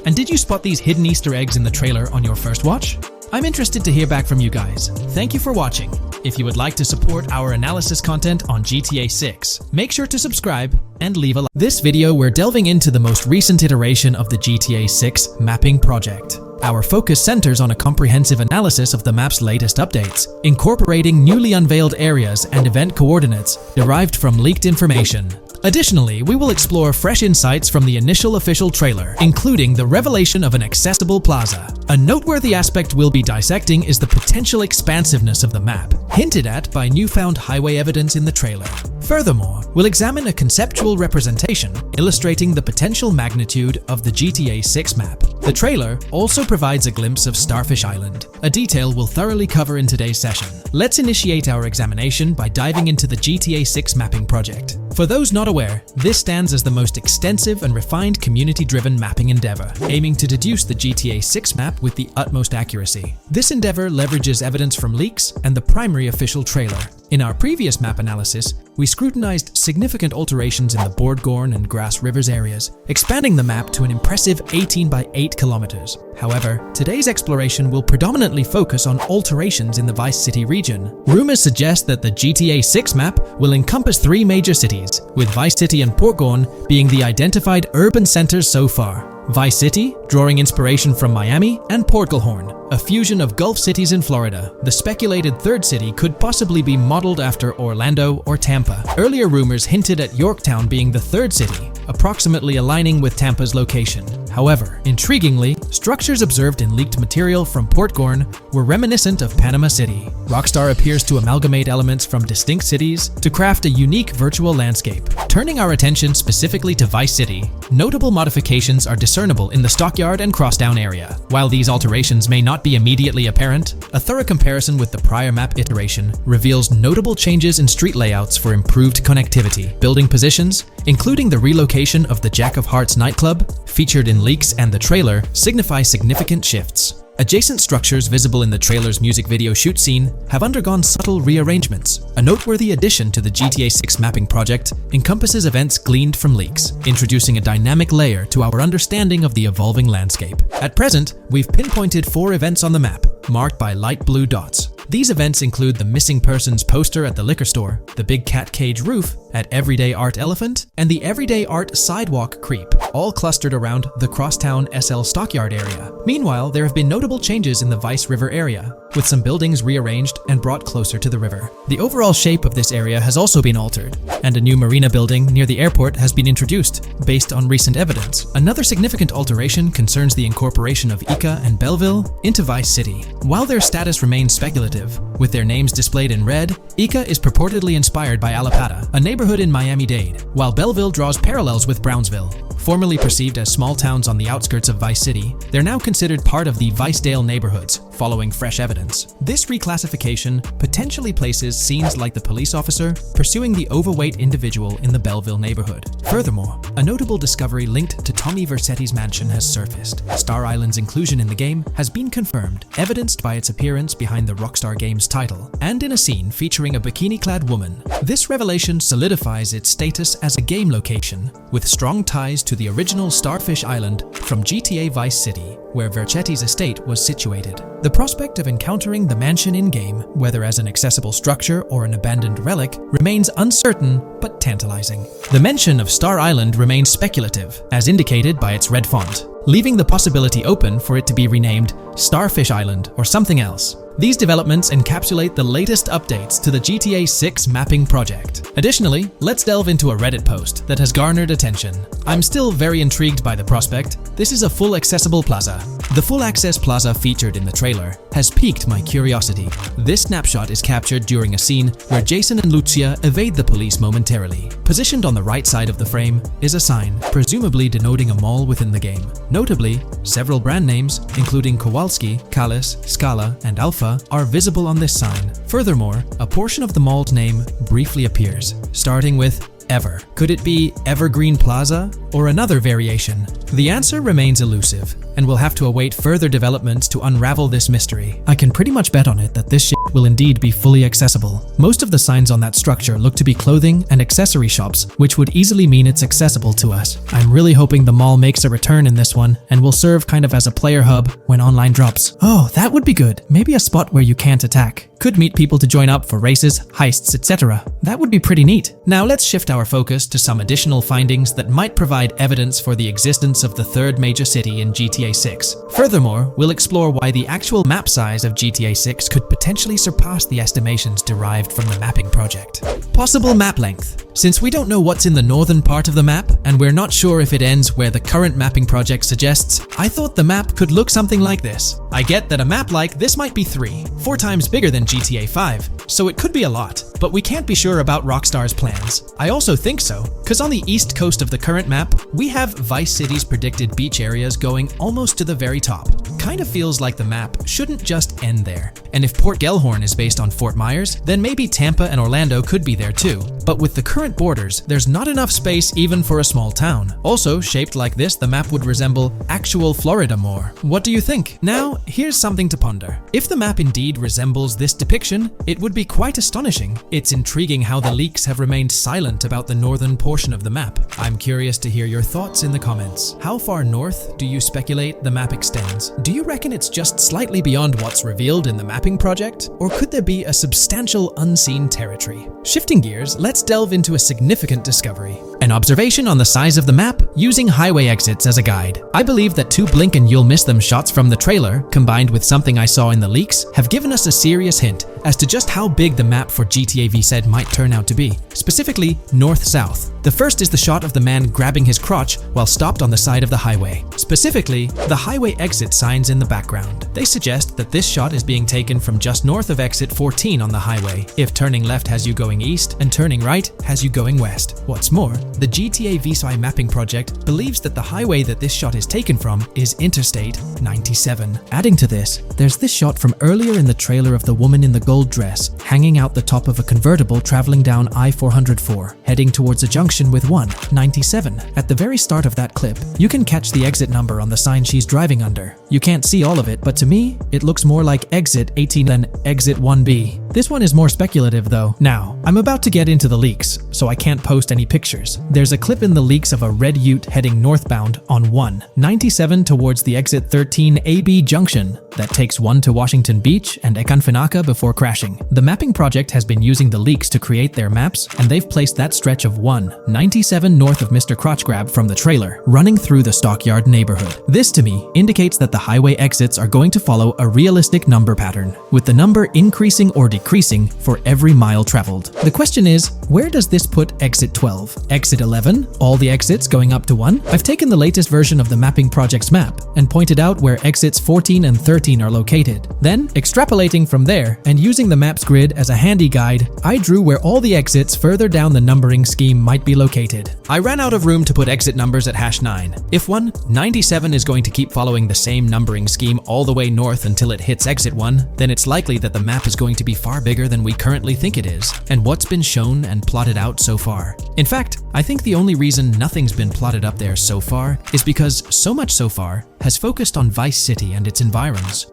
And did you spot these hidden Easter eggs in the trailer on your first watch? I'm interested to hear back from you guys. Thank you for watching. If you would like to support our analysis content on GTA 6, make sure to subscribe and leave a like. This video we're delving into the most recent iteration of the GTA 6 mapping project. Our focus centers on a comprehensive analysis of the map's latest updates, incorporating newly unveiled areas and event coordinates derived from leaked information. Additionally, we will explore fresh insights from the initial official trailer, including the revelation of an accessible plaza. A noteworthy aspect we'll be dissecting is the potential expansiveness of the map, hinted at by newfound highway evidence in the trailer. Furthermore, we'll examine a conceptual representation illustrating the potential magnitude of the GTA 6 map. The trailer also provides a glimpse of Starfish Island, a detail we'll thoroughly cover in today's session. Let's initiate our examination by diving into the GTA 6 mapping project. For those not aware, this stands as the most extensive and refined community-driven mapping endeavor, aiming to deduce the GTA 6 map with the utmost accuracy. This endeavor leverages evidence from leaks and the primary official trailer. In our previous map analysis, we scrutinized significant alterations in the Boardgorn and Grass Rivers areas, expanding the map to an impressive 18 by 8 kilometers. However, today's exploration will predominantly focus on alterations in the Vice City region. Rumors suggest that the GTA 6 map will encompass 3 major cities, with Vice City and Portgorn being the identified urban centers so far. Vice City, drawing inspiration from Miami, and Portgorn, a fusion of Gulf cities in Florida. The speculated third city could possibly be modeled after Orlando or Tampa. Earlier rumors hinted at Yorktown being the third city, approximately aligning with Tampa's location. However, intriguingly, structures observed in leaked material from Portgorn were reminiscent of Panama City. Rockstar appears to amalgamate elements from distinct cities to craft a unique virtual landscape, Turning our attention specifically to Vice City, notable modifications are discernible in the Stockyard and Crossdown area. While these alterations may not be immediately apparent, a thorough comparison with the prior map iteration reveals notable changes in street layouts for improved connectivity, building positions, including the relocation of the Jack of Hearts nightclub, featured in leaks and the trailer, signify significant shifts. Adjacent structures visible in the trailer's music video shoot scene have undergone subtle rearrangements. A noteworthy addition to the GTA 6 mapping project encompasses events gleaned from leaks, introducing a dynamic layer to our understanding of the evolving landscape. At present, we've pinpointed 4 events on the map, marked by light blue dots. These events include the missing persons poster at the liquor store, the big cat cage roof at Everyday Art Elephant, and the Everyday Art Sidewalk Creep, all clustered around the Crosstown SL Stockyard area. Meanwhile, there have been notable changes in the Vice River area, with some buildings rearranged and brought closer to the river. The overall shape of this area has also been altered, and a new marina building near the airport has been introduced, based on recent evidence. Another significant alteration concerns the incorporation of Ica and Belleville into Vice City. While their status remains speculative, with their names displayed in red, Ica is purportedly inspired by Allapattah, a neighborhood in Miami-Dade, while Belleville draws parallels with Brownsville. Formerly perceived as small towns on the outskirts of Vice City, they're now considered part of the Vicedale neighborhoods, following fresh evidence. This reclassification potentially places scenes like the police officer pursuing the overweight individual in the Belleville neighborhood. Furthermore, a notable discovery linked to Tommy Vercetti's mansion has surfaced. Star Island's inclusion in the game has been confirmed, evidenced by its appearance behind the Rockstar Games title, and in a scene featuring a bikini-clad woman. This revelation solidifies its status as a game location, with strong ties to the original Starfish Island from GTA Vice City, where Vercetti's estate was situated. The prospect of encountering the mansion in-game, whether as an accessible structure or an abandoned relic, remains uncertain but tantalizing. The mention of Star Island remains speculative, as indicated by its red font, leaving the possibility open for it to be renamed Starfish Island or something else. These developments encapsulate the latest updates to the GTA 6 mapping project. Additionally, let's delve into a Reddit post that has garnered attention. I'm still very intrigued by the prospect. This is a full accessible plaza. The full access plaza featured in the trailer has piqued my curiosity. This snapshot is captured during a scene where Jason and Lucia evade the police momentarily. Positioned on the right side of the frame is a sign, presumably denoting a mall within the game. Notably, several brand names, including Kowalski, Callis, Scala, and Alpha, are visible on this sign. Furthermore, a portion of the mall's name briefly appears, starting with Ever. Could it be Evergreen Plaza or another variation? The answer remains elusive, and we'll have to await further developments to unravel this mystery. I can pretty much bet on it that this shit will indeed be fully accessible. Most of the signs on that structure look to be clothing and accessory shops, which would easily mean it's accessible to us. I'm really hoping the mall makes a return in this one and will serve kind of as a player hub when online drops. Oh, that would be good. Maybe a spot where you can't attack. Could meet people to join up for races, heists, etc. That would be pretty neat. Now let's shift our focus to some additional findings that might provide evidence for the existence of the third major city in GTA 6. Furthermore, we'll explore why the actual map size of GTA 6 could potentially surpass the estimations derived from the mapping project. Possible map length. Since we don't know what's in the northern part of the map, and we're not sure if it ends where the current mapping project suggests, I thought the map could look something like this. I get that a map like this might be 4 times bigger than GTA 5, so it could be a lot, but we can't be sure about Rockstar's plans. I also think so, because on the east coast of the current map, we have Vice City's predicted beach areas going almost to the very top. Kind of feels like the map shouldn't just end there. And if Port Gellhorn is based on Fort Myers, then maybe Tampa and Orlando could be there too. But with the current borders, there's not enough space even for a small town. Also, shaped like this, the map would resemble actual Florida more. What do you think? Now, here's something to ponder. If the map indeed resembles this depiction, it would be quite astonishing. It's intriguing how the leaks have remained silent about the northern portion of the map. I'm curious to hear your thoughts in the comments. How far north do you speculate the map extends? Do you reckon it's just slightly beyond what's revealed in the mapping project? Or could there be a substantial unseen territory? Shifting gears, let's delve into a significant discovery. An observation on the size of the map using highway exits as a guide. I believe that 2 blink and you'll miss them shots from the trailer, combined with something I saw in the leaks, have given us a serious hint as to just how big the map for GTA V said might turn out to be, specifically north-south. The first is the shot of the man grabbing his crotch while stopped on the side of the highway. Specifically, the highway exit signs in the background. They suggest that this shot is being taken from just north of exit 14 on the highway, if turning left has you going east and turning right has you going west. What's more, the GTA V mapping project believes that the highway that this shot is taken from is Interstate 97. Adding to this, there's this shot from earlier in the trailer of the woman in the gold dress hanging out the top of a convertible traveling down I-404, heading towards a junction with 197. At the very start of that clip, you can catch the exit number on the sign she's driving under. You can't see all of it, but to me, it looks more like exit 18 than exit 1B. This one is more speculative though. Now, I'm about to get into the leaks, so I can't post any pictures. There's a clip in the leaks of a red ute heading northbound on 197 towards the exit 13 AB junction that takes 1 to Washington Beach and Ekanfinaka before crashing. The mapping project has been using the leaks to create their maps, and they've placed that stretch of 197 north of Mr. Crotch Grab from the trailer, running through the Stockyard neighborhood. This to me indicates that the highway exits are going to follow a realistic number pattern, with the number increasing or decreasing for every mile traveled. The question is, where does this put exit 12? Exit 11? All the exits going up to 1? I've taken the latest version of the mapping project's map and pointed out where exits 14 and 13 are located. Then, extrapolating from there and using the map's grid as a handy guide, I drew where all the exits further down the numbering scheme might be located. I ran out of room to put exit numbers at #9. If 197 is going to keep following the same numbering scheme all the way north until it hits exit 1, then it's likely that the map is going to be far bigger than we currently think it is, and what's been shown and plotted out so far. In fact, I think the only reason nothing's been plotted up there so far is because so much so far has focused on Vice City and its environs.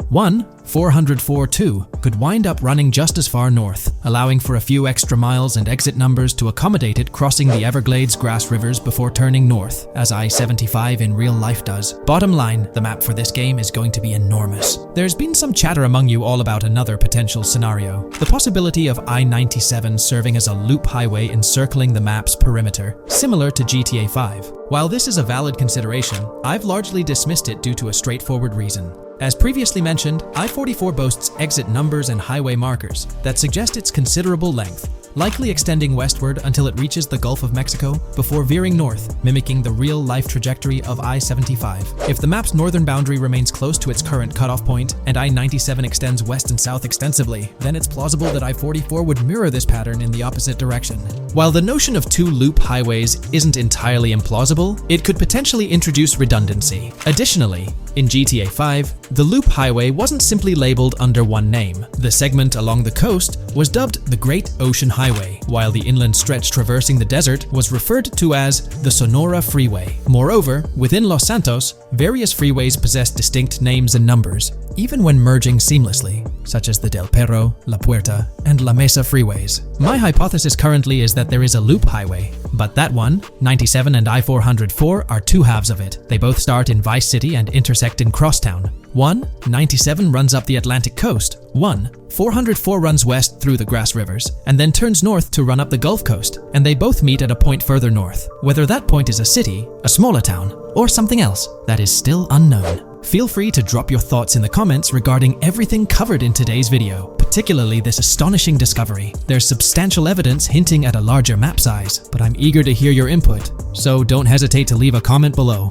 404-2 could wind up running just as far north, allowing for a few extra miles and exit numbers to accommodate it crossing the Everglades grass rivers before turning north, as I-75 in real life does. Bottom line, the map for this game is going to be enormous. There's been some chatter among you all about another potential scenario, the possibility of I-97 serving as a loop highway encircling the map's perimeter, similar to GTA 5. While this is a valid consideration, I've largely dismissed it due to a straightforward reason. As previously mentioned, I-44 boasts exit numbers and highway markers that suggest its considerable length, likely extending westward until it reaches the Gulf of Mexico before veering north, mimicking the real-life trajectory of I-75. If the map's northern boundary remains close to its current cutoff point and I-97 extends west and south extensively, then it's plausible that I-44 would mirror this pattern in the opposite direction. While the notion of 2 loop highways isn't entirely implausible, it could potentially introduce redundancy. Additionally, in GTA 5, the loop highway wasn't simply labeled under one name. The segment along the coast was dubbed the Great Ocean Highway, while the inland stretch traversing the desert was referred to as the Sonora Freeway. Moreover, within Los Santos, various freeways possess distinct names and numbers, even when merging seamlessly, such as the Del Perro, La Puerta, and La Mesa freeways. My hypothesis currently is that there is a loop highway, but that one, 97 and I-404, are 2 halves of it. They both start in Vice City and intersect in Crosstown. 197 runs up the Atlantic coast, 404 runs west through the grass rivers, and then turns north to run up the Gulf Coast, and they both meet at a point further north. Whether that point is a city, a smaller town, or something else, that is still unknown. Feel free to drop your thoughts in the comments regarding everything covered in today's video, particularly this astonishing discovery. There's substantial evidence hinting at a larger map size, but I'm eager to hear your input, so don't hesitate to leave a comment below.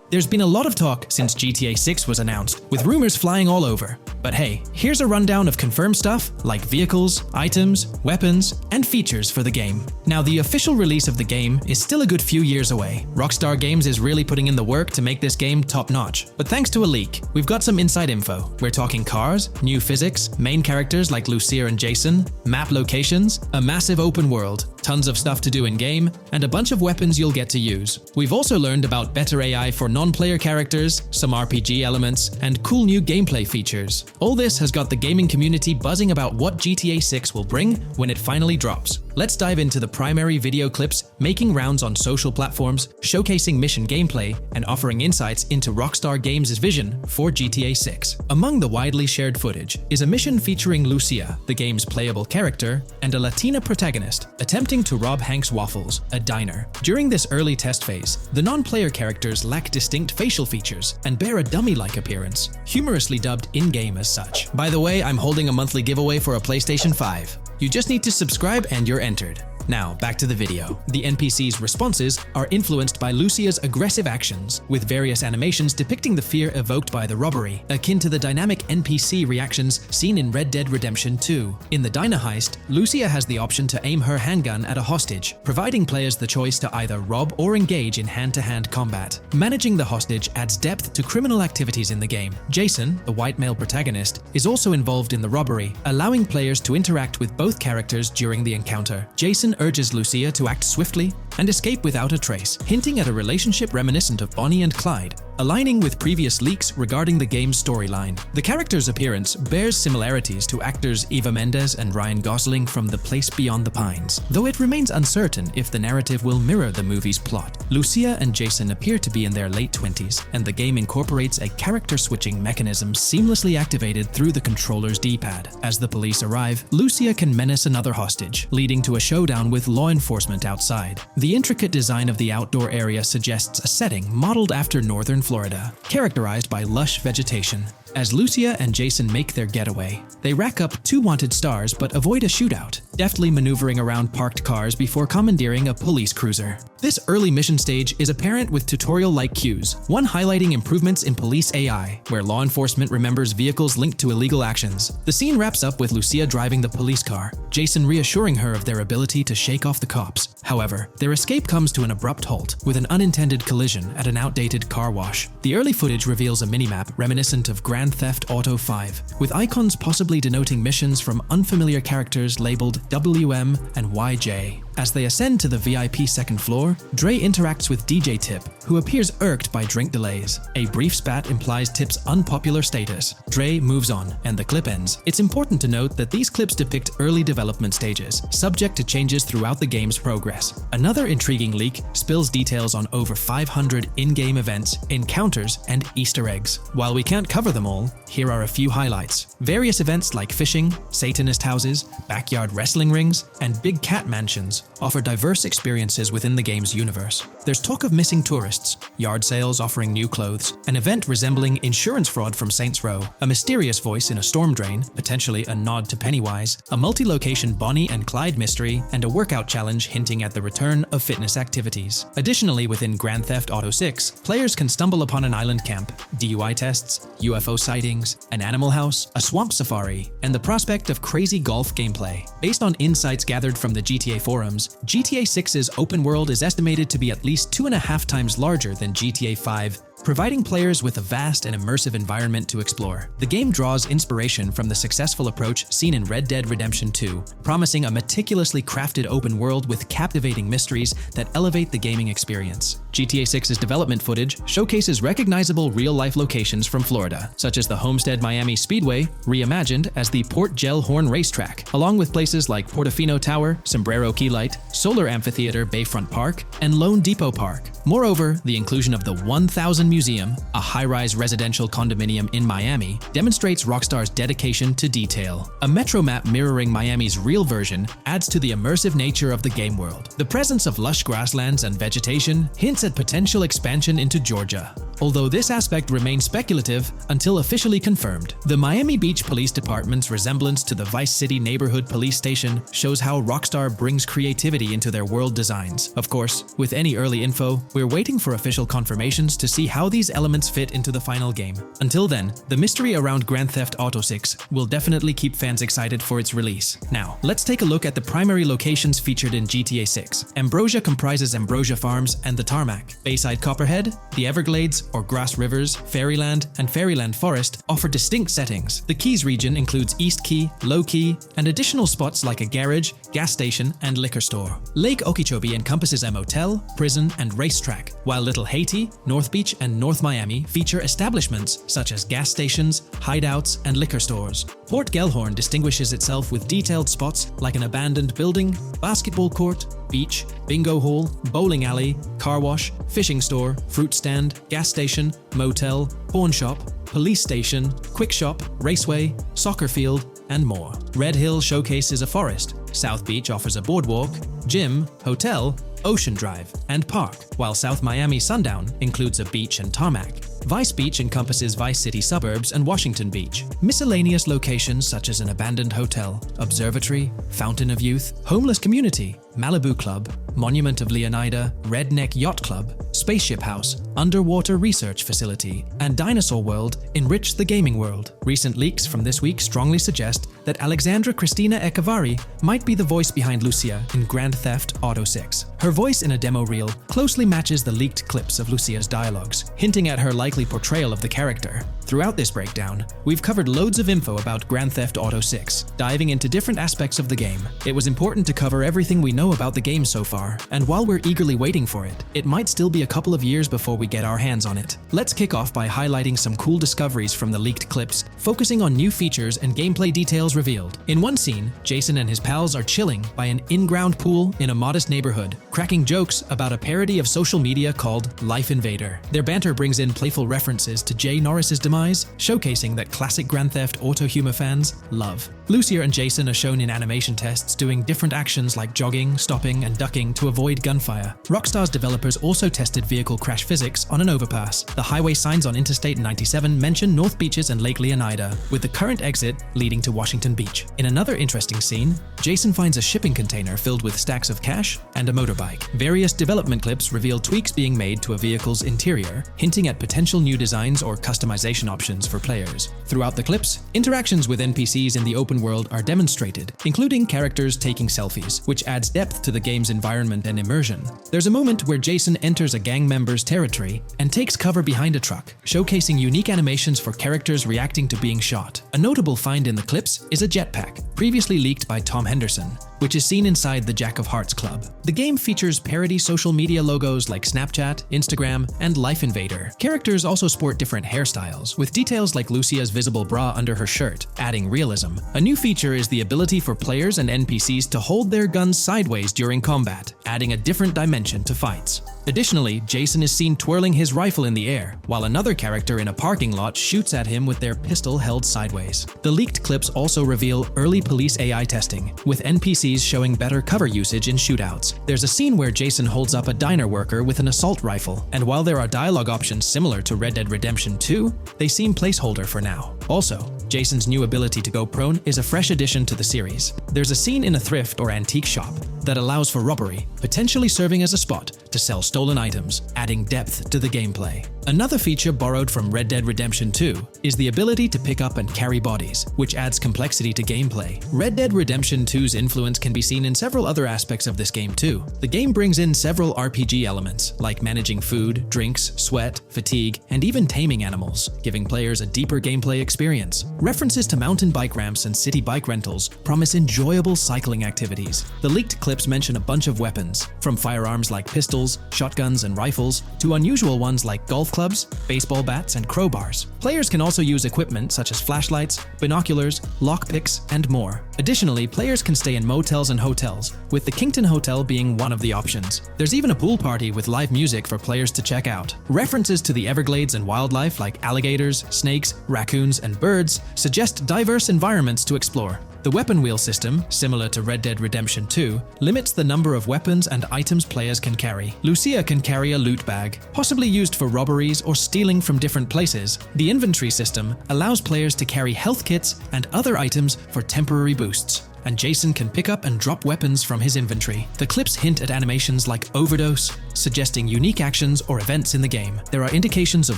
There's been a lot of talk since GTA 6 was announced, with rumors flying all over. But hey, here's a rundown of confirmed stuff like vehicles, items, weapons, and features for the game. Now, the official release of the game is still a good few years away. Rockstar Games is really putting in the work to make this game top-notch. But thanks to a leak, we've got some inside info. We're talking cars, new physics, main characters like Lucia and Jason, map locations, a massive open world, tons of stuff to do in-game, and a bunch of weapons you'll get to use. We've also learned about better AI for non-player characters, some RPG elements, and cool new gameplay features. All this has got the gaming community buzzing about what GTA 6 will bring when it finally drops. Let's dive into the primary video clips making rounds on social platforms, showcasing mission gameplay, and offering insights into Rockstar Games' vision for GTA 6. Among the widely shared footage is a mission featuring Lucia, the game's playable character, and a Latina protagonist attempting to rob Hank's Waffles, a diner. During this early test phase, the non-player characters lack distinct facial features and bear a dummy-like appearance, humorously dubbed in-game as such. By the way, I'm holding a monthly giveaway for a PlayStation 5. You just need to subscribe and you're entered. Now, back to the video. The NPC's responses are influenced by Lucia's aggressive actions, with various animations depicting the fear evoked by the robbery, akin to the dynamic NPC reactions seen in Red Dead Redemption 2. In the diner heist, Lucia has the option to aim her handgun at a hostage, providing players the choice to either rob or engage in hand-to-hand combat. Managing the hostage adds depth to criminal activities in the game. Jason, the white male protagonist, is also involved in the robbery, allowing players to interact with both characters during the encounter. Jason urges Lucia to act swiftly and escape without a trace, hinting at a relationship reminiscent of Bonnie and Clyde, aligning with previous leaks regarding the game's storyline. The character's appearance bears similarities to actors Eva Mendes and Ryan Gosling from The Place Beyond the Pines, though it remains uncertain if the narrative will mirror the movie's plot. Lucia and Jason appear to be in their late 20s, and the game incorporates a character-switching mechanism seamlessly activated through the controller's D-pad. As the police arrive, Lucia can menace another hostage, leading to a showdown with law enforcement outside. The intricate design of the outdoor area suggests a setting modeled after northern Florida, characterized by lush vegetation. As Lucia and Jason make their getaway, they rack up 2 wanted stars but avoid a shootout, deftly maneuvering around parked cars before commandeering a police cruiser. This early mission stage is apparent with tutorial-like cues, one highlighting improvements in police AI, where law enforcement remembers vehicles linked to illegal actions. The scene wraps up with Lucia driving the police car, Jason reassuring her of their ability to shake off the cops. However, their escape comes to an abrupt halt, with an unintended collision at an outdated car wash. The early footage reveals a minimap reminiscent of Grand Theft Auto 5, with icons possibly denoting missions from unfamiliar characters labeled WM and YJ. As they ascend to the VIP second floor, Dre interacts with DJ Tip, who appears irked by drink delays. A brief spat implies Tip's unpopular status. Dre moves on, and the clip ends. It's important to note that these clips depict early development stages, subject to changes throughout the game's progress. Another intriguing leak spills details on over 500 in-game events, encounters, and Easter eggs. While we can't cover them all, here are a few highlights. Various events like fishing, Satanist houses, backyard wrestling rings, and big cat mansions offer diverse experiences within the game's universe. There's talk of missing tourists, yard sales offering new clothes, an event resembling insurance fraud from Saints Row, a mysterious voice in a storm drain, potentially a nod to Pennywise, a multi-location Bonnie and Clyde mystery, and a workout challenge hinting at the return of fitness activities. Additionally, within Grand Theft Auto 6, players can stumble upon an island camp, DUI tests, UFO sightings, an animal house, a swamp safari, and the prospect of crazy golf gameplay. Based on insights gathered from the GTA forums, GTA 6's open world is estimated to be at least 2.5 times larger than GTA 5, providing players with a vast and immersive environment to explore. The game draws inspiration from the successful approach seen in Red Dead Redemption 2, promising a meticulously crafted open world with captivating mysteries that elevate the gaming experience. GTA 6's development footage showcases recognizable real-life locations from Florida, such as the Homestead Miami Speedway, reimagined as the Port Gel Horn Racetrack, along with places like Portofino Tower, Sombrero Key Light, Solar Amphitheater Bayfront Park, and Lone Depot Park. Moreover, the inclusion of the 1000 Museum, a high-rise residential condominium in Miami, demonstrates Rockstar's dedication to detail. A metro map mirroring Miami's real version adds to the immersive nature of the game world. The presence of lush grasslands and vegetation hints at potential expansion into Georgia, although this aspect remains speculative until officially confirmed. The Miami Beach Police Department's resemblance to the Vice City Neighborhood Police Station shows how Rockstar brings creativity into their world designs. Of course, with any early info, we're waiting for official confirmations to see how these elements fit into the final game. Until then, the mystery around Grand Theft Auto 6 will definitely keep fans excited for its release. Now, let's take a look at the primary locations featured in GTA 6. Ambrosia comprises Ambrosia Farms and the Tarmac. Bayside Copperhead, the Everglades or Grass Rivers, Fairyland, and Fairyland Forest offer distinct settings. The Keys region includes East Key, Low Key, and additional spots like a garage, gas station, and liquor store. Lake Okeechobee encompasses a motel, prison, and racetrack, while Little Haiti, North Beach, and North Miami feature establishments such as gas stations, hideouts, and liquor stores. Port Gellhorn distinguishes itself with detailed spots like an abandoned building, basketball court, beach, bingo hall, bowling alley, car wash, fishing store, fruit stand, gas station, motel, pawn shop, police station, quick shop, raceway, soccer field, and more. Red Hill showcases a forest, South Beach offers a boardwalk, gym, hotel, Ocean Drive, and park, while South Miami Sundown includes a beach and tarmac. Vice Beach encompasses Vice City suburbs and Washington Beach. Miscellaneous locations such as an abandoned hotel, observatory, Fountain of Youth, homeless community, Malibu Club, Monument of Leonida, Redneck Yacht Club, Spaceship House, Underwater Research Facility, and Dinosaur World enrich the gaming world. Recent leaks from this week strongly suggest that Alexandra Christina Echevarri might be the voice behind Lucia in Grand Theft Auto 6. Her voice in a demo reel closely matches the leaked clips of Lucia's dialogues, hinting at her likely portrayal of the character. Throughout this breakdown, we've covered loads of info about Grand Theft Auto 6, diving into different aspects of the game. It was important to cover everything we know about the game so far, and while we're eagerly waiting for it, it might still be a couple of years before we get our hands on it. Let's kick off by highlighting some cool discoveries from the leaked clips, focusing on new features and gameplay details revealed. In one scene, Jason and his pals are chilling by an in-ground pool in a modest neighborhood, cracking jokes about a parody of social media called Life Invader. Their banter brings in playful references to Jay Norris's demise, showcasing that classic Grand Theft Auto humor fans love. Lucia and Jason are shown in animation tests doing different actions like jogging, stopping, and ducking to avoid gunfire. Rockstar's developers also tested vehicle crash physics on an overpass. The highway signs on Interstate 97 mention North Beaches and Lake Leonida, with the current exit leading to Washington Beach. In another interesting scene, Jason finds a shipping container filled with stacks of cash and a motorbike. Various development clips reveal tweaks being made to a vehicle's interior, hinting at potential new designs or customization options for players. Throughout the clips, interactions with NPCs in the open world are demonstrated, including characters taking selfies, which adds depth to the game's environment and immersion. There's a moment where Jason enters a gang member's territory and takes cover behind a truck, showcasing unique animations for characters reacting to being shot. A notable find in the clips is a jetpack, previously leaked by Tom Henderson, which is seen inside the Jack of Hearts Club. The game features parody social media logos like Snapchat, Instagram, and Life Invader. Characters also sport different hairstyles, with details like Lucia's visible bra under her shirt, adding realism. A new feature is the ability for players and NPCs to hold their guns sideways during combat, adding a different dimension to fights. Additionally, Jason is seen twirling his rifle in the air, while another character in a parking lot shoots at him with their pistol held sideways. The leaked clips also reveal early police AI testing, with NPCs showing better cover usage in shootouts. There's a scene where Jason holds up a diner worker with an assault rifle, and while there are dialogue options similar to Red Dead Redemption 2, they seem placeholder for now. Also, Jason's new ability to go prone is a fresh addition to the series. There's a scene in a thrift or antique shop that allows for robbery, potentially serving as a spot to sell stolen items, adding depth to the gameplay. Another feature borrowed from Red Dead Redemption 2 is the ability to pick up and carry bodies, which adds complexity to gameplay. Red Dead Redemption 2's influence can be seen in several other aspects of this game too. The game brings in several RPG elements, like managing food, drinks, sweat, fatigue, and even taming animals, giving players a deeper gameplay experience. References to mountain bike ramps and city bike rentals promise enjoyable cycling activities. The leaked clips mention a bunch of weapons, from firearms like pistols, shotguns, and rifles, to unusual ones like golf clubs, baseball bats, and crowbars. Players can also use equipment such as flashlights, binoculars, lockpicks, and more. Additionally, players can stay in motels and hotels, with the Kington Hotel being one of the options. There's even a pool party with live music for players to check out. References to the Everglades and wildlife like alligators, snakes, raccoons, and birds suggest diverse environments to explore. The weapon wheel system, similar to Red Dead Redemption 2, limits the number of weapons and items players can carry. Lucia can carry a loot bag, possibly used for robberies or stealing from different places. The inventory system allows players to carry health kits and other items for temporary boosts, and Jason can pick up and drop weapons from his inventory. The clips hint at animations like overdose, suggesting unique actions or events in the game. There are indications of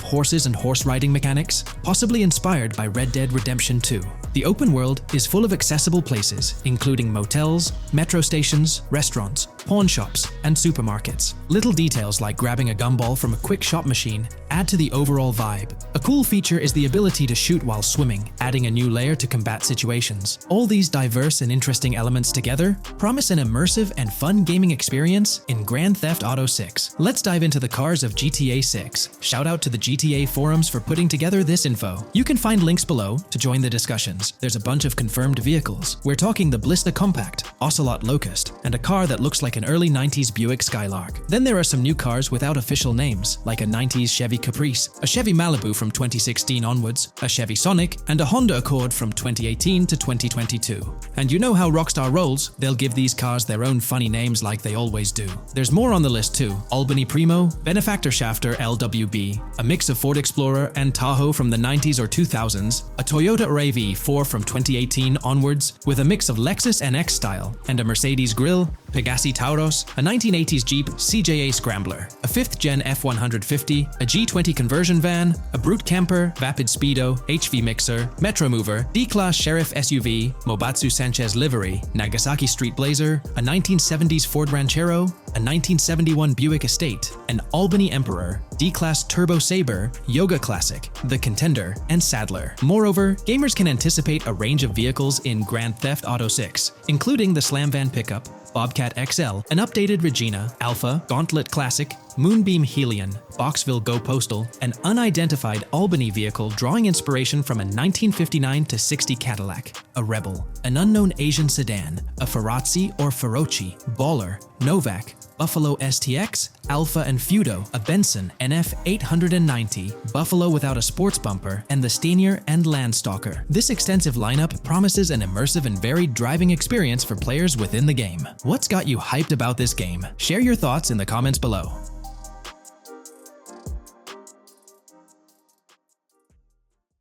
horses and horse riding mechanics, possibly inspired by Red Dead Redemption 2. The open world is full of accessible places, including motels, metro stations, restaurants, pawn shops, and supermarkets. Little details like grabbing a gumball from a quick shop machine add to the overall vibe. A cool feature is the ability to shoot while swimming, adding a new layer to combat situations. All these diverse and interesting elements together promise an immersive and fun gaming experience in Grand Theft Auto 6. Let's dive into the cars of GTA 6. Shout out to the GTA forums for putting together this info. You can find links below to join the discussions. There's a bunch of confirmed vehicles. We're talking the Blista Compact, Ocelot Locust, and a car that looks like an early 90s Buick Skylark. Then there are some new cars without official names, like a 90s Chevy Caprice, a Chevy Malibu from 2016 onwards, a Chevy Sonic, and a Honda Accord from 2018 to 2022. And you know how Rockstar rolls, they'll give these cars their own funny names like they always do. There's more on the list too. Albany Primo, Benefactor Shafter LWB, a mix of Ford Explorer and Tahoe from the 90s or 2000s, a Toyota RAV4 from 2018 onwards, with a mix of Lexus NX style, and a Mercedes Grill, Pegassi Tauros, a 1980s Jeep CJA Scrambler, a 5th Gen F150, a G20 conversion van, a Brute Camper, Vapid Speedo, HV Mixer, Metro Mover, D-Class Sheriff SUV, Mobatsu Sanchez Livery, Nagasaki Street Blazer, a 1970s Ford Ranchero, a 1971 Buick Estate, an Albany Emperor, D-Class Turbo Sabre, Yoga Classic, the Contender, and Sadler. Moreover, gamers can anticipate a range of vehicles in Grand Theft Auto 6, including the Slam Van Pickup, Bobcat XL, an updated Regina, Alpha, Gauntlet Classic, Moonbeam Helion, Boxville Go Postal, an unidentified Albany vehicle drawing inspiration from a 1959-60 Cadillac, a Rebel, an unknown Asian sedan, a Ferrazzi or Feroci, Baller, Novak, Buffalo STX, Alpha and Feudo, a Benson NF 890, Buffalo without a sports bumper, and the Stanier and Landstalker. This extensive lineup promises an immersive and varied driving experience for players within the game. What's got you hyped about this game? Share your thoughts in the comments below.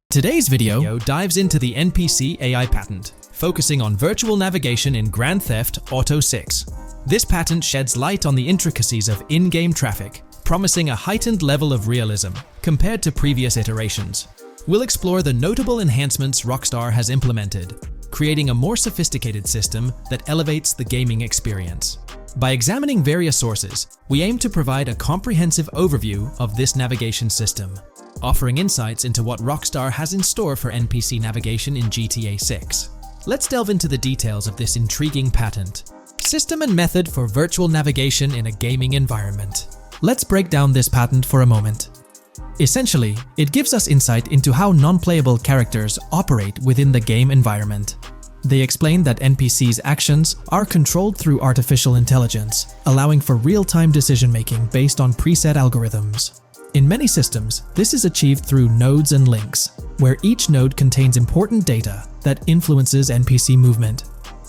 Today's video dives into the NPC AI patent, focusing on virtual navigation in Grand Theft Auto 6. This patent sheds light on the intricacies of in-game traffic, promising a heightened level of realism compared to previous iterations. We'll explore the notable enhancements Rockstar has implemented, creating a more sophisticated system that elevates the gaming experience. By examining various sources, we aim to provide a comprehensive overview of this navigation system, offering insights into what Rockstar has in store for NPC navigation in GTA 6. Let's delve into the details of this intriguing patent. System and method for virtual navigation in a gaming environment. Let's break down this patent for a moment. Essentially, it gives us insight into how non-playable characters operate within the game environment. They explain that NPCs' actions are controlled through artificial intelligence, allowing for real-time decision-making based on preset algorithms. In many systems, this is achieved through nodes and links, where each node contains important data that influences NPC movement.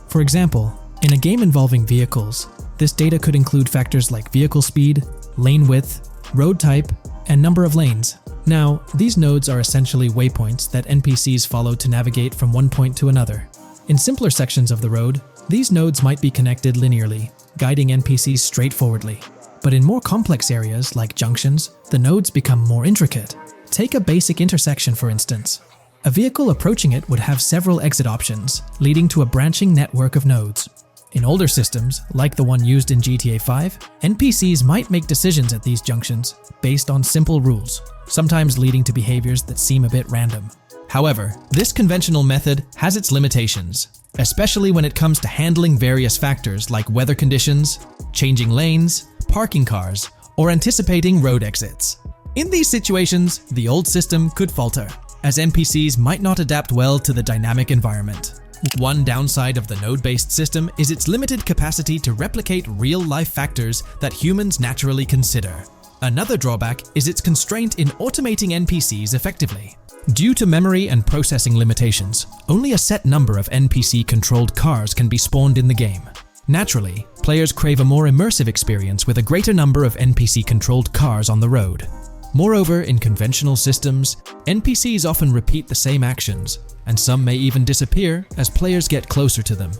For example, in a game involving vehicles, this data could include factors like vehicle speed, lane width, road type, and number of lanes. Now, these nodes are essentially waypoints that NPCs follow to navigate from one point to another. In simpler sections of the road, these nodes might be connected linearly, guiding NPCs straightforwardly. But in more complex areas like junctions, the nodes become more intricate. Take a basic intersection, for instance. A vehicle approaching it would have several exit options, leading to a branching network of nodes. In older systems, like the one used in GTA 5, NPCs might make decisions at these junctions based on simple rules, sometimes leading to behaviors that seem a bit random. However, this conventional method has its limitations, especially when it comes to handling various factors like weather conditions, changing lanes, parking cars, or anticipating road exits. In these situations, the old system could falter, as NPCs might not adapt well to the dynamic environment. One downside of the node-based system is its limited capacity to replicate real-life factors that humans naturally consider. Another drawback is its constraint in automating NPCs effectively. Due to memory and processing limitations, only a set number of NPC-controlled cars can be spawned in the game. Naturally, players crave a more immersive experience with a greater number of NPC-controlled cars on the road. Moreover, in conventional systems, NPCs often repeat the same actions, and some may even disappear as players get closer to them.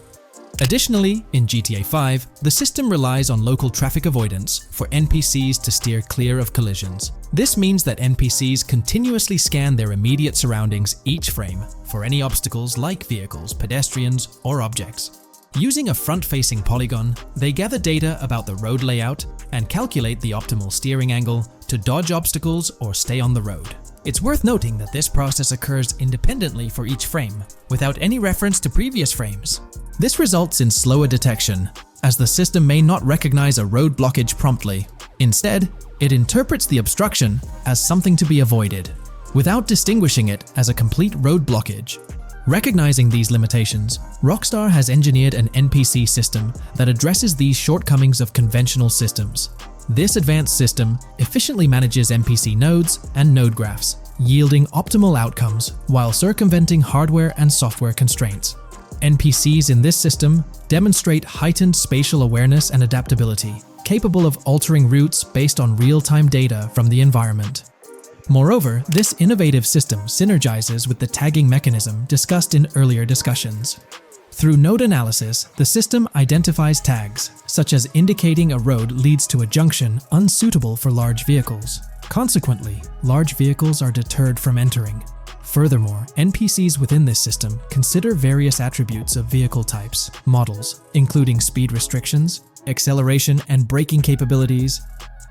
Additionally, in GTA 5, the system relies on local traffic avoidance for NPCs to steer clear of collisions. This means that NPCs continuously scan their immediate surroundings each frame for any obstacles like vehicles, pedestrians, or objects. Using a front-facing polygon, they gather data about the road layout and calculate the optimal steering angle to dodge obstacles or stay on the road. It's worth noting that this process occurs independently for each frame, without any reference to previous frames. This results in slower detection, as the system may not recognize a road blockage promptly. Instead, it interprets the obstruction as something to be avoided, without distinguishing it as a complete road blockage. Recognizing these limitations, Rockstar has engineered an NPC system that addresses these shortcomings of conventional systems. This advanced system efficiently manages NPC nodes and node graphs, yielding optimal outcomes while circumventing hardware and software constraints. NPCs in this system demonstrate heightened spatial awareness and adaptability, capable of altering routes based on real-time data from the environment. Moreover, this innovative system synergizes with the tagging mechanism discussed in earlier discussions. Through node analysis, the system identifies tags, such as indicating a road leads to a junction unsuitable for large vehicles. Consequently, large vehicles are deterred from entering. Furthermore, NPCs within this system consider various attributes of vehicle types, models, including speed restrictions, acceleration and braking capabilities,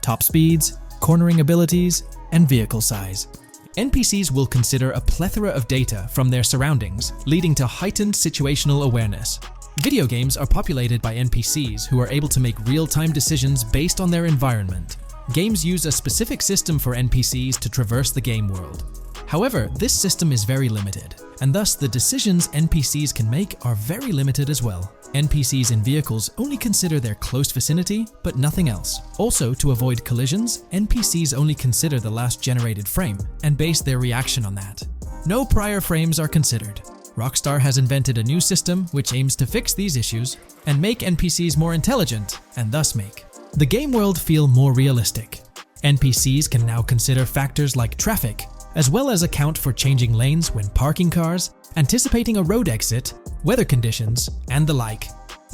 top speeds, cornering abilities, and vehicle size. NPCs will consider a plethora of data from their surroundings, leading to heightened situational awareness. Video games are populated by NPCs who are able to make real-time decisions based on their environment. Games use a specific system for NPCs to traverse the game world. However, this system is very limited, and thus the decisions NPCs can make are very limited as well. NPCs in vehicles only consider their close vicinity, but nothing else. Also, to avoid collisions, NPCs only consider the last generated frame and base their reaction on that. No prior frames are considered. Rockstar has invented a new system which aims to fix these issues and make NPCs more intelligent, and thus make the game world feel more realistic. NPCs can now consider factors like traffic, as well as account for changing lanes when parking cars, anticipating a road exit, weather conditions, and the like.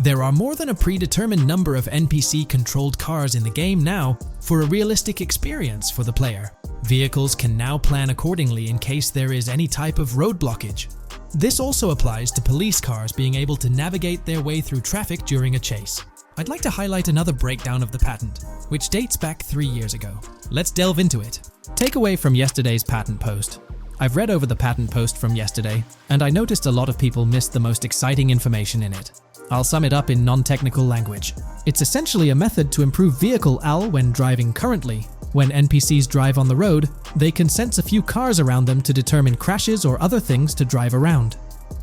There are more than a predetermined number of NPC-controlled cars in the game now for a realistic experience for the player. Vehicles can now plan accordingly in case there is any type of road blockage. This also applies to police cars being able to navigate their way through traffic during a chase. I'd like to highlight another breakdown of the patent, which dates back 3 years ago. Let's delve into it. Takeaway from yesterday's patent post. I've read over the patent post from yesterday, and I noticed a lot of people missed the most exciting information in it. I'll sum it up in non-technical language. It's essentially a method to improve vehicle AL when driving currently. When NPCs drive on the road, they can sense a few cars around them to determine crashes or other things to drive around.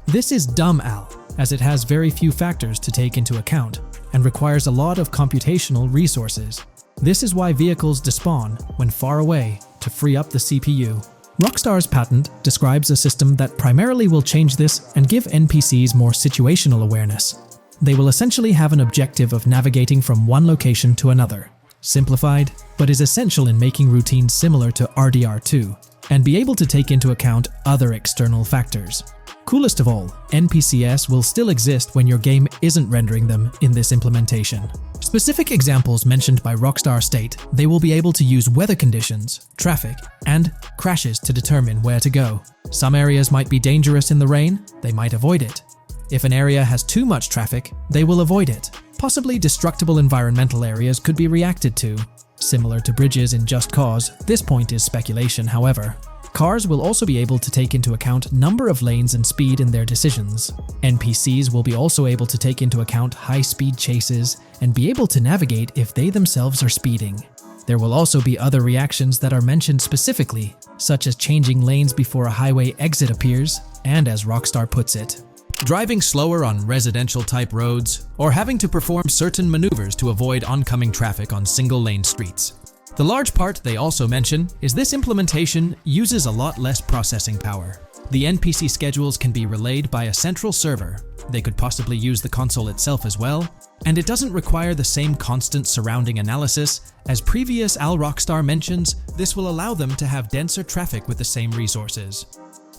This is dumb AL, as it has very few factors to take into account, and requires a lot of computational resources. This is why vehicles despawn when far away to free up the CPU. Rockstar's patent describes a system that primarily will change this and give NPCs more situational awareness. They will essentially have an objective of navigating from one location to another. Simplified, but is essential in making routines similar to RDR2, and be able to take into account other external factors. Coolest of all, NPCs will still exist when your game isn't rendering them in this implementation. Specific examples mentioned by Rockstar state they will be able to use weather conditions, traffic, and crashes to determine where to go. Some areas might be dangerous in the rain, they might avoid it. If an area has too much traffic, they will avoid it. Possibly destructible environmental areas could be reacted to. Similar to bridges in Just Cause, this point is speculation, however. Cars will also be able to take into account number of lanes and speed in their decisions. NPCs will be also able to take into account high-speed chases and be able to navigate if they themselves are speeding. There will also be other reactions that are mentioned specifically, such as changing lanes before a highway exit appears, and as Rockstar puts it, driving slower on residential-type roads, or having to perform certain maneuvers to avoid oncoming traffic on single-lane streets. The large part they also mention is this implementation uses a lot less processing power. The NPC schedules can be relayed by a central server. They could possibly use the console itself as well, and it doesn't require the same constant surrounding analysis. As previous Rockstar mentions, this will allow them to have denser traffic with the same resources.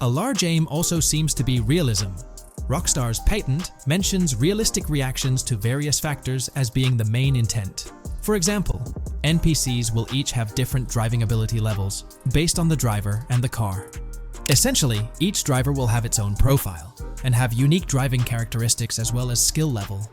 A large aim also seems to be realism. Rockstar's patent mentions realistic reactions to various factors as being the main intent. For example, NPCs will each have different driving ability levels based on the driver and the car. Essentially, each driver will have its own profile and have unique driving characteristics as well as skill level.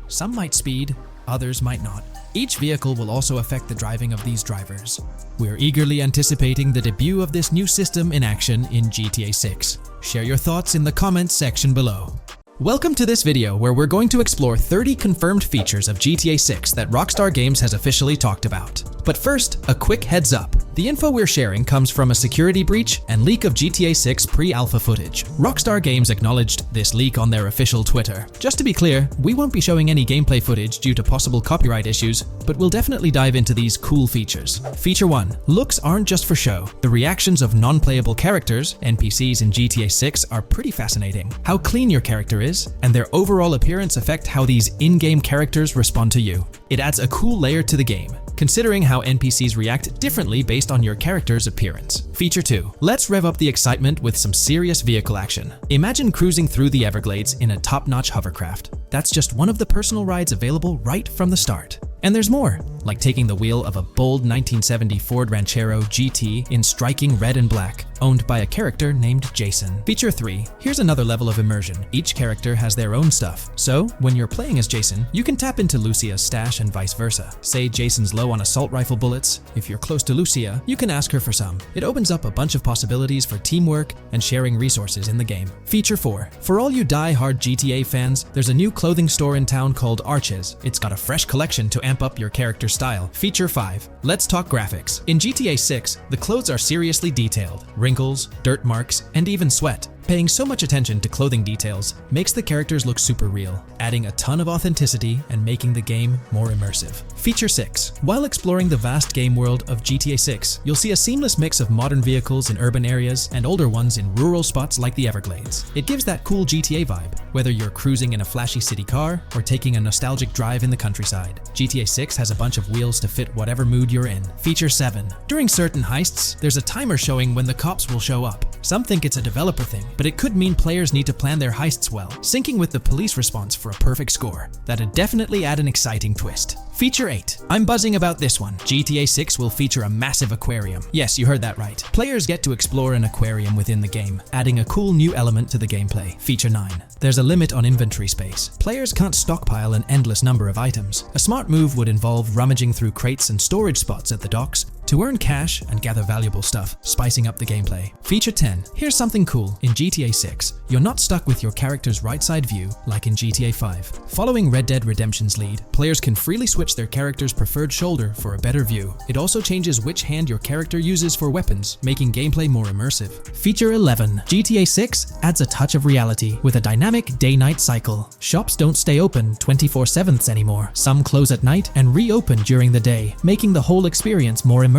Some might speed, others might not. Each vehicle will also affect the driving of these drivers. We're eagerly anticipating the debut of this new system in action in GTA 6. Share your thoughts in the comments section below. Welcome to this video where we're going to explore 30 confirmed features of GTA 6 that Rockstar Games has officially talked about. But first, a quick heads up. The info we're sharing comes from a security breach and leak of GTA 6 pre-alpha footage. Rockstar Games acknowledged this leak on their official Twitter. Just to be clear, we won't be showing any gameplay footage due to possible copyright issues, but we'll definitely dive into these cool features. Feature 1. Looks aren't just for show. The reactions of non-playable characters, NPCs in GTA 6, are pretty fascinating. How clean your character is, and their overall appearance affect how these in-game characters respond to you. It adds a cool layer to the game, considering how NPCs react differently based on your character's appearance. Feature 2. Let's rev up the excitement with some serious vehicle action. Imagine cruising through the Everglades in a top-notch hovercraft. That's just one of the personal rides available right from the start. And there's more, like taking the wheel of a bold 1970 Ford Ranchero GT in striking red and black, owned by a character named Jason. Feature 3. Here's another level of immersion. Each character has their own stuff. So, when you're playing as Jason, you can tap into Lucia's stash and vice versa. Say Jason's low on assault rifle bullets. If you're close to Lucia, you can ask her for some. It opens up a bunch of possibilities for teamwork and sharing resources in the game. Feature 4. For all you die-hard GTA fans, there's a new clothing store in town called Arches. It's got a fresh collection to amp up your character's style. Feature 5. Let's talk graphics. In GTA 6, the clothes are seriously detailed. Wrinkles, dirt marks, and even sweat. Paying so much attention to clothing details makes the characters look super real, adding a ton of authenticity and making the game more immersive. Feature 6. While exploring the vast game world of GTA 6, you'll see a seamless mix of modern vehicles in urban areas and older ones in rural spots like the Everglades. It gives that cool GTA vibe, whether you're cruising in a flashy city car or taking a nostalgic drive in the countryside. GTA 6 has a bunch of wheels to fit whatever mood you're in. Feature 7. During certain heists, there's a timer showing when the cops will show up. Some think it's a developer thing, but it could mean players need to plan their heists well, syncing with the police response for a perfect score. That'd definitely add an exciting twist. Feature 8. I'm buzzing about this one. GTA 6 will feature a massive aquarium. Yes, you heard that right. Players get to explore an aquarium within the game, adding a cool new element to the gameplay. Feature 9. There's a limit on inventory space. Players can't stockpile an endless number of items. A smart move would involve rummaging through crates and storage spots at the docks to earn cash and gather valuable stuff, spicing up the gameplay. Feature 10. Here's something cool. In GTA 6, you're not stuck with your character's right side view like in GTA 5. Following Red Dead Redemption's lead, players can freely switch their character's preferred shoulder for a better view. It also changes which hand your character uses for weapons, making gameplay more immersive. Feature 11. GTA 6 adds a touch of reality with a dynamic day-night cycle. Shops don't stay open 24/7 anymore. Some close at night and reopen during the day, making the whole experience more immersive.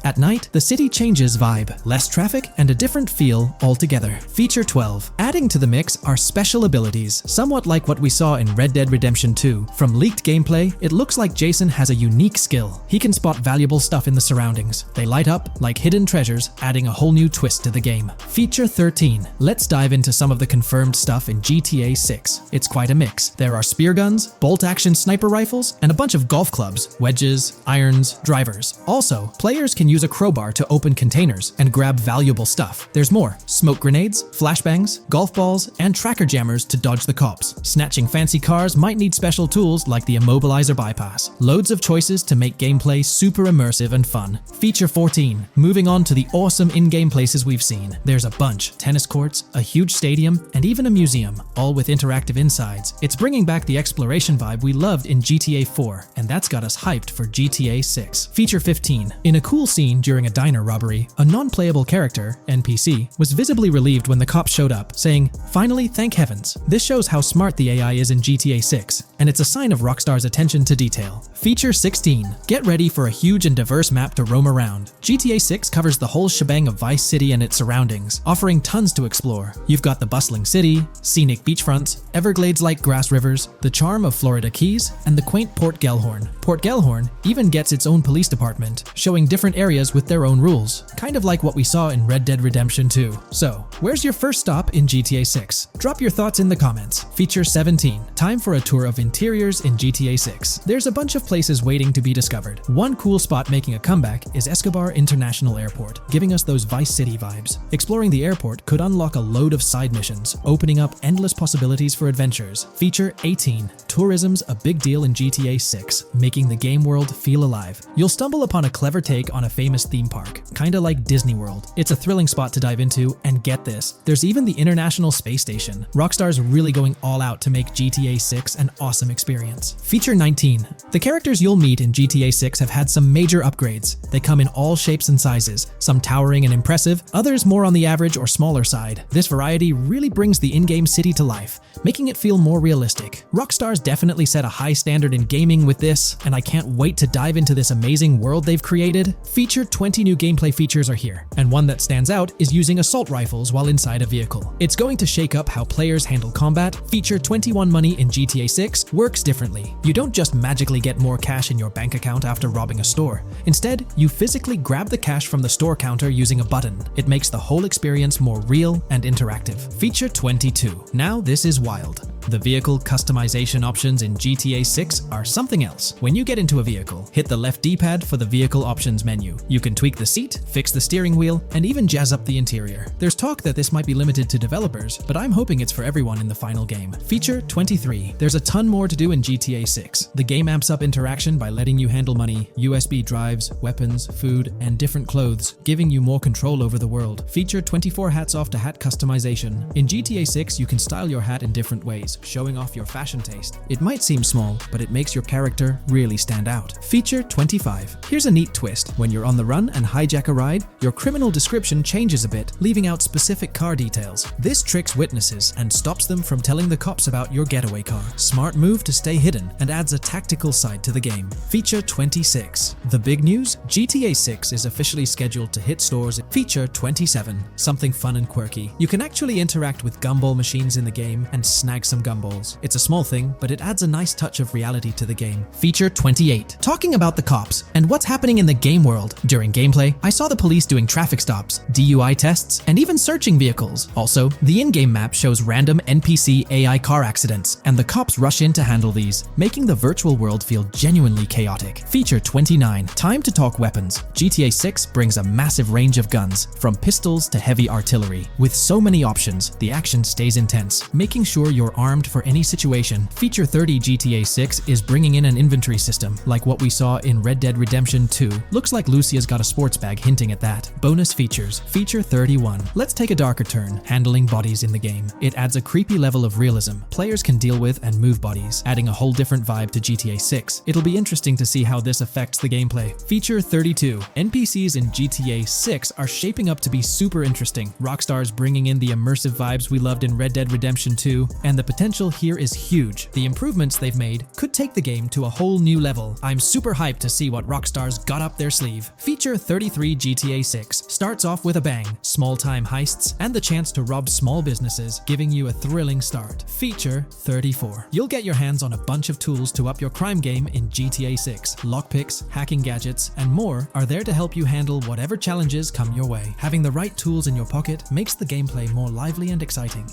At night, the city changes vibe, less traffic, and a different feel altogether. Feature 12. Adding to the mix are special abilities, somewhat like what we saw in Red Dead Redemption 2. From leaked gameplay, it looks like Jason has a unique skill. He can spot valuable stuff in the surroundings. They light up like hidden treasures, adding a whole new twist to the game. Feature 13. Let's dive into some of the confirmed stuff in GTA 6. It's quite a mix. There are spear guns, bolt-action sniper rifles, and a bunch of golf clubs, wedges, irons, drivers. Also, players can use a crowbar to open containers and grab valuable stuff. There's more. Smoke grenades, flashbangs, golf balls, and tracker jammers to dodge the cops. Snatching fancy cars might need special tools like the immobilizer bypass. Loads of choices to make gameplay super immersive and fun. Feature 14. Moving on to the awesome in-game places we've seen. There's a bunch. Tennis courts, a huge stadium, and even a museum, all with interactive insides. It's bringing back the exploration vibe we loved in GTA 4, and that's got us hyped for GTA 6. Feature 15. In a cool scene during a diner robbery, a non-playable character, NPC, was visibly relieved when the cops showed up, saying, "Finally, thank heavens." This shows how smart the AI is in GTA 6, and it's a sign of Rockstar's attention to detail. Feature 16. Get ready for a huge and diverse map to roam around. GTA 6 covers the whole shebang of Vice City and its surroundings, offering tons to explore. You've got the bustling city, scenic beachfronts, Everglades-like grass rivers, the charm of Florida Keys, and the quaint Port Gellhorn. Port Gellhorn even gets its own police department, showing different areas with their own rules, kind of like what we saw in Red Dead Redemption 2. So, where's your first stop in GTA GTA 6? Drop your thoughts in the comments. Feature 17. Time for a tour of interiors in GTA 6. There's a bunch of places waiting to be discovered. One cool spot making a comeback is Escobar International Airport, giving us those Vice City vibes. Exploring the airport could unlock a load of side missions, opening up endless possibilities for adventures. Feature 18. Tourism's a big deal in GTA 6, making the game world feel alive. You'll stumble upon a clever take on a famous theme park, kinda like Disney World. It's a thrilling spot to dive into, and get this, there's even the International Space Station. Rockstar's really going all out to make GTA 6 an awesome experience. Feature 19. The characters you'll meet in GTA 6 have had some major upgrades. They come in all shapes and sizes, some towering and impressive, others more on the average or smaller side. This variety really brings the in-game city to life, making it feel more realistic. Rockstar's definitely set a high standard in gaming with this, and I can't wait to dive into this amazing world they've created. Feature 20 new gameplay features are here, and one that stands out is using assault rifles while inside a vehicle. It's going to shake up how players handle combat. Feature 21 money in GTA 6 works differently. You don't just magically get more cash in your bank account after robbing a store. Instead, you physically grab the cash from the store counter using a button. It makes the whole experience more real and interactive. Feature 22. Now this is wild. The vehicle customization options in GTA 6 are something else. When you get into a vehicle, hit the left D-pad for the vehicle options menu. You can tweak the seat, fix the steering wheel, and even jazz up the interior. There's talk that this might be limited to developers, but I'm hoping it's for everyone in the final game. Feature 23. There's a ton more to do in GTA 6. The game amps up interaction by letting you handle money, USB drives, weapons, food, and different clothes, giving you more control over the world. Feature 24 hats off to hat customization. In GTA 6, you can style your hat in different ways, showing off your fashion taste. It might seem small, but it makes your character really stand out. Feature 25. Here's a neat twist. When you're on the run and hijack a ride, your criminal description changes a bit, leaving out specific car details. This tricks witnesses and stops them from telling the cops about your getaway car. Smart move to stay hidden and adds a tactical side to the game. Feature 26. The big news? GTA 6 is officially scheduled to hit stores. Feature 27. Something fun and quirky. You can actually interact with gumball machines in the game and snag some gumballs. It's a small thing, but it adds a nice touch of reality to the game. Feature 28. Talking about the cops and what's happening in the game world. During gameplay, I saw the police doing traffic stops, DUI tests, and even searching vehicles. Also, the in-game map shows random NPC AI car accidents, and the cops rush in to handle these, making the virtual world feel genuinely chaotic. Feature 29. Time to talk weapons. GTA 6 brings a massive range of guns, from pistols to heavy artillery. With so many options, the action stays intense, making sure you're armed for any situation. Feature 30. GTA 6 is bringing in an inventory system, like what we saw in Red Dead Redemption 2. Looks like Lucia's got a sports bag hinting at that. Bonus features. Feature 31. Let's take a darker turn, handling bodies in the game. It adds a creepy level of realism. Players can deal with and move bodies, adding a whole different vibe to GTA 6. It'll be interesting to see how this affects the gameplay. Feature 32. NPCs in GTA 6 are shaping up to be super interesting. Rockstar's bringing in the immersive vibes we loved in Red Dead Redemption 2, and the potential here is huge. The improvements they've made could take the game to a whole new level. I'm super hyped to see what Rockstar's got up their sleeve. Feature 33. GTA 6 starts off with a bang, small-time heists, and the chance to rob small businesses, giving you a thrilling start. Feature 34. You'll get your hands on a bunch of tools to up your crime game in GTA 6. Lockpicks, hacking gadgets, and more are there to help you handle whatever challenges come your way. Having the right tools in your pocket makes the gameplay more lively and exciting.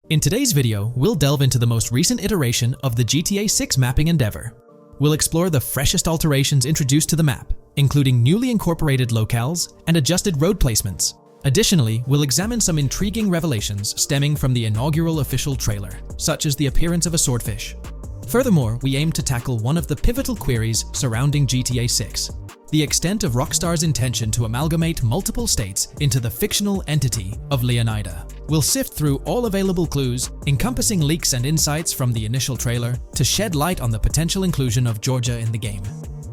In today's video, we'll delve into the most recent iteration of the GTA 6 mapping endeavor. We'll explore the freshest alterations introduced to the map, including newly incorporated locales and adjusted road placements. Additionally, we'll examine some intriguing revelations stemming from the inaugural official trailer, such as the appearance of a swordfish. Furthermore, we aim to tackle one of the pivotal queries surrounding GTA 6, the extent of Rockstar's intention to amalgamate multiple states into the fictional entity of Leonida. We'll sift through all available clues, encompassing leaks and insights from the initial trailer, to shed light on the potential inclusion of Georgia in the game.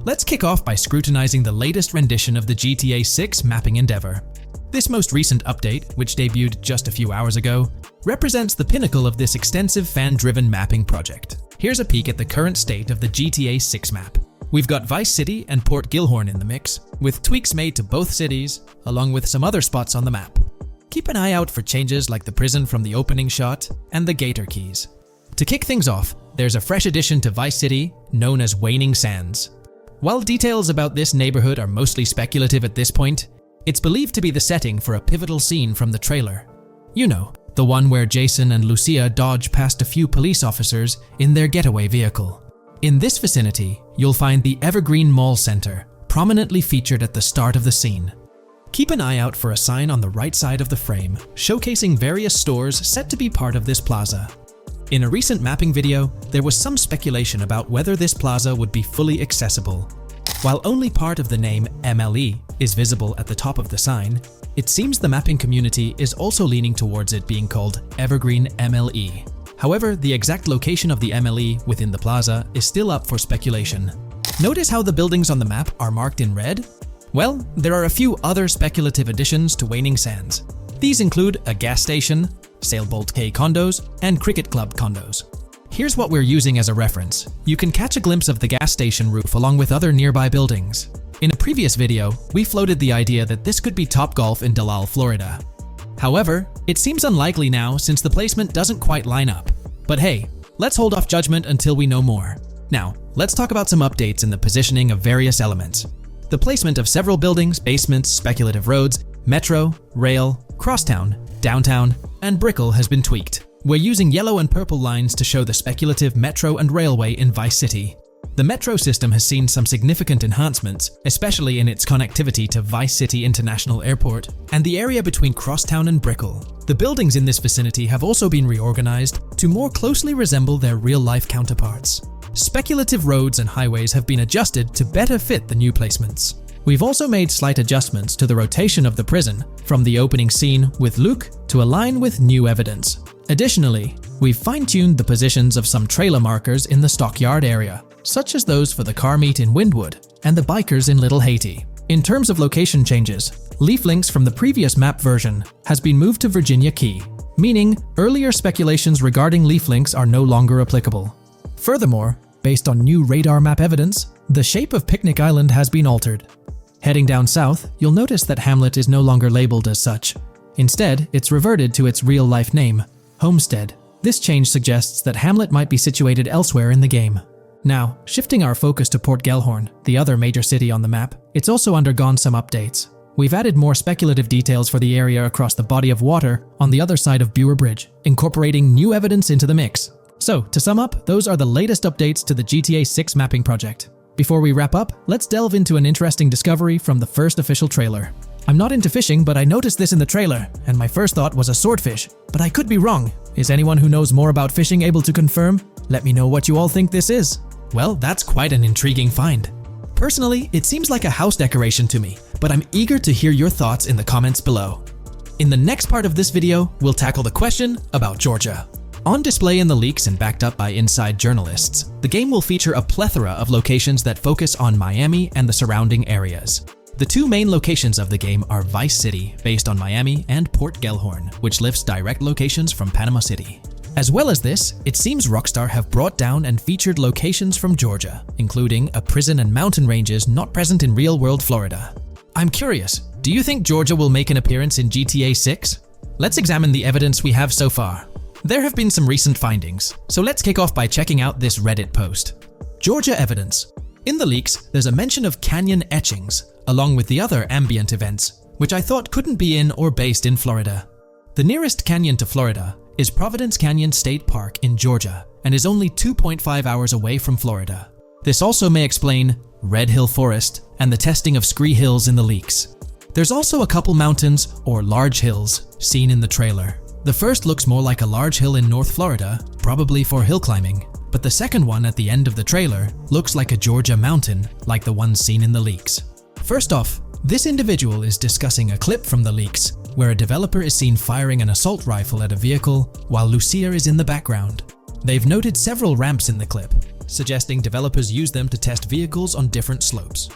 Let's kick off by scrutinizing the latest rendition of the GTA 6 mapping endeavor. This most recent update, which debuted just a few hours ago, represents the pinnacle of this extensive fan-driven mapping project. Here's a peek at the current state of the GTA 6 map. We've got Vice City and Port Gilhorn in the mix, with tweaks made to both cities, along with some other spots on the map. Keep an eye out for changes like the prison from the opening shot and the Gator Keys. To kick things off, there's a fresh addition to Vice City known as Waning Sands. While details about this neighborhood are mostly speculative at this point, it's believed to be the setting for a pivotal scene from the trailer. You know, the one where Jason and Lucia dodge past a few police officers in their getaway vehicle. In this vicinity, you'll find the Evergreen Mall Center, prominently featured at the start of the scene. Keep an eye out for a sign on the right side of the frame, showcasing various stores set to be part of this plaza. In a recent mapping video, there was some speculation about whether this plaza would be fully accessible. While only part of the name MLE is visible at the top of the sign, it seems the mapping community is also leaning towards it being called Evergreen MLE. However, the exact location of the MLE within the plaza is still up for speculation. Notice how the buildings on the map are marked in red? Well, there are a few other speculative additions to Waning Sands. These include a gas station, Sailbolt K condos, and Cricket Club condos. Here's what we're using as a reference. You can catch a glimpse of the gas station roof along with other nearby buildings. In a previous video, we floated the idea that this could be Topgolf in Dalal, Florida. However, it seems unlikely now since the placement doesn't quite line up. But hey, let's hold off judgment until we know more. Now, let's talk about some updates in the positioning of various elements. The placement of several buildings, basements, speculative roads, metro, rail, crosstown, downtown, and Brickell has been tweaked. We're using yellow and purple lines to show the speculative metro and railway in Vice City. The metro system has seen some significant enhancements, especially in its connectivity to Vice City International Airport and the area between Crosstown and Brickell. The buildings in this vicinity have also been reorganized to more closely resemble their real-life counterparts. Speculative roads and highways have been adjusted to better fit the new placements. We've also made slight adjustments to the rotation of the prison from the opening scene with Luke to align with new evidence. Additionally, we've fine-tuned the positions of some trailer markers in the stockyard area, such as those for the car meet in Windwood and the bikers in Little Haiti. In terms of location changes, leaf links from the previous map version has been moved to Virginia Key, meaning earlier speculations regarding leaf links are no longer applicable. Furthermore, based on new radar map evidence, the shape of Picnic Island has been altered. Heading down south, you'll notice that Hamlet is no longer labeled as such. Instead, it's reverted to its real-life name, Homestead. This change suggests that Hamlet might be situated elsewhere in the game. Now, shifting our focus to Port Gellhorn, the other major city on the map, it's also undergone some updates. We've added more speculative details for the area across the body of water on the other side of Buer Bridge, incorporating new evidence into the mix. So, to sum up, those are the latest updates to the GTA 6 mapping project. Before we wrap up, let's delve into an interesting discovery from the first official trailer. I'm not into fishing, but I noticed this in the trailer, and my first thought was a swordfish, but I could be wrong. Is anyone who knows more about fishing able to confirm? Let me know what you all think this is. Well, that's quite an intriguing find. Personally, it seems like a house decoration to me, but I'm eager to hear your thoughts in the comments below. In the next part of this video, we'll tackle the question about Georgia. On display in the leaks and backed up by inside journalists, the game will feature a plethora of locations that focus on Miami and the surrounding areas. The two main locations of the game are Vice City, based on Miami, and Port Gellhorn, which lifts direct locations from Panama City. As well as this, it seems Rockstar have brought down and featured locations from Georgia, including a prison and mountain ranges not present in real-world Florida. I'm curious, do you think Georgia will make an appearance in GTA 6? Let's examine the evidence we have so far. There have been some recent findings, so let's kick off by checking out this Reddit post. Georgia evidence. In the leaks, there's a mention of canyon etchings, along with the other ambient events, which I thought couldn't be in or based in Florida. The nearest canyon to Florida is Providence Canyon State Park in Georgia, and is only 2.5 hours away from Florida. This also may explain Red Hill Forest and the testing of Scree Hills in the leaks. There's also a couple mountains, or large hills, seen in the trailer. The first looks more like a large hill in North Florida, probably for hill climbing, but the second one at the end of the trailer looks like a Georgia mountain, like the one seen in the leaks. First off, this individual is discussing a clip from the leaks, where a developer is seen firing an assault rifle at a vehicle while Lucia is in the background. They've noted several ramps in the clip, suggesting developers use them to test vehicles on different slopes.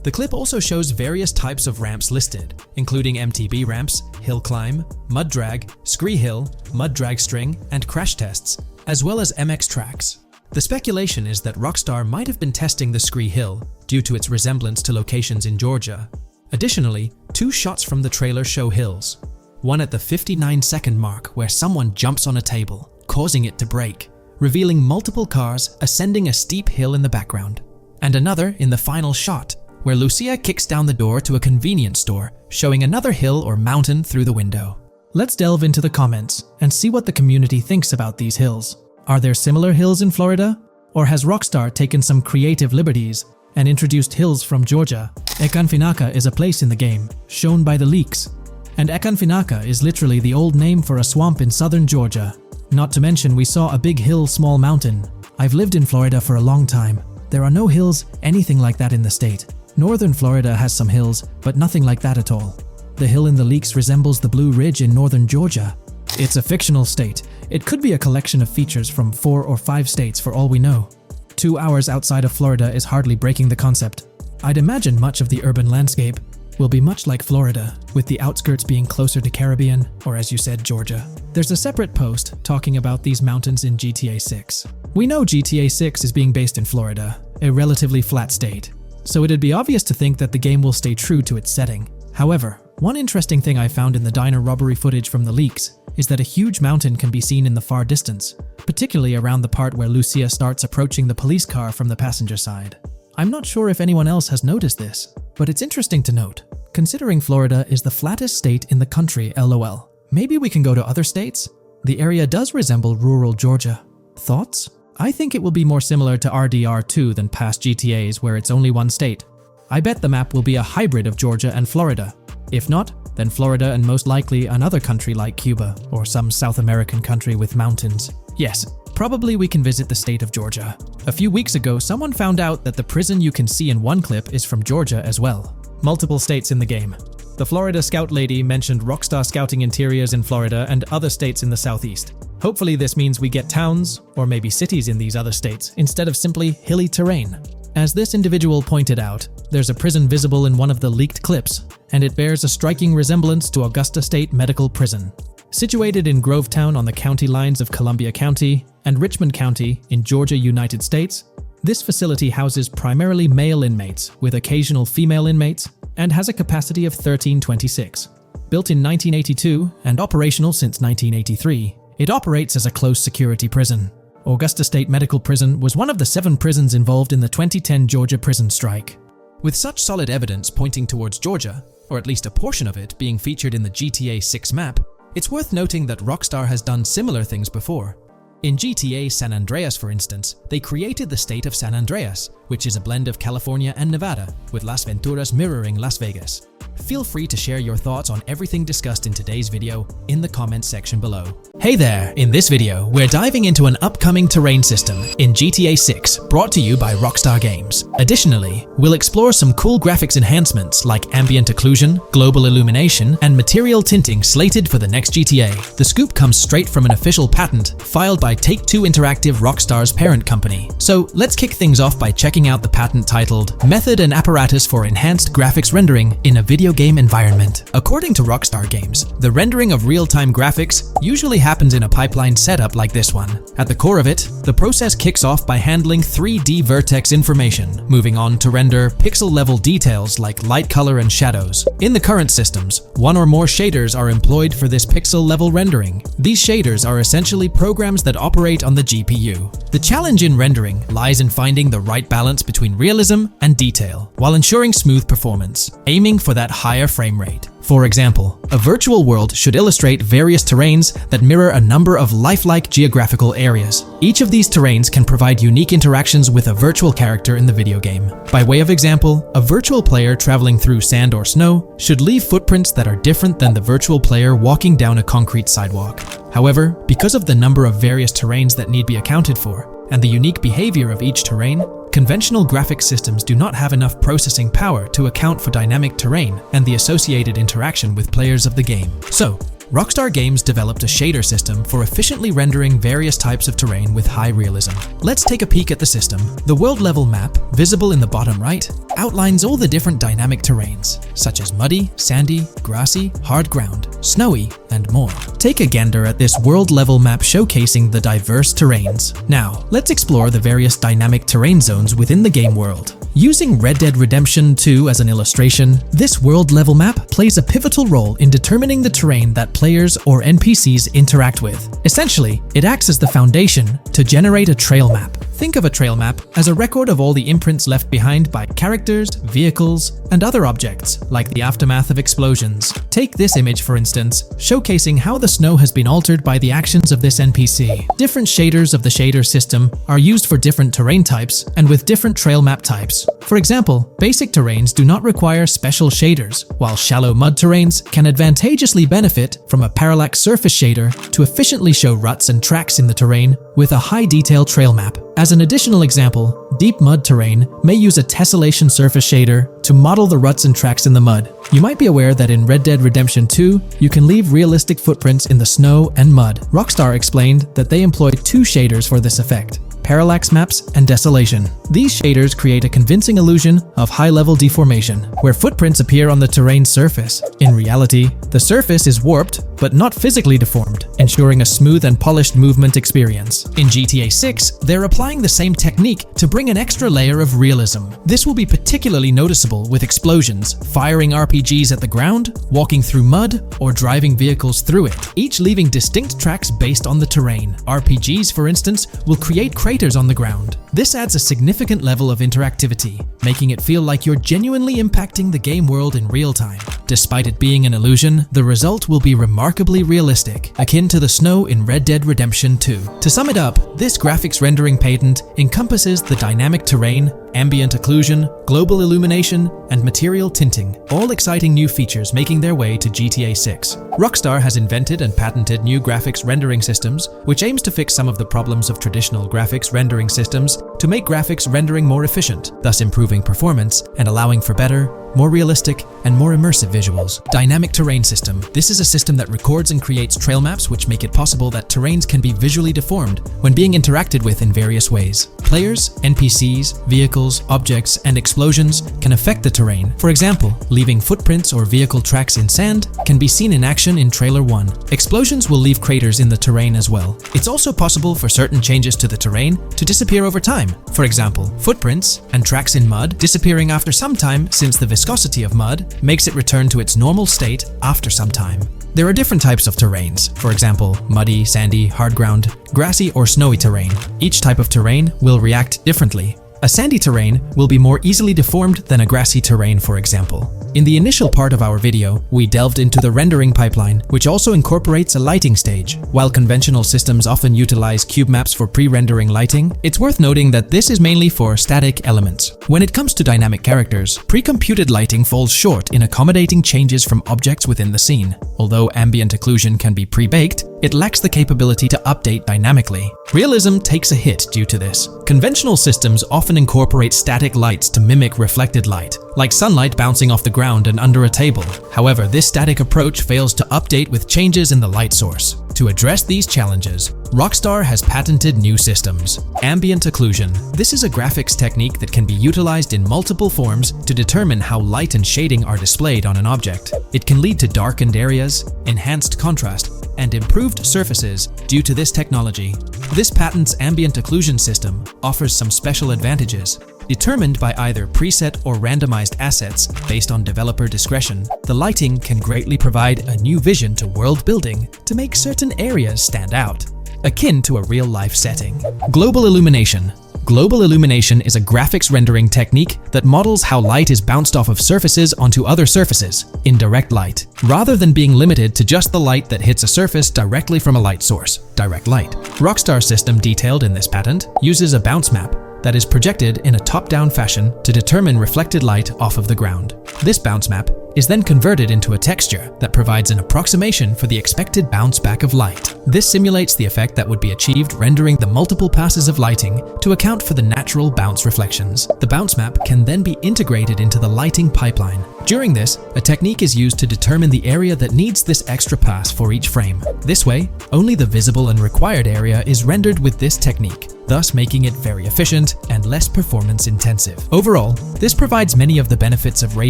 The clip also shows various types of ramps listed, including MTB ramps, hill climb, mud drag, Scree Hill, mud drag string, and crash tests, as well as MX tracks. The speculation is that Rockstar might have been testing the Scree Hill due to its resemblance to locations in Georgia. Additionally, two shots from the trailer show hills. One at the 59-second mark where someone jumps on a table, causing it to break, revealing multiple cars ascending a steep hill in the background. And another in the final shot, where Lucia kicks down the door to a convenience store, showing another hill or mountain through the window. Let's delve into the comments and see what the community thinks about these hills. Are there similar hills in Florida? Or has Rockstar taken some creative liberties and introduced hills from Georgia? Ekanfinaka is a place in the game, shown by the leaks. And Ekanfinaka is literally the old name for a swamp in southern Georgia. Not to mention we saw a big hill, small mountain. I've lived in Florida for a long time. There are no hills, anything like that in the state. Northern Florida has some hills, but nothing like that at all. The hill in the leaks resembles the Blue Ridge in northern Georgia. It's a fictional state. It could be a collection of features from 4 or 5 states for all we know. 2 hours outside of Florida is hardly breaking the concept. I'd imagine much of the urban landscape will be much like Florida, with the outskirts being closer to Caribbean, or as you said, Georgia. There's a separate post talking about these mountains in GTA 6. We know GTA 6 is being based in Florida, a relatively flat state, so it'd be obvious to think that the game will stay true to its setting. However, one interesting thing I found in the diner robbery footage from the leaks is that a huge mountain can be seen in the far distance, particularly around the part where Lucia starts approaching the police car from the passenger side. I'm not sure if anyone else has noticed this, but it's interesting to note, considering Florida is the flattest state in the country, LOL. Maybe we can go to other states? The area does resemble rural Georgia. Thoughts? I think it will be more similar to RDR2 than past GTAs where it's only one state. I bet the map will be a hybrid of Georgia and Florida. If not, then Florida and most likely another country like Cuba or some South American country with mountains. Yes, probably we can visit the state of Georgia. A few weeks ago, someone found out that the prison you can see in one clip is from Georgia as well. Multiple states in the game. The Florida Scout lady mentioned Rockstar scouting interiors in Florida and other states in the southeast. Hopefully this means we get towns, or maybe cities in these other states, instead of simply hilly terrain. As this individual pointed out, there's a prison visible in one of the leaked clips, and it bears a striking resemblance to Augusta State Medical Prison. Situated in Grovetown on the county lines of Columbia County and Richmond County in Georgia, United States, this facility houses primarily male inmates with occasional female inmates and has a capacity of 1326. Built in 1982 and operational since 1983, it operates as a close security prison. Augusta State Medical Prison was one of the 7 prisons involved in the 2010 Georgia prison strike. With such solid evidence pointing towards Georgia, or at least a portion of it being featured in the GTA 6 map, it's worth noting that Rockstar has done similar things before. In GTA San Andreas, for instance, they created the state of San Andreas, which is a blend of California and Nevada, with Las Venturas mirroring Las Vegas. Feel free to share your thoughts on everything discussed in today's video in the comments section below. Hey there! In this video, we're diving into an upcoming terrain system in GTA 6, brought to you by Rockstar Games. Additionally, we'll explore some cool graphics enhancements like ambient occlusion, global illumination, and material tinting slated for the next GTA. The scoop comes straight from an official patent filed by Take-Two Interactive, Rockstar's parent company. So let's kick things off by checking out the patent titled Method and Apparatus for Enhanced Graphics Rendering in a Video Game Environment. According to Rockstar Games, the rendering of real-time graphics usually happens in a pipeline setup like this one. At the core of it, the process kicks off by handling 3D vertex information, moving on to render pixel-level details like light, color, and shadows. In the current systems, one or more shaders are employed for this pixel-level rendering. These shaders are essentially programs that operate on the GPU. The challenge in rendering lies in finding the right balance between realism and detail, while ensuring smooth performance, aiming for that higher frame rate. For example, a virtual world should illustrate various terrains that mirror a number of lifelike geographical areas. Each of these terrains can provide unique interactions with a virtual character in the video game. By way of example, a virtual player traveling through sand or snow should leave footprints that are different than the virtual player walking down a concrete sidewalk. However, because of the number of various terrains that need be accounted for, and the unique behavior of each terrain, conventional graphics systems do not have enough processing power to account for dynamic terrain and the associated interaction with players of the game. So, Rockstar Games developed a shader system for efficiently rendering various types of terrain with high realism. Let's take a peek at the system. The world level map, visible in the bottom right, outlines all the different dynamic terrains, such as muddy, sandy, grassy, hard ground, snowy, and more. Take a gander at this world level map showcasing the diverse terrains. Now, let's explore the various dynamic terrain zones within the game world. Using Red Dead Redemption 2 as an illustration, this world level map plays a pivotal role in determining the terrain that players or NPCs interact with. Essentially, it acts as the foundation to generate a trail map. Think of a trail map as a record of all the imprints left behind by characters, vehicles, and other objects, like the aftermath of explosions. Take this image for instance, showcasing how the snow has been altered by the actions of this NPC. Different shaders of the shader system are used for different terrain types and with different trail map types. For example, basic terrains do not require special shaders, while shallow mud terrains can advantageously benefit from a parallax surface shader to efficiently show ruts and tracks in the terrain with a high detail trail map. As an additional example, deep mud terrain may use a tessellation surface shader to model the ruts and tracks in the mud. You might be aware that in Red Dead Redemption 2, you can leave realistic footprints in the snow and mud. Rockstar explained that they employ two shaders for this effect: parallax maps and desolation. These shaders create a convincing illusion of high-level deformation, where footprints appear on the terrain's surface. In reality, the surface is warped but not physically deformed, ensuring a smooth and polished movement experience. In GTA 6, they're applying the same technique to bring an extra layer of realism. This will be particularly noticeable with explosions, firing RPGs at the ground, walking through mud, or driving vehicles through it, each leaving distinct tracks based on the terrain. RPGs, for instance, will create craters on the ground. This adds a significant level of interactivity, making it feel like you're genuinely impacting the game world in real time. Despite it being an illusion, the result will be remarkably realistic, akin to the snow in Red Dead Redemption 2. To sum it up, this graphics rendering patent encompasses the dynamic terrain, ambient occlusion, global illumination, and material tinting, all exciting new features making their way to GTA 6. Rockstar has invented and patented new graphics rendering systems, which aims to fix some of the problems of traditional graphics rendering systems to make graphics rendering more efficient, thus improving performance and allowing for better, more realistic, and more immersive visuals. Dynamic terrain system. This is a system that records and creates trail maps which make it possible that terrains can be visually deformed when being interacted with in various ways. Players, NPCs, vehicles, objects, and explosions can affect the terrain. For example, leaving footprints or vehicle tracks in sand can be seen in action in Trailer 1. Explosions will leave craters in the terrain as well. It's also possible for certain changes to the terrain to disappear over time. For example, footprints and tracks in mud disappearing after some time, since the viscosity of mud makes it return to its normal state after some time. There are different types of terrains, for example, muddy, sandy, hard ground, grassy, or snowy terrain. Each type of terrain will react differently. A sandy terrain will be more easily deformed than a grassy terrain, for example. In the initial part of our video, we delved into the rendering pipeline, which also incorporates a lighting stage. While conventional systems often utilize cube maps for pre-rendering lighting, it's worth noting that this is mainly for static elements. When it comes to dynamic characters, pre-computed lighting falls short in accommodating changes from objects within the scene. Although ambient occlusion can be pre-baked, it lacks the capability to update dynamically. Realism takes a hit due to this. Conventional systems often incorporate static lights to mimic reflected light, like sunlight bouncing off the ground and under a table. However, this static approach fails to update with changes in the light source. To address these challenges, Rockstar has patented new systems. Ambient occlusion. This is a graphics technique that can be utilized in multiple forms to determine how light and shading are displayed on an object. It can lead to darkened areas, enhanced contrast, and improved surfaces due to this technology. This patent's ambient occlusion system offers some special advantages. Determined by either preset or randomized assets based on developer discretion, the lighting can greatly provide a new vision to world building to make certain areas stand out, akin to a real-life setting. Global illumination. Global illumination is a graphics rendering technique that models how light is bounced off of surfaces onto other surfaces in direct light, rather than being limited to just the light that hits a surface directly from a light source, direct light. Rockstar's system detailed in this patent uses a bounce map that is projected in a top-down fashion to determine reflected light off of the ground. This bounce map is then converted into a texture that provides an approximation for the expected bounce back of light. This simulates the effect that would be achieved rendering the multiple passes of lighting to account for the natural bounce reflections. The bounce map can then be integrated into the lighting pipeline. During this, a technique is used to determine the area that needs this extra pass for each frame. This way, only the visible and required area is rendered with this technique, thus making it very efficient and less performance intensive. Overall, this provides many of the benefits of ray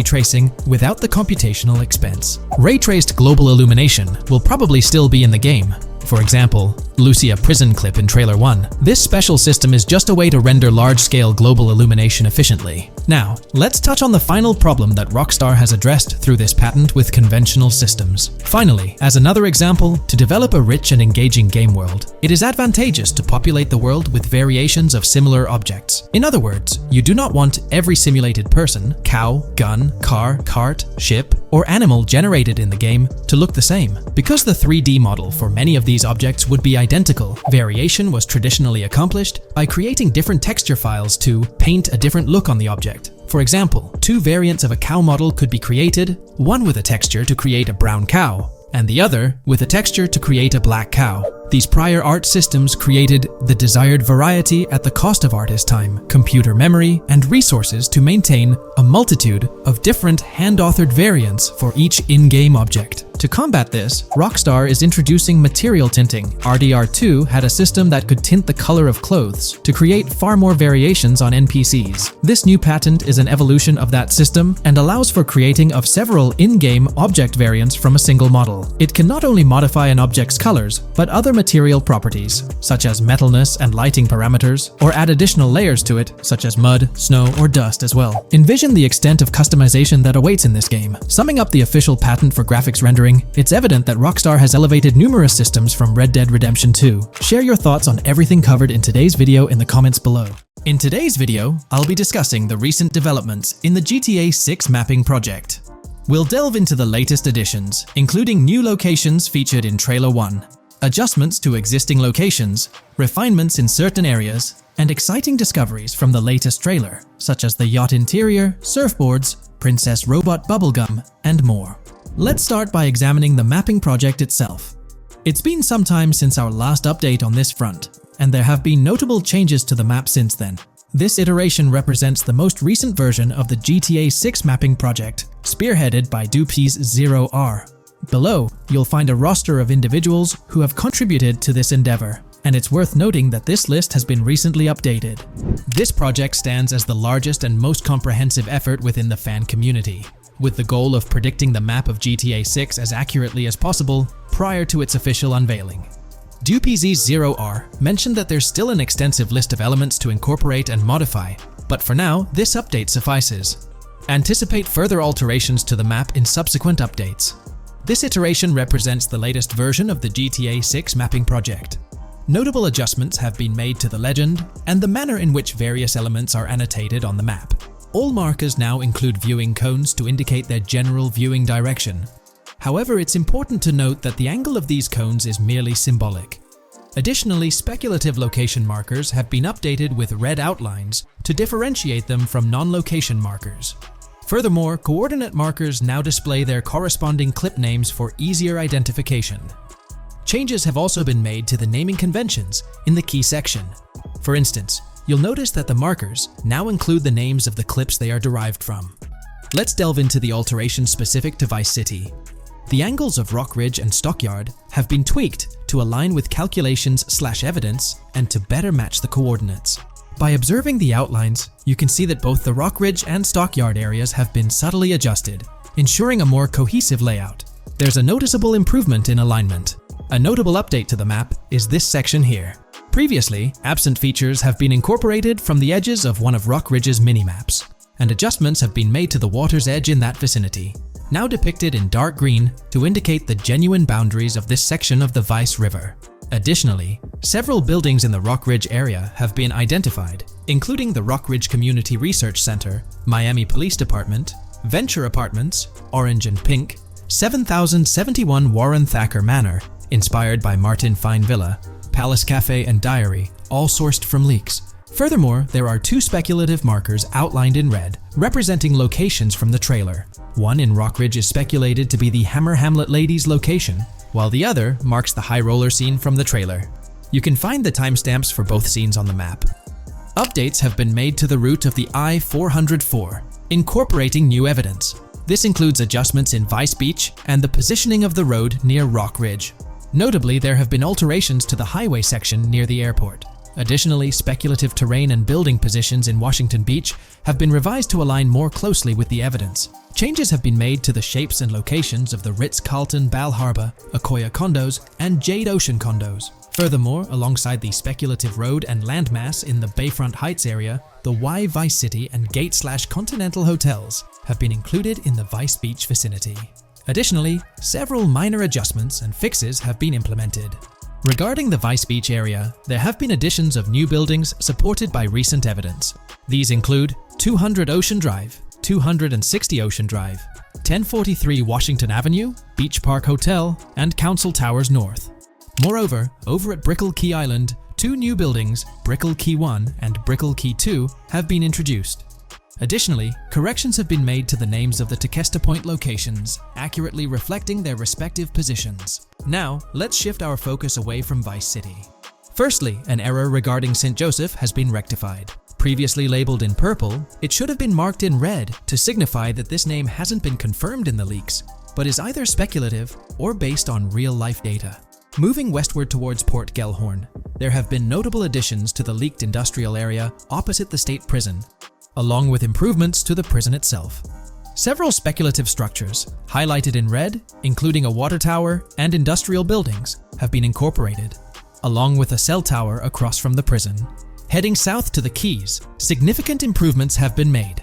tracing without the computational expense. Ray-traced global illumination will probably still be in the game. For example, Lucia prison clip in Trailer 1. This special system is just a way to render large-scale global illumination efficiently. Now, let's touch on the final problem that Rockstar has addressed through this patent with conventional systems. Finally, as another example, to develop a rich and engaging game world, it is advantageous to populate the world with variations of similar objects. In other words, you do not want every simulated person, cow, gun, car, cart, ship, or animal generated in the game to look the same. Because the 3D model for many of these objects would be identical, variation was traditionally accomplished by creating different texture files to paint a different look on the object. For example, 2 variants of a cow model could be created, one with a texture to create a brown cow, and the other with a texture to create a black cow. These prior art systems created the desired variety at the cost of artist time, computer memory, and resources to maintain a multitude of different hand-authored variants for each in-game object. To combat this, Rockstar is introducing material tinting. RDR2 had a system that could tint the color of clothes to create far more variations on NPCs. This new patent is an evolution of that system and allows for creating of several in-game object variants from a single model. It can not only modify an object's colors, but other material properties, such as metalness and lighting parameters, or add additional layers to it, such as mud, snow, or dust as well. Envision the extent of customization that awaits in this game. Summing up the official patent for graphics rendering, it's evident that Rockstar has elevated numerous systems from Red Dead Redemption 2. Share your thoughts on everything covered in today's video in the comments below. In today's video, I'll be discussing the recent developments in the GTA 6 mapping project. We'll delve into the latest additions, including new locations featured in Trailer 1, adjustments to existing locations, refinements in certain areas, and exciting discoveries from the latest trailer, such as the yacht interior, surfboards, Princess Robot Bubblegum, and more. Let's start by examining the mapping project itself. It's been some time since our last update on this front, and there have been notable changes to the map since then. This iteration represents the most recent version of the GTA 6 mapping project, spearheaded by Dupe's 0R. Below, you'll find a roster of individuals who have contributed to this endeavor, and it's worth noting that this list has been recently updated. This project stands as the largest and most comprehensive effort within the fan community, with the goal of predicting the map of GTA 6 as accurately as possible prior to its official unveiling. DuPZ0R mentioned that there's still an extensive list of elements to incorporate and modify, but for now, this update suffices. Anticipate further alterations to the map in subsequent updates. This iteration represents the latest version of the GTA 6 mapping project. Notable adjustments have been made to the legend and the manner in which various elements are annotated on the map. All markers now include viewing cones to indicate their general viewing direction. However, it's important to note that the angle of these cones is merely symbolic. Additionally, speculative location markers have been updated with red outlines to differentiate them from non-location markers. Furthermore, coordinate markers now display their corresponding clip names for easier identification. Changes have also been made to the naming conventions in the key section. For instance, you'll notice that the markers now include the names of the clips they are derived from. Let's delve into the alterations specific to Vice City. The angles of Rock Ridge and Stockyard have been tweaked to align with calculations/evidence and to better match the coordinates. By observing the outlines, you can see that both the Rock Ridge and Stockyard areas have been subtly adjusted, ensuring a more cohesive layout. There's a noticeable improvement in alignment. A notable update to the map is this section here. Previously, absent features have been incorporated from the edges of one of Rock Ridge's mini-maps, and adjustments have been made to the water's edge in that vicinity, now depicted in dark green to indicate the genuine boundaries of this section of the Vice River. Additionally, several buildings in the Rock Ridge area have been identified, including the Rock Ridge Community Research Center, Miami Police Department, Venture Apartments, Orange and Pink, 7071 Warren Thacker Manor, inspired by Martin Fine Villa, Palace Cafe and Diary, all sourced from leaks. Furthermore, there are 2 speculative markers outlined in red, representing locations from the trailer. One in Rock Ridge is speculated to be the Hammer Hamlet Ladies location, while the other marks the high roller scene from the trailer. You can find the timestamps for both scenes on the map. Updates have been made to the route of the I-404, incorporating new evidence. This includes adjustments in Vice Beach and the positioning of the road near Rock Ridge. Notably, there have been alterations to the highway section near the airport. Additionally, speculative terrain and building positions in Washington Beach have been revised to align more closely with the evidence. Changes have been made to the shapes and locations of the Ritz-Carlton Bal Harbour, Akoya condos, and Jade Ocean condos. Furthermore, alongside the speculative road and landmass in the Bayfront Heights area, the Y Vice City and Gate/Continental hotels have been included in the Vice Beach vicinity. Additionally, several minor adjustments and fixes have been implemented. Regarding the Vice Beach area, there have been additions of new buildings supported by recent evidence. These include 200 Ocean Drive, 260 Ocean Drive, 1043 Washington Avenue, Beach Park Hotel, and Council Towers North. Moreover, over at Brickell Key Island, 2 new buildings, Brickell Key 1 and Brickell Key 2, have been introduced. Additionally, corrections have been made to the names of the Tequesta Point locations, accurately reflecting their respective positions. Now, let's shift our focus away from Vice City. Firstly, an error regarding St. Joseph has been rectified. Previously labeled in purple, it should have been marked in red to signify that this name hasn't been confirmed in the leaks, but is either speculative or based on real-life data. Moving westward towards Port Gellhorn, there have been notable additions to the leaked industrial area opposite the state prison, along with improvements to the prison itself. Several speculative structures, highlighted in red, including a water tower and industrial buildings, have been incorporated, along with a cell tower across from the prison. Heading south to the quays, significant improvements have been made.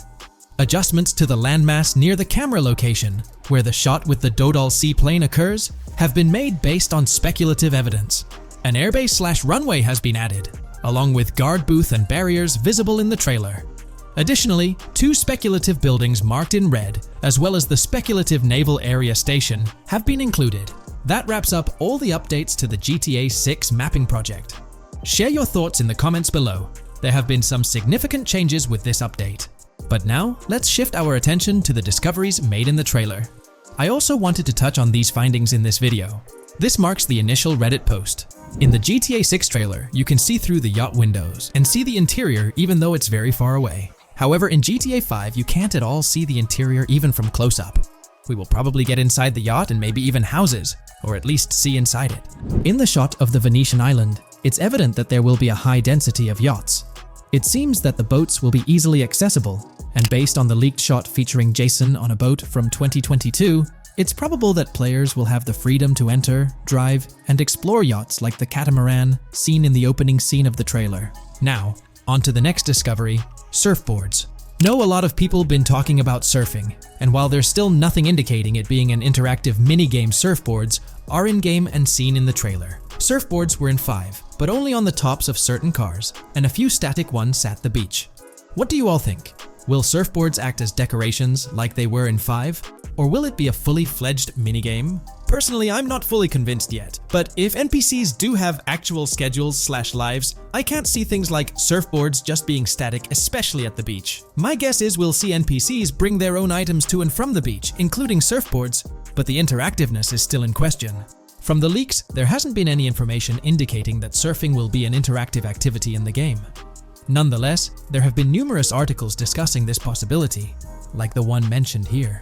Adjustments to the landmass near the camera location, where the shot with the Dodal seaplane occurs, have been made based on speculative evidence. An airbase/runway has been added, along with guard booth and barriers visible in the trailer. Additionally, 2 speculative buildings marked in red, as well as the speculative Naval Area Station, have been included. That wraps up all the updates to the GTA 6 mapping project. Share your thoughts in the comments below. There have been some significant changes with this update. But now, let's shift our attention to the discoveries made in the trailer. I also wanted to touch on these findings in this video. This marks the initial Reddit post. In the GTA 6 trailer, you can see through the yacht windows and see the interior even though it's very far away. However, in GTA 5, you can't at all see the interior even from close-up. We will probably get inside the yacht and maybe even houses, or at least see inside it. In the shot of the Venetian island, it's evident that there will be a high density of yachts. It seems that the boats will be easily accessible, and based on the leaked shot featuring Jason on a boat from 2022, it's probable that players will have the freedom to enter, drive, and explore yachts like the catamaran seen in the opening scene of the trailer. Now, on to the next discovery, surfboards. Know a lot of people been talking about surfing, and while there's still nothing indicating it being an interactive minigame, surfboards are in-game and seen in the trailer. Surfboards were in 5, but only on the tops of certain cars, and a few static ones at the beach. What do you all think? Will surfboards act as decorations like they were in 5? Or will it be a fully fledged minigame? Personally, I'm not fully convinced yet, but if NPCs do have actual schedules/lives, I can't see things like surfboards just being static, especially at the beach. My guess is we'll see NPCs bring their own items to and from the beach, including surfboards, but the interactiveness is still in question. From the leaks, there hasn't been any information indicating that surfing will be an interactive activity in the game. Nonetheless, there have been numerous articles discussing this possibility, like the one mentioned here.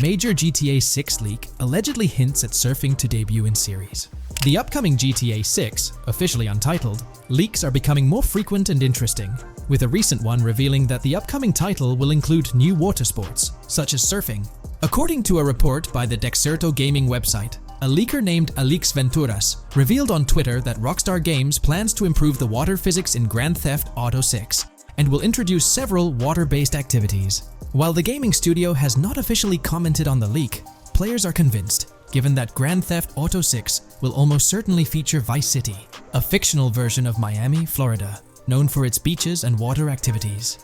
Major GTA 6 leak allegedly hints at surfing to debut in series. The upcoming GTA 6, officially untitled, leaks are becoming more frequent and interesting, with a recent one revealing that the upcoming title will include new water sports, such as surfing. According to a report by the Dexerto gaming website, a leaker named Alix Venturas revealed on Twitter that Rockstar Games plans to improve the water physics in Grand Theft Auto 6 and will introduce several water-based activities. While the gaming studio has not officially commented on the leak, players are convinced, given that Grand Theft Auto 6 will almost certainly feature Vice City, a fictional version of Miami, Florida, known for its beaches and water activities.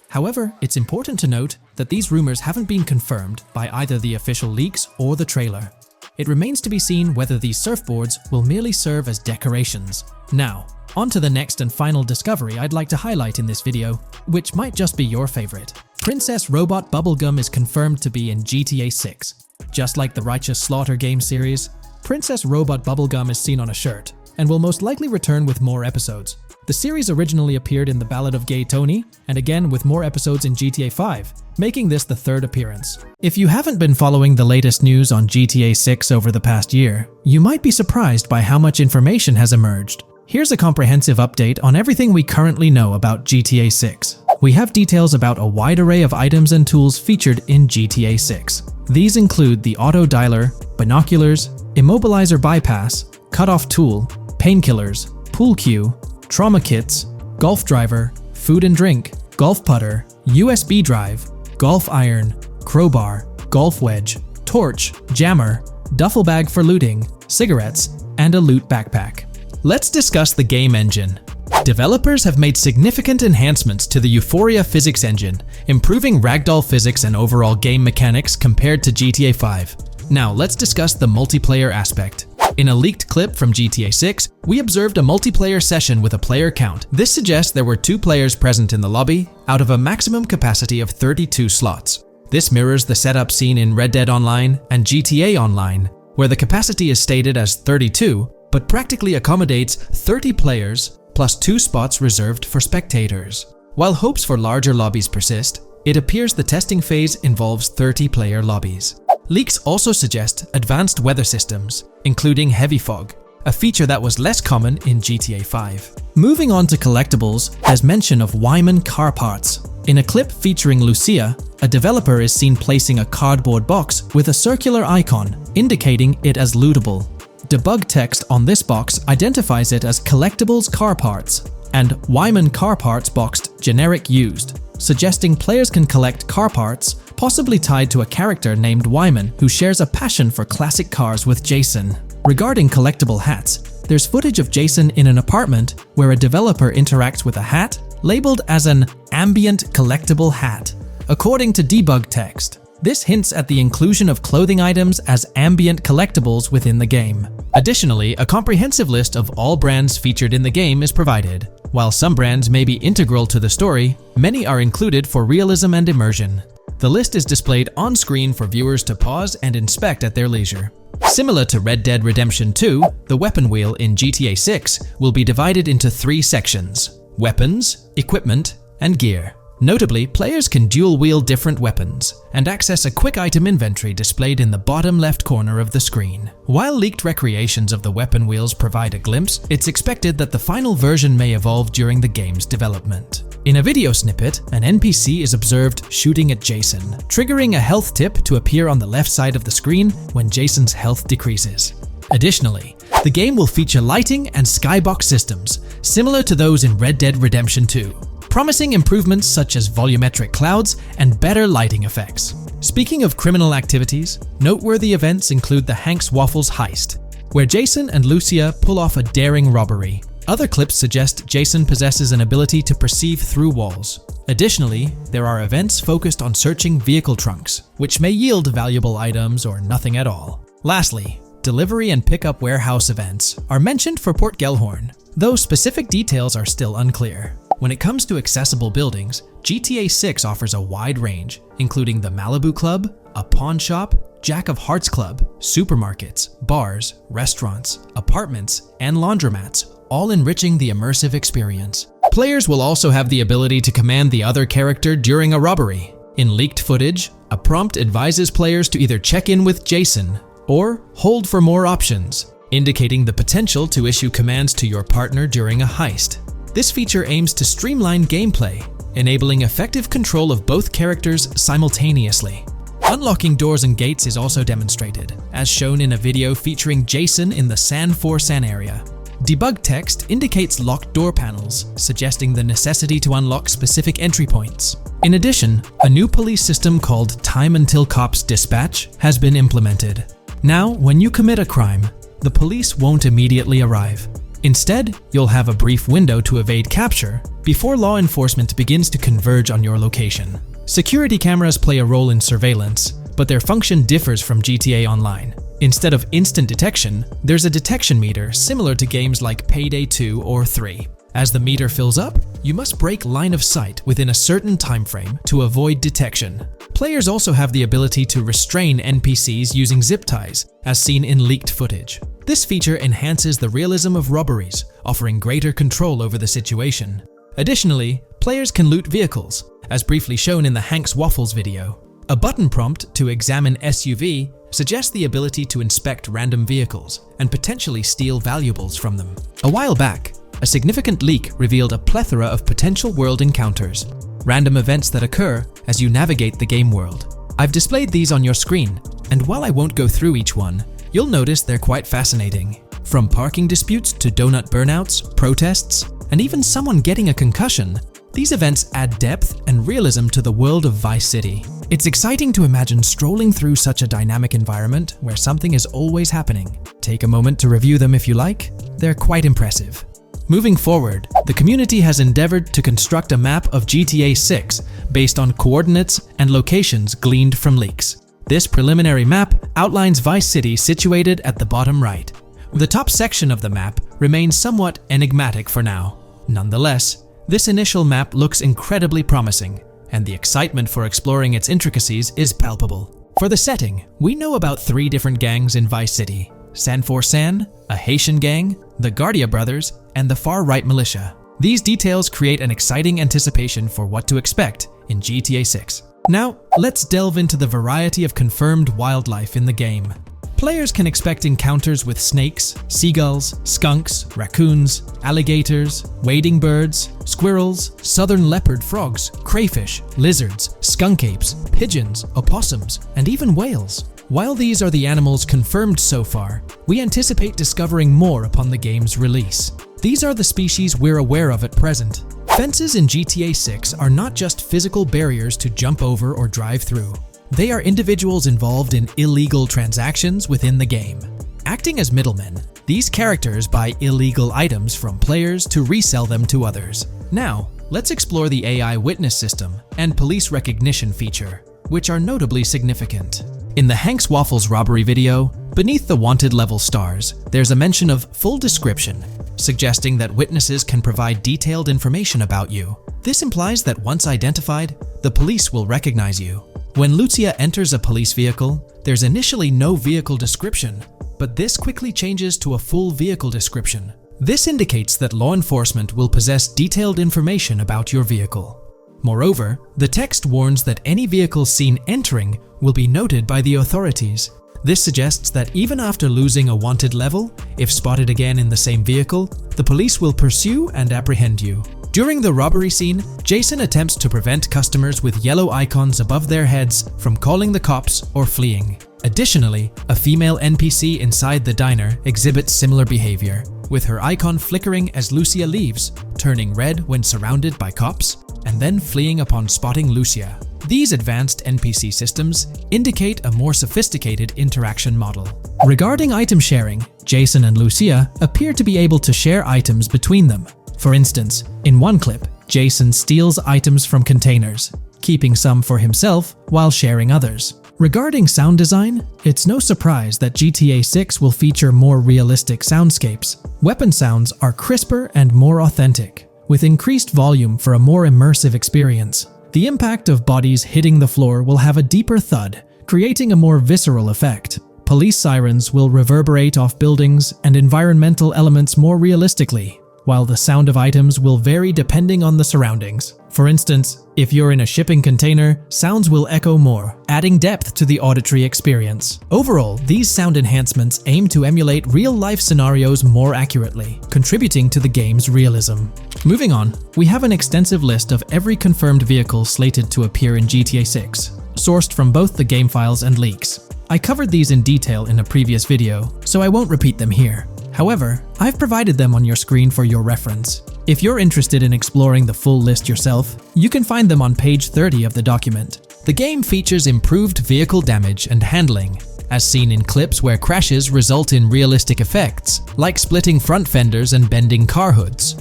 However, it's important to note that these rumors haven't been confirmed by either the official leaks or the trailer. It remains to be seen whether these surfboards will merely serve as decorations. Now, on to the next and final discovery I'd like to highlight in this video, which might just be your favorite. Princess Robot Bubblegum is confirmed to be in GTA 6. Just like the Righteous Slaughter game series, Princess Robot Bubblegum is seen on a shirt, and will most likely return with more episodes. The series originally appeared in The Ballad of Gay Tony, and again with more episodes in GTA 5, making this the 3rd appearance. If you haven't been following the latest news on GTA 6 over the past year, you might be surprised by how much information has emerged. Here's a comprehensive update on everything we currently know about GTA 6. We have details about a wide array of items and tools featured in GTA 6. These include the auto dialer, binoculars, immobilizer bypass, cutoff tool, painkillers, pool cue, trauma kits, golf driver, food and drink, golf putter, USB drive, golf iron, crowbar, golf wedge, torch, jammer, duffel bag for looting, cigarettes, and a loot backpack. Let's discuss the game engine. Developers have made significant enhancements to the Euphoria physics engine, improving ragdoll physics and overall game mechanics compared to GTA 5. Now let's discuss the multiplayer aspect. In a leaked clip from GTA 6, we observed a multiplayer session with a player count. This suggests there were 2 players present in the lobby out of a maximum capacity of 32 slots. This mirrors the setup seen in Red Dead Online and GTA Online, where the capacity is stated as 32, but practically accommodates 30 players plus 2 spots reserved for spectators. While hopes for larger lobbies persist, it appears the testing phase involves 30-player lobbies. Leaks also suggest advanced weather systems, including heavy fog, a feature that was less common in GTA 5. Moving on to collectibles, there's mention of Wyman car parts. In a clip featuring Lucia, a developer is seen placing a cardboard box with a circular icon, indicating it as lootable. Debug text on this box identifies it as collectibles car parts, and Wyman car parts boxed generic used, suggesting players can collect car parts, possibly tied to a character named Wyman who shares a passion for classic cars with Jason. Regarding collectible hats, there's footage of Jason in an apartment where a developer interacts with a hat labeled as an ambient collectible hat. According to debug text, this hints at the inclusion of clothing items as ambient collectibles within the game. Additionally, a comprehensive list of all brands featured in the game is provided. While some brands may be integral to the story, many are included for realism and immersion. The list is displayed on screen for viewers to pause and inspect at their leisure. Similar to Red Dead Redemption 2, the weapon wheel in GTA 6 will be divided into 3 sections: weapons, equipment, and gear. Notably, players can dual-wield different weapons and access a quick item inventory displayed in the bottom left corner of the screen. While leaked recreations of the weapon wheels provide a glimpse, it's expected that the final version may evolve during the game's development. In a video snippet, an NPC is observed shooting at Jason, triggering a health tip to appear on the left side of the screen when Jason's health decreases. Additionally, the game will feature lighting and skybox systems, similar to those in Red Dead Redemption 2. Promising improvements such as volumetric clouds and better lighting effects. Speaking of criminal activities, noteworthy events include the Hank's Waffles heist, where Jason and Lucia pull off a daring robbery. Other clips suggest Jason possesses an ability to perceive through walls. Additionally, there are events focused on searching vehicle trunks, which may yield valuable items or nothing at all. Lastly, delivery and pickup warehouse events are mentioned for Port Gellhorn, though specific details are still unclear. When it comes to accessible buildings, GTA 6 offers a wide range, including the Malibu Club, a pawn shop, Jack of Hearts Club, supermarkets, bars, restaurants, apartments, and laundromats, all enriching the immersive experience. Players will also have the ability to command the other character during a robbery. In leaked footage, a prompt advises players to either check in with Jason or hold for more options, indicating the potential to issue commands to your partner during a heist. This feature aims to streamline gameplay, enabling effective control of both characters simultaneously. Unlocking doors and gates is also demonstrated, as shown in a video featuring Jason in the San Forsan area. Debug text indicates locked door panels, suggesting the necessity to unlock specific entry points. In addition, a new police system called Time Until Cops Dispatch has been implemented. Now, when you commit a crime, the police won't immediately arrive. Instead, you'll have a brief window to evade capture before law enforcement begins to converge on your location. Security cameras play a role in surveillance, but their function differs from GTA Online. Instead of instant detection, there's a detection meter similar to games like Payday 2 or 3. As the meter fills up, you must break line of sight within a certain time frame to avoid detection. Players also have the ability to restrain NPCs using zip ties, as seen in leaked footage. This feature enhances the realism of robberies, offering greater control over the situation. Additionally, players can loot vehicles, as briefly shown in the Hank's Waffles video. A button prompt to examine SUV suggests the ability to inspect random vehicles and potentially steal valuables from them. A while back, a significant leak revealed a plethora of potential world encounters, random events that occur as you navigate the game world. I've displayed these on your screen, and while I won't go through each one, you'll notice they're quite fascinating. From parking disputes to donut burnouts, protests, and even someone getting a concussion, these events add depth and realism to the world of Vice City. It's exciting to imagine strolling through such a dynamic environment where something is always happening. Take a moment to review them if you like. They're quite impressive. Moving forward, the community has endeavored to construct a map of GTA 6 based on coordinates and locations gleaned from leaks. This preliminary map outlines Vice City situated at the bottom right. The top section of the map remains somewhat enigmatic for now. Nonetheless, this initial map looks incredibly promising, and the excitement for exploring its intricacies is palpable. For the setting, we know about 3 different gangs in Vice City: San for San, a Haitian gang, the Guardia Brothers, and the far-right militia. These details create an exciting anticipation for what to expect in GTA 6. Now, let's delve into the variety of confirmed wildlife in the game. Players can expect encounters with snakes, seagulls, skunks, raccoons, alligators, wading birds, squirrels, southern leopard frogs, crayfish, lizards, skunk apes, pigeons, opossums, and even whales. While these are the animals confirmed so far, we anticipate discovering more upon the game's release. These are the species we're aware of at present. Fences in GTA 6 are not just physical barriers to jump over or drive through. They are individuals involved in illegal transactions within the game. Acting as middlemen, these characters buy illegal items from players to resell them to others. Now, let's explore the AI witness system and police recognition feature, which are notably significant. In the Hank's Waffles robbery video, beneath the wanted level stars, there's a mention of full description, suggesting that witnesses can provide detailed information about you. This implies that once identified, the police will recognize you. When Lucia enters a police vehicle, there's initially no vehicle description, but this quickly changes to a full vehicle description. This indicates that law enforcement will possess detailed information about your vehicle. Moreover, the text warns that any vehicle seen entering will be noted by the authorities. This suggests that even after losing a wanted level, if spotted again in the same vehicle, the police will pursue and apprehend you. During the robbery scene, Jason attempts to prevent customers with yellow icons above their heads from calling the cops or fleeing. Additionally, a female NPC inside the diner exhibits similar behavior, with her icon flickering as Lucia leaves, turning red when surrounded by cops, and then fleeing upon spotting Lucia. These advanced NPC systems indicate a more sophisticated interaction model. Regarding item sharing, Jason and Lucia appear to be able to share items between them. For instance, in one clip, Jason steals items from containers, keeping some for himself while sharing others. Regarding sound design, it's no surprise that GTA 6 will feature more realistic soundscapes. Weapon sounds are crisper and more authentic, with increased volume for a more immersive experience. The impact of bodies hitting the floor will have a deeper thud, creating a more visceral effect. Police sirens will reverberate off buildings and environmental elements more realistically, while the sound of items will vary depending on the surroundings. For instance, if you're in a shipping container, sounds will echo more, adding depth to the auditory experience. Overall, these sound enhancements aim to emulate real-life scenarios more accurately, contributing to the game's realism. Moving on, we have an extensive list of every confirmed vehicle slated to appear in GTA 6, sourced from both the game files and leaks. I covered these in detail in a previous video, so I won't repeat them here. However, I've provided them on your screen for your reference. If you're interested in exploring the full list yourself, you can find them on page 30 of the document. The game features improved vehicle damage and handling, as seen in clips where crashes result in realistic effects, like splitting front fenders and bending car hoods.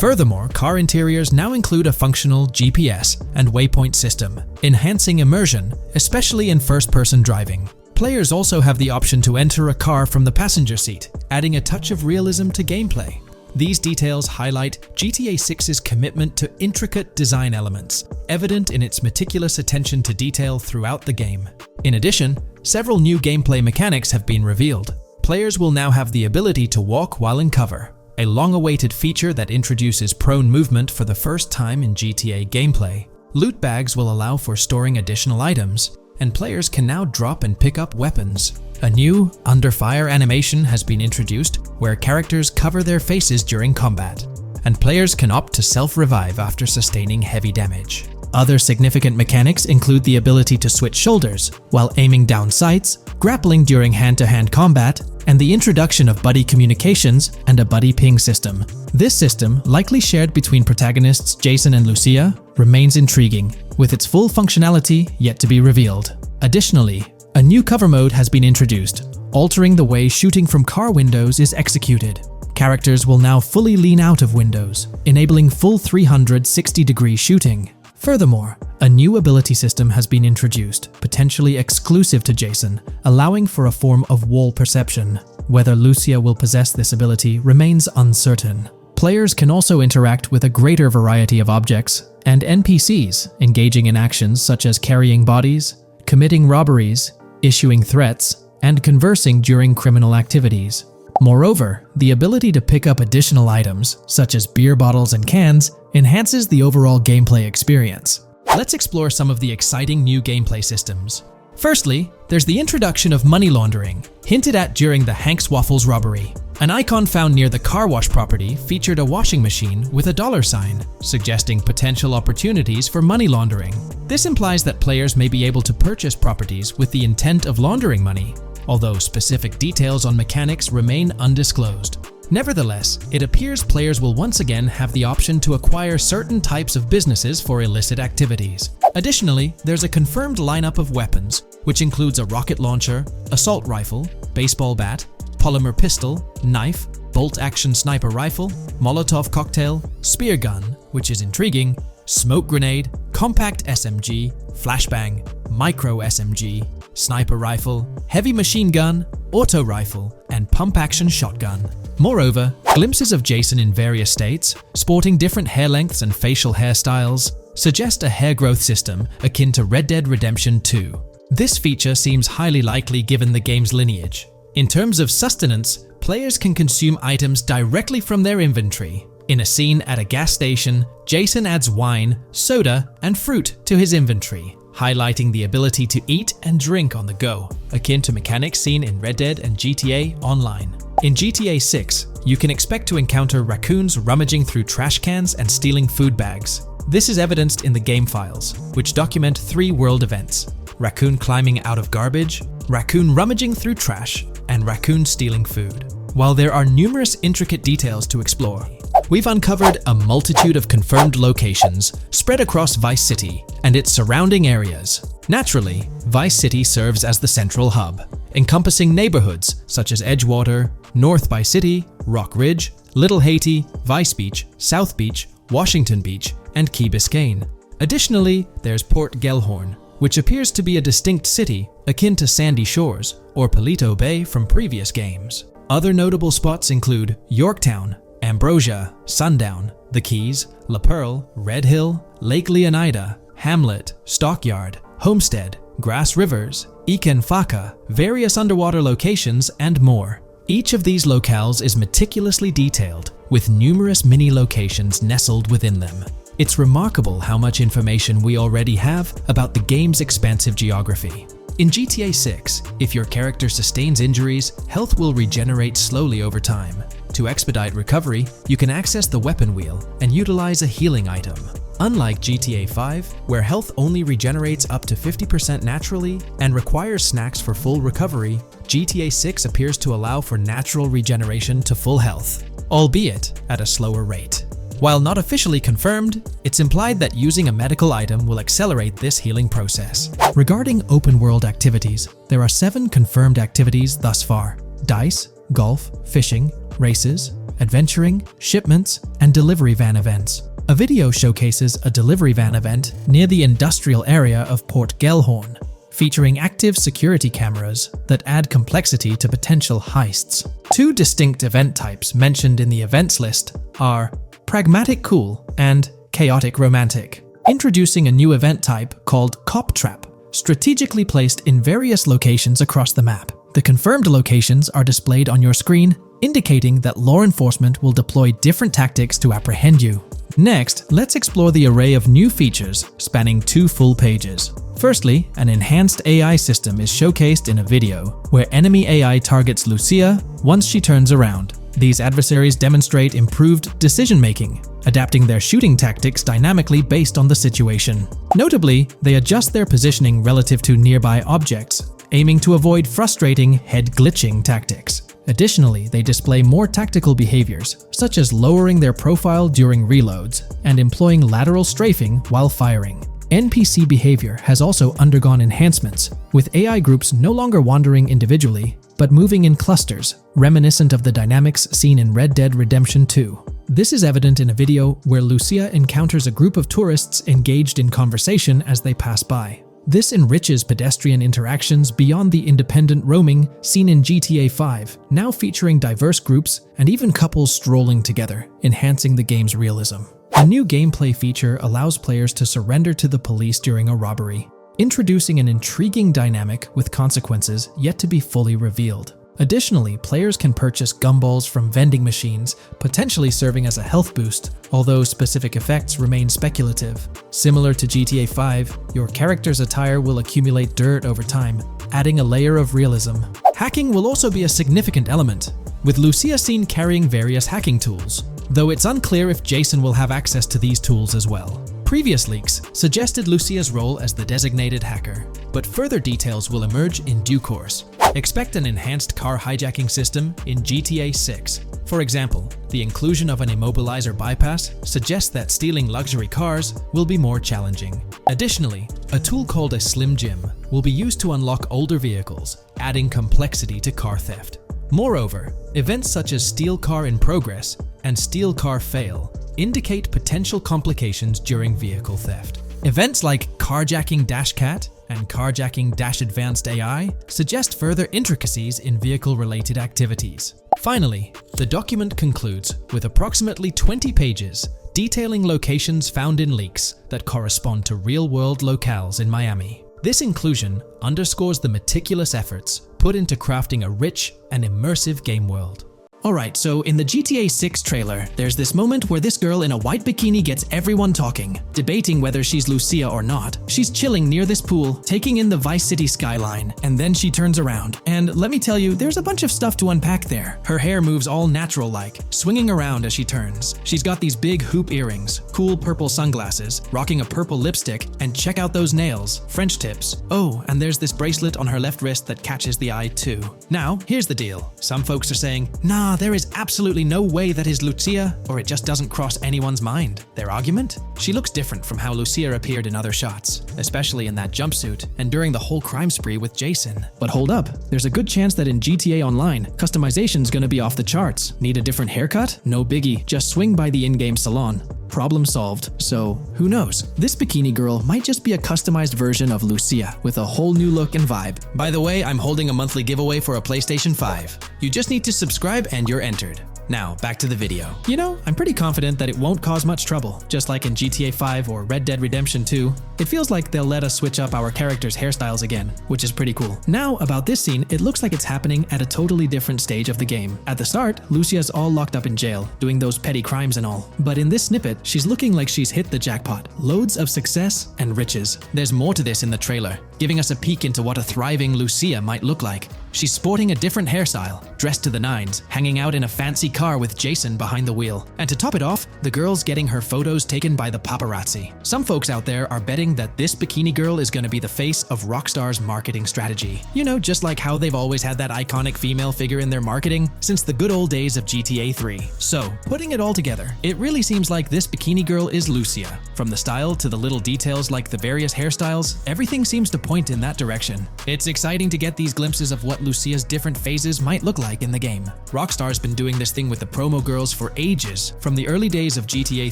Furthermore, car interiors now include a functional GPS and waypoint system, enhancing immersion, especially in first-person driving. Players also have the option to enter a car from the passenger seat, adding a touch of realism to gameplay. These details highlight GTA 6's commitment to intricate design elements, evident in its meticulous attention to detail throughout the game. In addition, several new gameplay mechanics have been revealed. Players will now have the ability to walk while in cover, a long-awaited feature that introduces prone movement for the first time in GTA gameplay. Loot bags will allow for storing additional items, and players can now drop and pick up weapons. A new under fire animation has been introduced where characters cover their faces during combat, and players can opt to self-revive after sustaining heavy damage. Other significant mechanics include the ability to switch shoulders while aiming down sights, grappling during hand-to-hand combat, and the introduction of buddy communications and a buddy ping system. This system, likely shared between protagonists Jason and Lucia, remains intriguing, with its full functionality yet to be revealed. Additionally, a new cover mode has been introduced, altering the way shooting from car windows is executed. Characters will now fully lean out of windows, enabling full 360-degree shooting. Furthermore, a new ability system has been introduced, potentially exclusive to Jason, allowing for a form of wall perception. Whether Lucia will possess this ability remains uncertain. Players can also interact with a greater variety of objects and NPCs, engaging in actions such as carrying bodies, committing robberies, issuing threats, and conversing during criminal activities. Moreover, the ability to pick up additional items, such as beer bottles and cans, enhances the overall gameplay experience. Let's explore some of the exciting new gameplay systems. Firstly, there's the introduction of money laundering, hinted at during the Hank's Waffles robbery. An icon found near the car wash property featured a washing machine with a $sign, suggesting potential opportunities for money laundering. This implies that players may be able to purchase properties with the intent of laundering money, although specific details on mechanics remain undisclosed. Nevertheless, it appears players will once again have the option to acquire certain types of businesses for illicit activities. Additionally, there's a confirmed lineup of weapons, which includes a rocket launcher, assault rifle, baseball bat, polymer pistol, knife, bolt-action sniper rifle, Molotov cocktail, spear gun, which is intriguing, smoke grenade, compact SMG, flashbang, micro SMG, sniper rifle, heavy machine gun, auto rifle, and pump-action shotgun. Moreover, glimpses of Jason in various states, sporting different hair lengths and facial hairstyles, suggest a hair growth system akin to Red Dead Redemption 2. This feature seems highly likely given the game's lineage. In terms of sustenance, players can consume items directly from their inventory. In a scene at a gas station, Jason adds wine, soda, and fruit to his inventory, highlighting the ability to eat and drink on the go, akin to mechanics seen in Red Dead and GTA Online. In GTA 6, you can expect to encounter raccoons rummaging through trash cans and stealing food bags. This is evidenced in the game files, which document 3 world events: raccoon climbing out of garbage, raccoon rummaging through trash, and raccoon stealing food. While there are numerous intricate details to explore, we've uncovered a multitude of confirmed locations spread across Vice City and its surrounding areas. Naturally, Vice City serves as the central hub, encompassing neighborhoods such as Edgewater, North Vice City, Rock Ridge, Little Haiti, Vice Beach, South Beach, Washington Beach, and Key Biscayne. Additionally, there's Port Gellhorn, which appears to be a distinct city akin to Sandy Shores or Palito Bay from previous games. Other notable spots include Yorktown, Ambrosia, Sundown, The Keys, La Pearl, Red Hill, Lake Leonida, Hamlet, Stockyard, Homestead, Grass Rivers, Ikenfaka, various underwater locations, and more. Each of these locales is meticulously detailed, with numerous mini locations nestled within them. It's remarkable how much information we already have about the game's expansive geography. In GTA 6, if your character sustains injuries, health will regenerate slowly over time. To expedite recovery, you can access the weapon wheel and utilize a healing item. Unlike GTA 5, where health only regenerates up to 50% naturally and requires snacks for full recovery, GTA 6 appears to allow for natural regeneration to full health, albeit at a slower rate. While not officially confirmed, it's implied that using a medical item will accelerate this healing process. Regarding open-world activities, there are 7 confirmed activities thus far: dice, golf, fishing, races, adventuring, shipments, and delivery van events. A video showcases a delivery van event near the industrial area of Port Gellhorn, featuring active security cameras that add complexity to potential heists. 2 distinct event types mentioned in the events list are Pragmatic Cool and Chaotic Romantic, introducing a new event type called Cop Trap, strategically placed in various locations across the map. The confirmed locations are displayed on your screen, indicating that law enforcement will deploy different tactics to apprehend you. Next, let's explore the array of new features spanning 2 full pages. Firstly, an enhanced AI system is showcased in a video, where enemy AI targets Lucia once she turns around. These adversaries demonstrate improved decision-making, adapting their shooting tactics dynamically based on the situation. Notably, they adjust their positioning relative to nearby objects, aiming to avoid frustrating head-glitching tactics. Additionally, they display more tactical behaviors, such as lowering their profile during reloads and employing lateral strafing while firing. NPC behavior has also undergone enhancements, with AI groups no longer wandering individually, but moving in clusters, reminiscent of the dynamics seen in Red Dead Redemption 2. This is evident in a video where Lucia encounters a group of tourists engaged in conversation as they pass by. This enriches pedestrian interactions beyond the independent roaming seen in GTA 5, now featuring diverse groups and even couples strolling together, enhancing the game's realism. A new gameplay feature allows players to surrender to the police during a robbery, introducing an intriguing dynamic with consequences yet to be fully revealed. Additionally, players can purchase gumballs from vending machines, potentially serving as a health boost, although specific effects remain speculative. Similar to GTA 5, your character's attire will accumulate dirt over time, adding a layer of realism. Hacking will also be a significant element, with Lucia seen carrying various hacking tools, though it's unclear if Jason will have access to these tools as well. Previous leaks suggested Lucia's role as the designated hacker, but further details will emerge in due course. Expect an enhanced car hijacking system in GTA 6. For example, the inclusion of an immobilizer bypass suggests that stealing luxury cars will be more challenging. Additionally, a tool called a Slim Jim will be used to unlock older vehicles, adding complexity to car theft. Moreover, events such as Steal Car in Progress and Steal Car Fail indicate potential complications during vehicle theft. Events like Carjacking Cat and Carjacking Advanced AI suggest further intricacies in vehicle-related activities. Finally, the document concludes with approximately 20 pages detailing locations found in leaks that correspond to real-world locales in Miami. This inclusion underscores the meticulous efforts put into crafting a rich and immersive game world. Alright, so in the GTA 6 trailer, there's this moment where this girl in a white bikini gets everyone talking, debating whether she's Lucia or not. She's chilling near this pool, taking in the Vice City skyline, and then she turns around. And let me tell you, there's a bunch of stuff to unpack there. Her hair moves all natural-like, swinging around as she turns. She's got these big hoop earrings, cool purple sunglasses, rocking a purple lipstick, and check out those nails, French tips. Oh, and there's this bracelet on her left wrist that catches the eye too. Now, here's the deal. Some folks are saying, nah, there is absolutely no way that is Lucia, or it just doesn't cross anyone's mind. Their argument? She looks different from how Lucia appeared in other shots, especially in that jumpsuit and during the whole crime spree with Jason. But hold up, there's a good chance that in GTA Online, customization's gonna be off the charts. Need a different haircut? No biggie, just swing by the in-game salon. Problem solved. So, who knows? This bikini girl might just be a customized version of Lucia with a whole new look and vibe. By the way, I'm holding a monthly giveaway for a PlayStation 5. You just need to subscribe and you're entered. Now, back to the video. You know, I'm pretty confident that it won't cause much trouble, just like in GTA 5 or Red Dead Redemption 2. It feels like they'll let us switch up our characters' hairstyles again, which is pretty cool. Now, about this scene, it looks like it's happening at a totally different stage of the game. At the start, Lucia's all locked up in jail, doing those petty crimes and all. But in this snippet, she's looking like she's hit the jackpot. Loads of success and riches. There's more to this in the trailer, giving us a peek into what a thriving Lucia might look like. She's sporting a different hairstyle, dressed to the nines, hanging out in a fancy car with Jason behind the wheel. And to top it off, the girl's getting her photos taken by the paparazzi. Some folks out there are betting that this bikini girl is gonna be the face of Rockstar's marketing strategy. You know, just like how they've always had that iconic female figure in their marketing since the good old days of GTA 3. So, putting it all together, it really seems like this bikini girl is Lucia. From the style to the little details like the various hairstyles, everything seems to point in that direction. It's exciting to get these glimpses of what Lucia's different phases might look like in the game. Rockstar's been doing this thing with the promo girls for ages, from the early days of GTA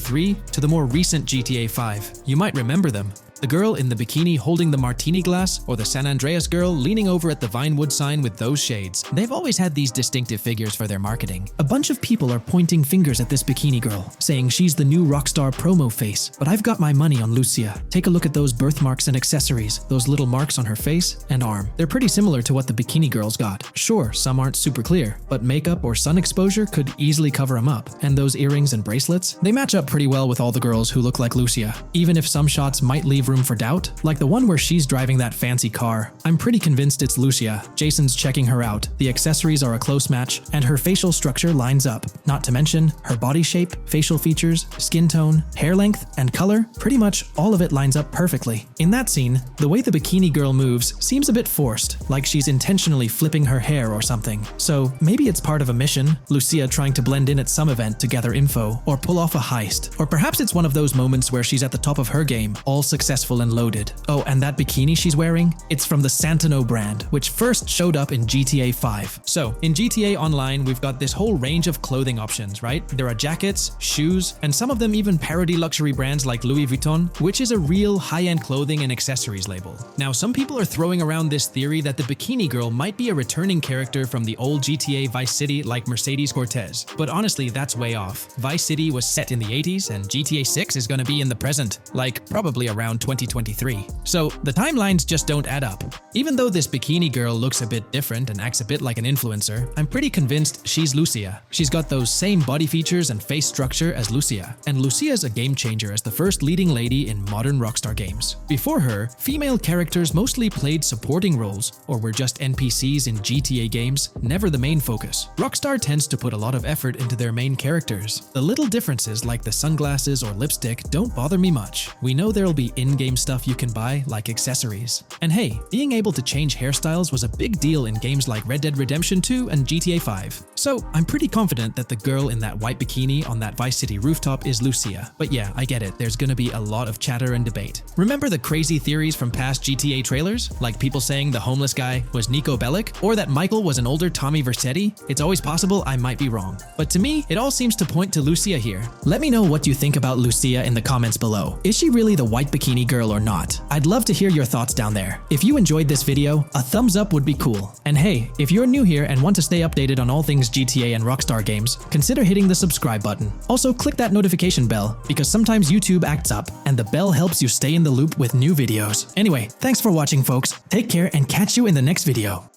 3 to the more recent GTA 5. You might remember them. The girl in the bikini holding the martini glass, or the San Andreas girl leaning over at the Vinewood sign with those shades. They've always had these distinctive figures for their marketing. A bunch of people are pointing fingers at this bikini girl, saying she's the new Rockstar promo face, but I've got my money on Lucia. Take a look at those birthmarks and accessories, those little marks on her face and arm. They're pretty similar to what the bikini girl's got. Sure, some aren't super clear, but makeup or sun exposure could easily cover them up. And those earrings and bracelets, they match up pretty well with all the girls who look like Lucia. Even if some shots might leave room for doubt, like the one where she's driving that fancy car. I'm pretty convinced it's Lucia. Jason's checking her out, the accessories are a close match, and her facial structure lines up. Not to mention, her body shape, facial features, skin tone, hair length, and color, pretty much all of it lines up perfectly. In that scene, the way the bikini girl moves seems a bit forced, like she's intentionally flipping her hair or something. So maybe it's part of a mission, Lucia trying to blend in at some event to gather info, or pull off a heist. Or perhaps it's one of those moments where she's at the top of her game, all successful forceful and loaded. Oh, and that bikini she's wearing? It's from the Santino brand, which first showed up in GTA 5. So, in GTA Online, we've got this whole range of clothing options, right? There are jackets, shoes, and some of them even parody luxury brands like Louis Vuitton, which is a real high-end clothing and accessories label. Now, some people are throwing around this theory that the bikini girl might be a returning character from the old GTA Vice City like Mercedes Cortez, but honestly, that's way off. Vice City was set in the 80s, and GTA 6 is gonna be in the present, like probably around 2023. So, the timelines just don't add up. Even though this bikini girl looks a bit different and acts a bit like an influencer, I'm pretty convinced she's Lucia. She's got those same body features and face structure as Lucia, and Lucia's a game changer as the first leading lady in modern Rockstar games. Before her, female characters mostly played supporting roles, or were just NPCs in GTA games, never the main focus. Rockstar tends to put a lot of effort into their main characters. The little differences like the sunglasses or lipstick don't bother me much. We know there'll be in-game stuff you can buy, like accessories. And hey, being able to change hairstyles was a big deal in games like Red Dead Redemption 2 and GTA 5. So, I'm pretty confident that the girl in that white bikini on that Vice City rooftop is Lucia. But yeah, I get it, there's gonna be a lot of chatter and debate. Remember the crazy theories from past GTA trailers? Like people saying the homeless guy was Nico Bellic, or that Michael was an older Tommy Vercetti? It's always possible I might be wrong. But to me, it all seems to point to Lucia here. Let me know what you think about Lucia in the comments below. Is she really the white bikini girl or not? I'd love to hear your thoughts down there. If you enjoyed this video, a thumbs up would be cool. And hey, if you're new here and want to stay updated on all things GTA and Rockstar games, consider hitting the subscribe button. Also, click that notification bell, because sometimes YouTube acts up, and the bell helps you stay in the loop with new videos. Anyway, thanks for watching, folks. Take care and catch you in the next video.